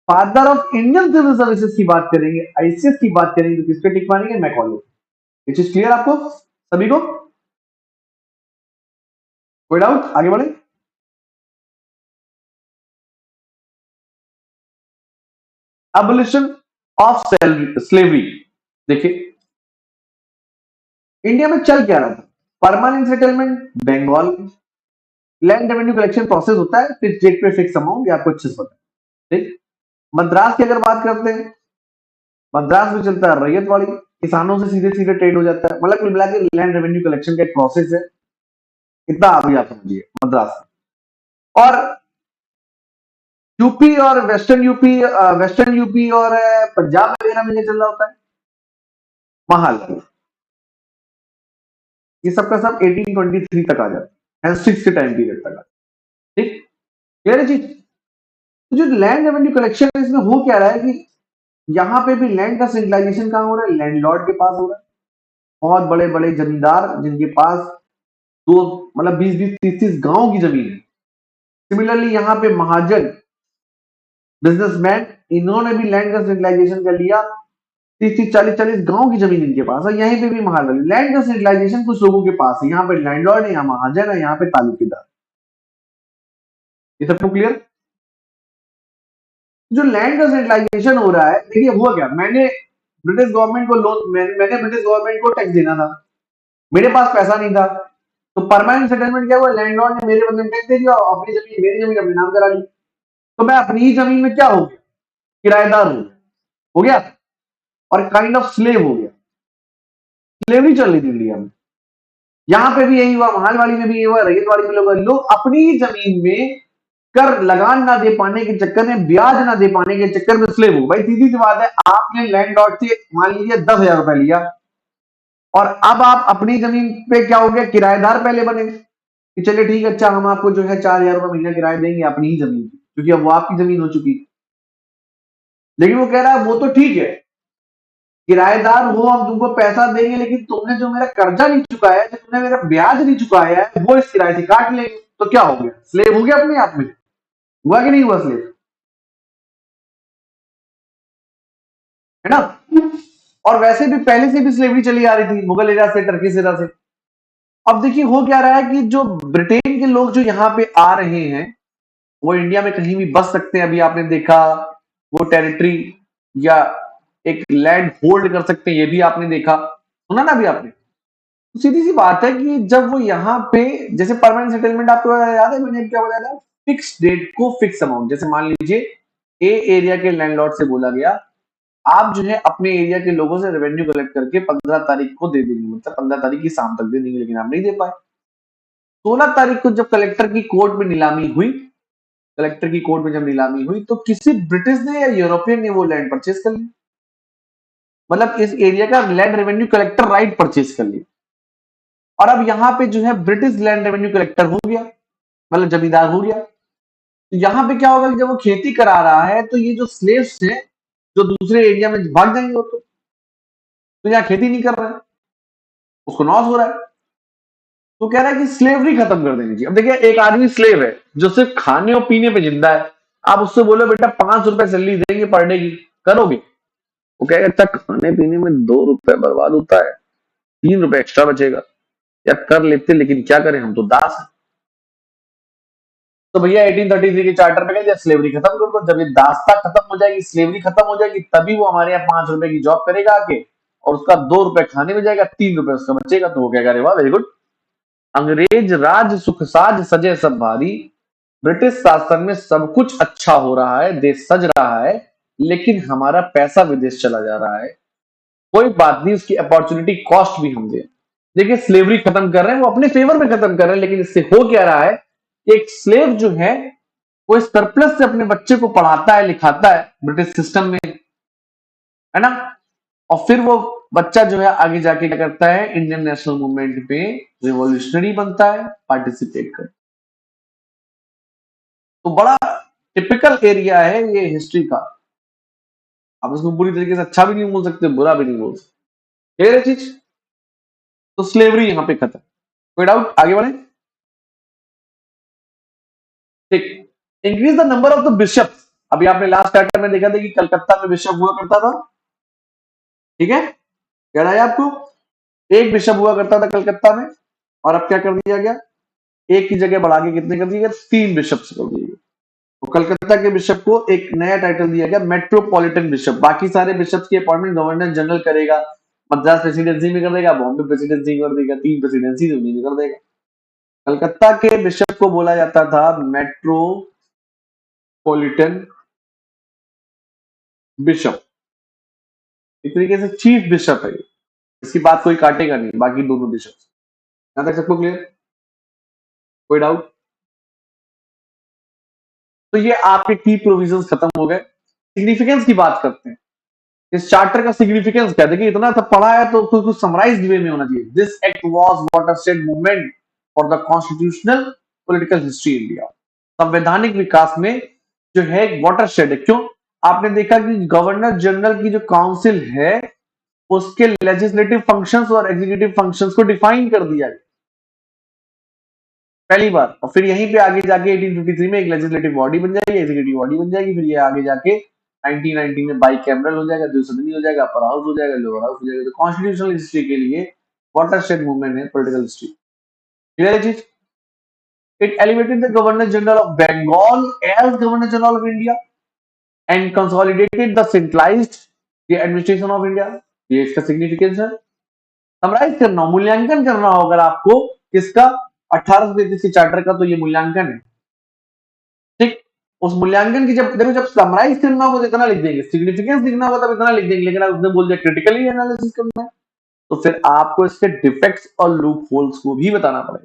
Father of Indian civil services की बात करेंगे, आईसीएस की बात करेंगे, तो किस पे टिक मानेंगे? मैकॉले। ये चीज क्लियर आपको सभी को? कोई डाउट? आगे बढ़े। Abolition of slavery. देखिए इंडिया में चल क्या रहा था, permanent settlement Bengal, land revenue collection process होता है, फिर चेक पे फिक्स अमाउंट, ये आपको अच्छे से पता है। ठीक, मद्रास की अगर बात करते हैं, मद्रास में चलता है रैयतवाड़ी, किसानों से सीधे सीधे ट्रेड हो जाता है, मतलब कुल मिला के लैंड रेवेन्यू कलेक्शन का एक प्रोसेस है। इतना अभी आप समझिए मद्रास। और यूपी और वेस्टर्न यूपी और पंजाब वगैरह में क्या चल रहा होता है, महाल, ये सबका सब 1823 तक आ जाता है, 6 के टाइम पीरियड तक। ठीक, क्लियर है चीज। तो जो लैंड रेवेन्यू कलेक्शन है, इसमें हो क्या रहा है कि यहाँ पे भी लैंड का सेंट्रलाइजेशन कहाँ हो रहा है, लैंडलॉर्ड के पास हो रहा है। बहुत बड़े बड़े जमींदार जिनके पास दो मतलब 20-20, 30-30 गांव की जमीन है। सिमिलरली यहाँ पे महाजन बिजनेसमैन, इन्होंने भी लैंड का सेंट्रलाइजेशन कर लिया। 30-30, 40-40 गांव की जमीन इनके पास है। यहीं पे भी महाल लैंड का सेंट्रलाइजेशन कुछ लोगों के पास है। यहाँ पे लैंडलॉर्ड है, यहाँ महाजन है, यहाँ पे तालुकेदार। ये सबको क्लियर। जो लैंड का सेंट्रलाइजेशन हो रहा है, देखिए हुआ क्या, मैंने ब्रिटिश गवर्नमेंट को लोन, मैंने ब्रिटिश गवर्नमेंट को टैक्स देना था, मेरे पास पैसा नहीं था, तो परमानेंट सेटलमेंट क्या हुआ, लैंडलॉर्ड ने मेरे बदले में टैक्स दे दिया और अपनी जमीन, मेरी जमीन अपने नाम करा ली। तो मैं अपनी ही जमीन में क्या हो गया, किराएदार हो गया और काइंड ऑफ स्लेव हो गया। स्लेवरी चल रही थी इंडिया में। यहाँ पे भी यही हुआ, महालवाड़ी में भी यही हुआ, रैयतवाड़ी में लोग अपनी ही जमीन में कर लगान ना दे पाने के चक्कर में, ब्याज ना दे पाने के चक्कर में स्लेव हो। भाई सीधी सी बात है, आपने लैंडलॉर्ड से मान लीजिए 10,000 रुपए लिया और अब आप अपनी जमीन पे क्या हो गया, किराएदार पहले बने कि चलिए ठीक है, अच्छा हम आपको जो है 4,000 रुपए महीना किराया देंगे अपनी ही जमीन की, क्योंकि अब वो आपकी जमीन हो चुकी। लेकिन वो कह रहा है वो तो ठीक है, किराएदार हो, हम तुमको पैसा देंगे, लेकिन तुमने जो मेरा कर्जा नहीं चुकाया है, जो तुमने मेरा ब्याज नहीं चुकाया है, वो इस किराए से काट लेंगे। तो क्या हो गया, स्लेव हो गया अपने आप में। हुआ कि नहीं हुआ स्लेव, है ना। और वैसे भी पहले से भी स्लेवरी चली आ रही थी मुगल एरा से, टर्किश एरा से। अब देखिए हो क्या रहा है कि जो ब्रिटेन के लोग जो यहाँ पे आ रहे हैं, वो इंडिया में कहीं भी बस सकते हैं। अभी आपने देखा वो टेरिटरी या एक लैंड होल्ड कर सकते हैं, ये भी आपने देखा, सुना ना अभी आपने। तो सीधी सी बात है कि जब वो यहाँ पे, जैसे परमानेंट सेटलमेंट, आपको याद है मैंने क्या बताया था, फिक्स डेट को फिक्स अमाउंट। जैसे मान लीजिए ए एरिया के लैंडलॉर्ड से बोला गया, आप जो है अपने एरिया के लोगों से रेवेन्यू कलेक्ट करके 15 तारीख को दे देंगे, मतलब 15 तारीख की शाम तक दे देंगे, लेकिन आप नहीं दे पाए। 16 तारीख को जब कलेक्टर की कोर्ट में नीलामी हुई, कलेक्टर की कोर्ट में जब नीलामी हुई, तो किसी ब्रिटिश ने या यूरोपियन ने वो लैंड परचेज कर ली, मतलब इस एरिया का land revenue collector right purchase कर लिया। और अब यहाँ पे जो है ब्रिटिश लैंड रेवेन्यू कलेक्टर हो गया, मतलब जमींदार हो गया। तो यहाँ पे क्या होगा कि जब वो खेती करा रहा है, तो ये जो स्लेव्स हैं जो दूसरे एरिया में भाग जाएंगे, वो तो यहाँ खेती नहीं कर रहा है, उसको लॉस हो रहा है। तो कह रहा है कि स्लेवरी खत्म कर देनी चाहिए। अब देखिए एक आदमी स्लेव है जो सिर्फ खाने और पीने पे जिंदा है, आप उससे बोलो बेटा 5 रुपए सैलरी देंगे पर डे की, करोगे? वो कहेगा अच्छा खाने पीने में 2 रुपए बर्बाद होता है, 3 रुपए एक्स्ट्रा बचेगा, या कर लेते, लेकिन क्या करें, हम तो दास हैं। तो भैया 1833 के चार्टर में कहते स्लेवरी खत्म कर दो। जब ये दासता खत्म हो जाएगी, स्लेवरी खत्म हो जाएगी, तभी वो हमारे यहाँ 5 रुपए की जॉब करेगा आके, और उसका 2 रुपए खाने में जाएगा, 3 रुपए उसका बचेगा। तो वो कहेगा अरे वाह वेरी गुड, अंग्रेज राज सुख साज सजे सब भारी, ब्रिटिश शासन में सब कुछ अच्छा हो रहा है, देश सज रहा है, लेकिन हमारा पैसा विदेश चला जा रहा है। कोई बात नहीं, उसकी अपॉर्चुनिटी कॉस्ट भी हम दें। देखिए स्लेवरी खत्म कर रहे हैं, वो अपने फेवर में खत्म कर रहे हैं, लेकिन इससे हो क्या रहा है, एक स्लेव जो है वो इस सरप्लस से अपने बच्चे को पढ़ाता है, लिखाता है ब्रिटिश सिस्टम में, है ना। और फिर वो बच्चा जो है आगे जाके क्या करता है, इंडियन नेशनल मूवमेंट में रिवॉल्यूशनरी बनता है, पार्टिसिपेट करता है। तो बड़ा टिपिकल एरिया है ये हिस्ट्री का। आप इसको पूरी तरीके से अच्छा भी नहीं बोल सकते, बुरा भी नहीं बोल सकते, ये चीज। तो स्लेवरी यहां पे खत्म। कोई डाउट, आगे बढ़े। ठीक, increase the number of the bishop. अभी आपने लास्ट चैप्टर में देखा था कि कलकत्ता में बिशप हुआ करता था, ठीक है, याद आया आपको, एक बिशप हुआ करता था कलकत्ता में, और अब क्या कर दिया गया, एक की जगह बढ़ा के कितने कर दिए गए, 3 बिशप्स कर दिए गए। तो कलकत्ता के बिशप को एक नया टाइटल दिया गया, मेट्रोपॉलिटन बिशप। बाकी सारे बिशप की अपॉइंटमेंट गवर्नर जनरल करेगा, मद्रास प्रेसिडेंसी में कर देगा, बॉम्बे प्रेसिडेंसी में कर देगा, 3 प्रेसिडेंसी उन्हीं में कर देगा। कलकत्ता के बिशप को बोला जाता था मेट्रोपॉलिटन बिशप। एक तरीके से चीफ बिशप है ये। इसकी बात कोई काटेगा नहीं, बाकी दोनों बिशप। यहां तक सबको क्लियर? कोई डाउट? तो ये आपके की प्रोविजंस खत्म हो गए। सिग्निफिकेंस की बात करते हैं। इस चार्टर का सिग्निफिकेंस क्या है? देखिए इतना सब पढ़ा है तो कुछ समराइज्ड वे में होना चाहिए। This act was watershed movement for the constitutional political history India. संवैधानिक विकास में जो है एक वाटरशेड है। क्यों? आपने देखा कि गवर्नर जनरल की जो काउंसिल है उसके लेजिस्लेटिव फंक्शंस और एग्जीक्यूटिव फंक्शंस को डिफाइन कर दिया गया पहली बार। और फिर यहीं पे आगे जाके 1853 में एक लेजिस्लेटिव बॉडी बन जाएगी, एग्जीक्यूटिव बॉडी बन जाएगी। फिर ये आगे जाके 1919 में बाई कैमरल हो जाएगा, द्विसदनी हो जाएगा, अपर हाउस हो जाएगा, लोअर हाउस हो जाएगा। तो कॉन्स्टिट्यूशनल हिस्ट्री के लिए वाटरशेड मूवमेंट है पॉलिटिकल हिस्ट्री। क्लियर है चीज? It elevated the governor general of Bengal as governor general of India and consolidated the centralised the administration of India. ये इसका सिग्निफिकेंस है। समराइज करना, मूल्यांकन करना हो अगर आपको किसका, 1833 के चार्टर का, तो ये मूल्यांकन है। ठीक? उस मूल्यांकन की जब देखो, जब समराइज करना होगा तो इतना लिख देंगे, सिग्निफिकेंस लिखना होगा तब इतना लिख देंगे, लेकिन अब उसने बोल दिया क्रिटिकली एनालिसिस करना है तो फिर आपको इसके डिफेक्ट्स और लूप होल्स को भी बताना पड़ेगा।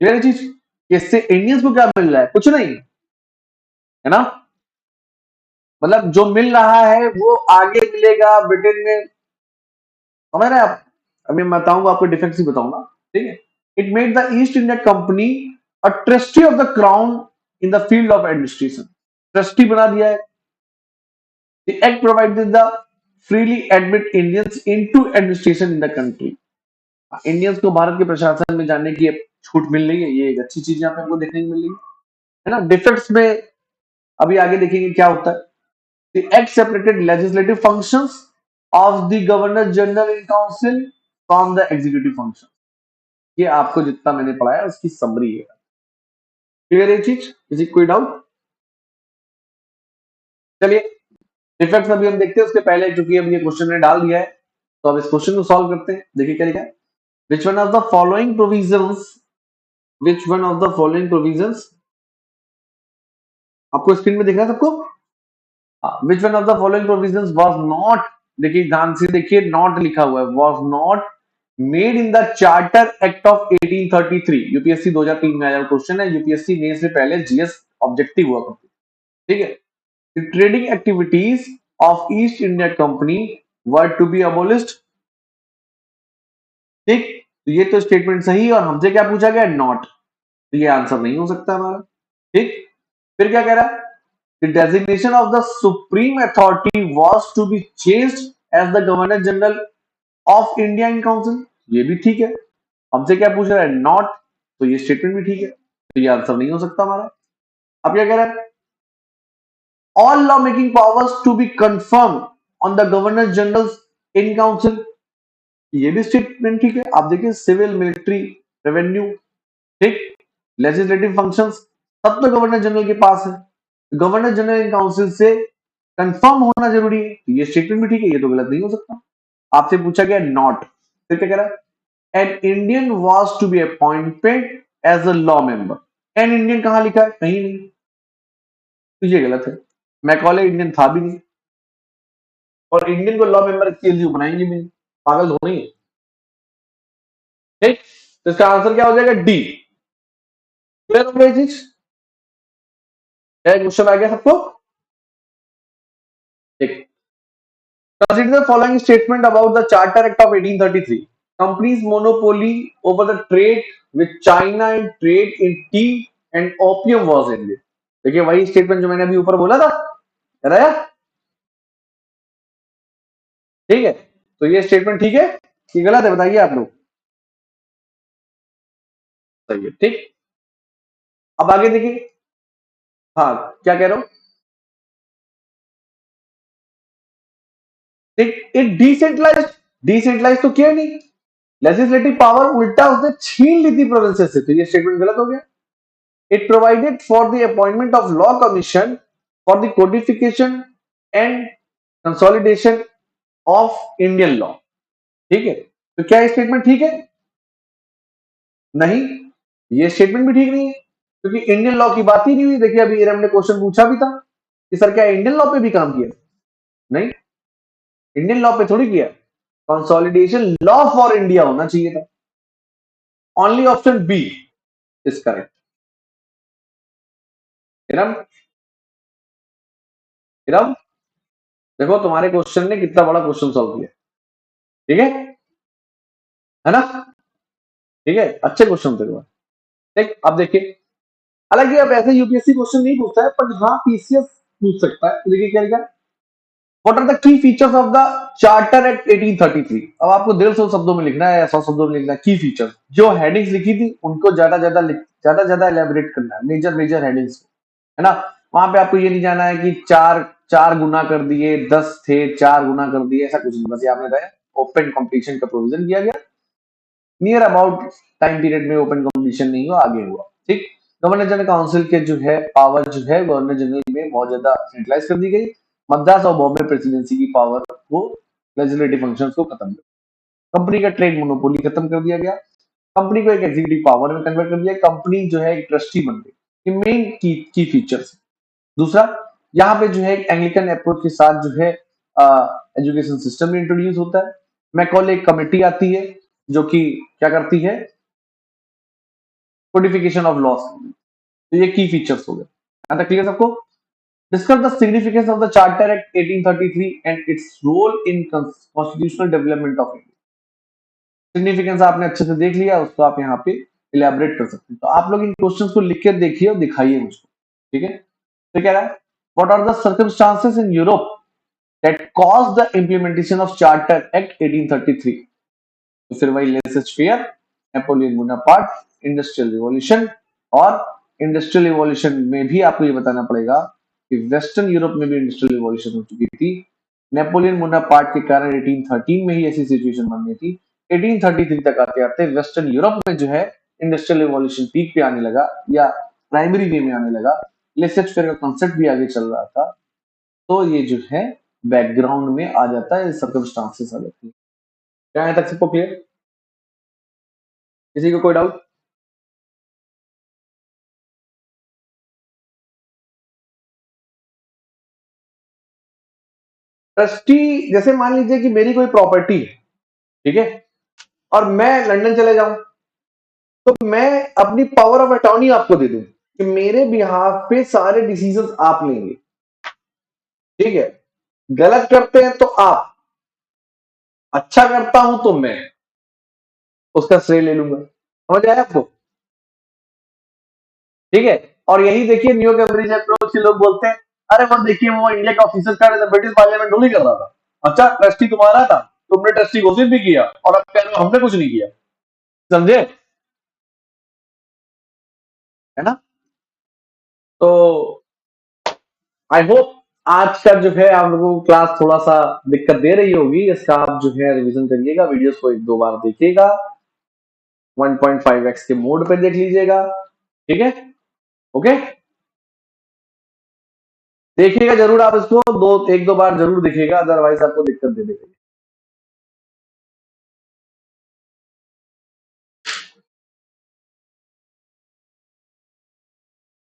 क्लियर है चीज? इससे इंडियंस को क्या मिल रहा है? कुछ नहीं है ना। मतलब जो मिल रहा है वो आगे मिलेगा ब्रिटेन में। समझ रहे हैं आप? अभी मैं बताऊंगा आपको, डिफेक्ट्स ही बताऊंगा। ठीक है? It made the east India company a trustee of the crown in the field of administration. Trustee बना दिया है। The act provided the freely admit Indians into administration in the country. Indians को भारत के प्रशासन में जाने की अब छूट मिल रही है। ये एक अच्छी चीज यहाँ पे हमको देखने को मिल रही है ना। डिफेक्ट्स में अभी आगे देखेंगे क्या होता है। The act separated legislative functions of the governor general in council from the executive function. ये आपको जितना मैंने पढ़ाया उसकी समरी है। क्लियर है चीज? किसी कोई डाउट? चलिए डिफेक्ट्स अभी हम देखते हैं, उसके पहले चूंकि अब ये क्वेश्चन ने डाल दिया है तो अब इस क्वेश्चन को सॉल्व करते हैं। देखिए क्या लिखा है। Which one of the following provisions? Which one of the following provisions? आपको स्क्रीन में दिख रहा है सबको? Which one of the following provisions was not? देखिए ध्यान से देखिए, नॉट लिखा हुआ है, was not made in the Charter Act of 1833। UPSC 2003 में आया क्वेश्चन है। यूपीएससी में से पहले जीएस ऑब्जेक्टिव हुआ करती। ठीक है? The trading activities of East India Company were to be abolished। ठीक? तो ये तो स्टेटमेंट सही है और हमसे क्या पूछा गया? नॉट। तो ये आंसर नहीं हो सकता हमारा। ठीक? फिर क्या कह रहा है? The designation of the supreme authority was to be changed as the Governor General of India in Council। ये भी ठीक है। हमसे क्या पूछ रहा है? नॉट। तो ये स्टेटमेंट भी ठीक है, तो ये आंसर नहीं हो सकता हमारा। अब क्या कह रहा है? All law making powers to be confirmed on the Governor Generals in Council। ये भी स्टेटमेंट ठीक है। आप देखिए सिविल, मिलिट्री, रेवेन्यू, ठीक, लेजिस्लेटिव फंक्शंस सब तो गवर्नर जनरल के पास है। गवर्नर जनरल इन काउंसिल से कंफर्म होना जरूरी है। तो ये स्टेटमेंट भी ठीक है, ये तो गलत नहीं हो सकता। आपसे पूछा गया नॉट। फिर क्या कह रहा है? An Indian was to be appointed as a law member. An Indian कहां लिखा है? कहीं नहीं, तो ये गलत है। मैकॉले इंडियन था भी नहीं और इंडियन को लॉ मेंबर के लिए बनाएंगे भी नहीं, पागल हो नहीं। ठीक? तो इसका आंसर क्या हो जाएगा? डी। क्लियर हो गई चीज? क्वेश्चन आ गया सबको? ठीक। Consider the following statement about the Charter Act of 1833. Company's monopoly over the trade with China and trade in tea and opium was ended. देखिए वही स्टेटमेंट जो मैंने अभी ऊपर बोला था, याद आया? ठीक है, तो ये स्टेटमेंट ठीक है कि गलत है? बताइए आप लोग। सही है। ठीक, अब आगे देखिए। हाँ, क्या कह रहा हूं? एक डिसेंट्रलाइज, डिसेंट्रलाइज तो किया नहीं, लेजिस्लेटिव पावर उल्टा उसने छीन ली थी प्रोविंसेस से, तो ये स्टेटमेंट गलत हो गया। It provided for the appointment of law commission for the codification and consolidation of Indian law. ठीक है, तो क्या स्टेटमेंट ठीक है? नहीं, ये स्टेटमेंट भी ठीक नहीं है, क्योंकि इंडियन लॉ की बात ही नहीं हुई। देखिए अभी इरम ने क्वेश्चन पूछा भी था कि सर क्या इंडियन लॉ पे भी काम किया? नहीं, इंडियन लॉ पे थोड़ी किया। कंसोलिडेशन लॉ फॉर इंडिया होना चाहिए था। Only option B is correct. Iram, Iram, देखो तुम्हारे क्वेश्चन ने कितना बड़ा क्वेश्चन सॉल्व किया। ठीक है ना? ठीक है, अच्छे क्वेश्चन थे तुम्हारे। देख अब देखिए, हालांकि अब ऐसे यूपीएससी क्वेश्चन नहीं पूछता है, पर हाँ पीसीएस पूछ सकता है। तो देखिए क्या लिखा, what are the key features of the charter act 1833। अब आपको 150 शब्दों में लिखना है या 100 शब्दों में लिखना है की फीचर्स। जो हेडिंग्स लिखी थी उनको ज्यादा ज्यादा एलेबोरेट करना है, मेजर मेजर हेडिंग्स, है ना? वहां पे आपको ये नहीं जाना है कि चार चार गुना कर दिए, 10 थे 4 गुना कर दिए, ऐसा कुछ नहीं। बस ये आपने कहा ओपन कंपटीशन का प्रोविजन किया गया। नियर अबाउट टाइम पीरियड में ओपन कंपटीशन नहीं हुआ, आगे हुआ। ठीक, गवर्नर जनरल काउंसिल के जो है पावर जो है गवर्नर जनरल में बहुत ज्यादा सेंट्रलाइज कर दी गई। मद्रास और बॉम्बे प्रेसिडेंसी की पावर को, लेजिस्लेटिव फंक्शंस को खत्म कर, कंपनी का ट्रेड मोनोपोली खत्म कर दिया गया, कंपनी को एक एग्जीक्यूटिव पावर में कन्वर्ट कर दिया, कंपनी जो है एक ट्रस्टी बन गई। ये मेन की फीचर्स। दूसरा, यहाँ पे जो है एक एंग्लिकन अप्रोच के साथ जो है एजुकेशन सिस्टम इंट्रोड्यूस होता है। मैकॉले एक कमेटी आती है जो कि क्या करती है, कोडिफिकेशन ऑफ लॉस। तो ये की फीचर्स हो गए। यहाँ तक क्लियर सबको? Discuss the significance of the charter act 1833 and its role in constitutional development of India. Significance आपने अच्छे से देख लिया, उसको आप यहाँ पे इलेबोरेट कर सकते हैं। तो आप लोग इन क्वेश्चंस को लिख के देखिए और दिखाइए मुझको। ठीक है, तो कह रहा है what are the circumstances in Europe that cause the implementation of charter act 1833। तो फिर वही laissez faire, Napoleon Bonaparte, industrial revolution. और इंडस्ट्रियल रिवॉल्यूशन में भी आपको ये बताना पड़ेगा कि वेस्टर्न यूरोप में भी इंडस्ट्रियल रिवॉल्यूशन हो चुकी थी। नेपोलियन बोनापार्ट के कारण 1813 में ही ऐसी सिचुएशन बन गई थी। 1833 तक आते आते वेस्टर्न यूरोप में जो है इंडस्ट्रियल रिवॉल्यूशन पीक पे आने लगा, या प्राइमरी वे में आने लगा। लेसेस्फेयर का कॉन्सेप्ट भी आगे चल रहा था। तो ये जो है बैकग्राउंड में आ जाता है, सर्कमस्टांसेस आ जाती है। क्या यहाँ तक सबको क्लियर? किसी को कोई डाउट? ट्रस्टी, जैसे मान लीजिए कि मेरी कोई प्रॉपर्टी है, ठीक है, और मैं लंदन चले जाऊं, तो मैं अपनी पावर ऑफ अटॉर्नी आपको दे दूं कि मेरे बिहाफ पे सारे डिसीजंस आप लेंगे। ठीक है, गलत करते हैं तो आप, अच्छा करता हूं तो मैं उसका श्रेय ले लूंगा। समझ आया आपको? ठीक है, और यही देखिए न्यू कैम्ब्रिज अप्रोच के लोग बोलते हैं, अरे वो देखिए वो इंडिया का ऑफिसर्स का ब्रिटिश पार्लियामेंट रूल ही कर रहा था। अच्छा, ट्रस्टी तुम्हारा था, तुमने ट्रस्टी घोषित भी किया, और अब कह रहे हो हमने कुछ नहीं किया। समझे? है ना? तो आई होप आज का जो है आप लोगों को क्लास थोड़ा सा दिक्कत दे रही होगी, इसका आप जो है रिवीजन करिएगा, वीडियोस को एक दो बार देखिएगा, 1.5x के मोड पे देख लीजिएगा। ठीक है, ओके, देखिएगा जरूर आप इसको, एक दो बार जरूर देखिएगा, अदरवाइज आपको दिक्कत दे देगा।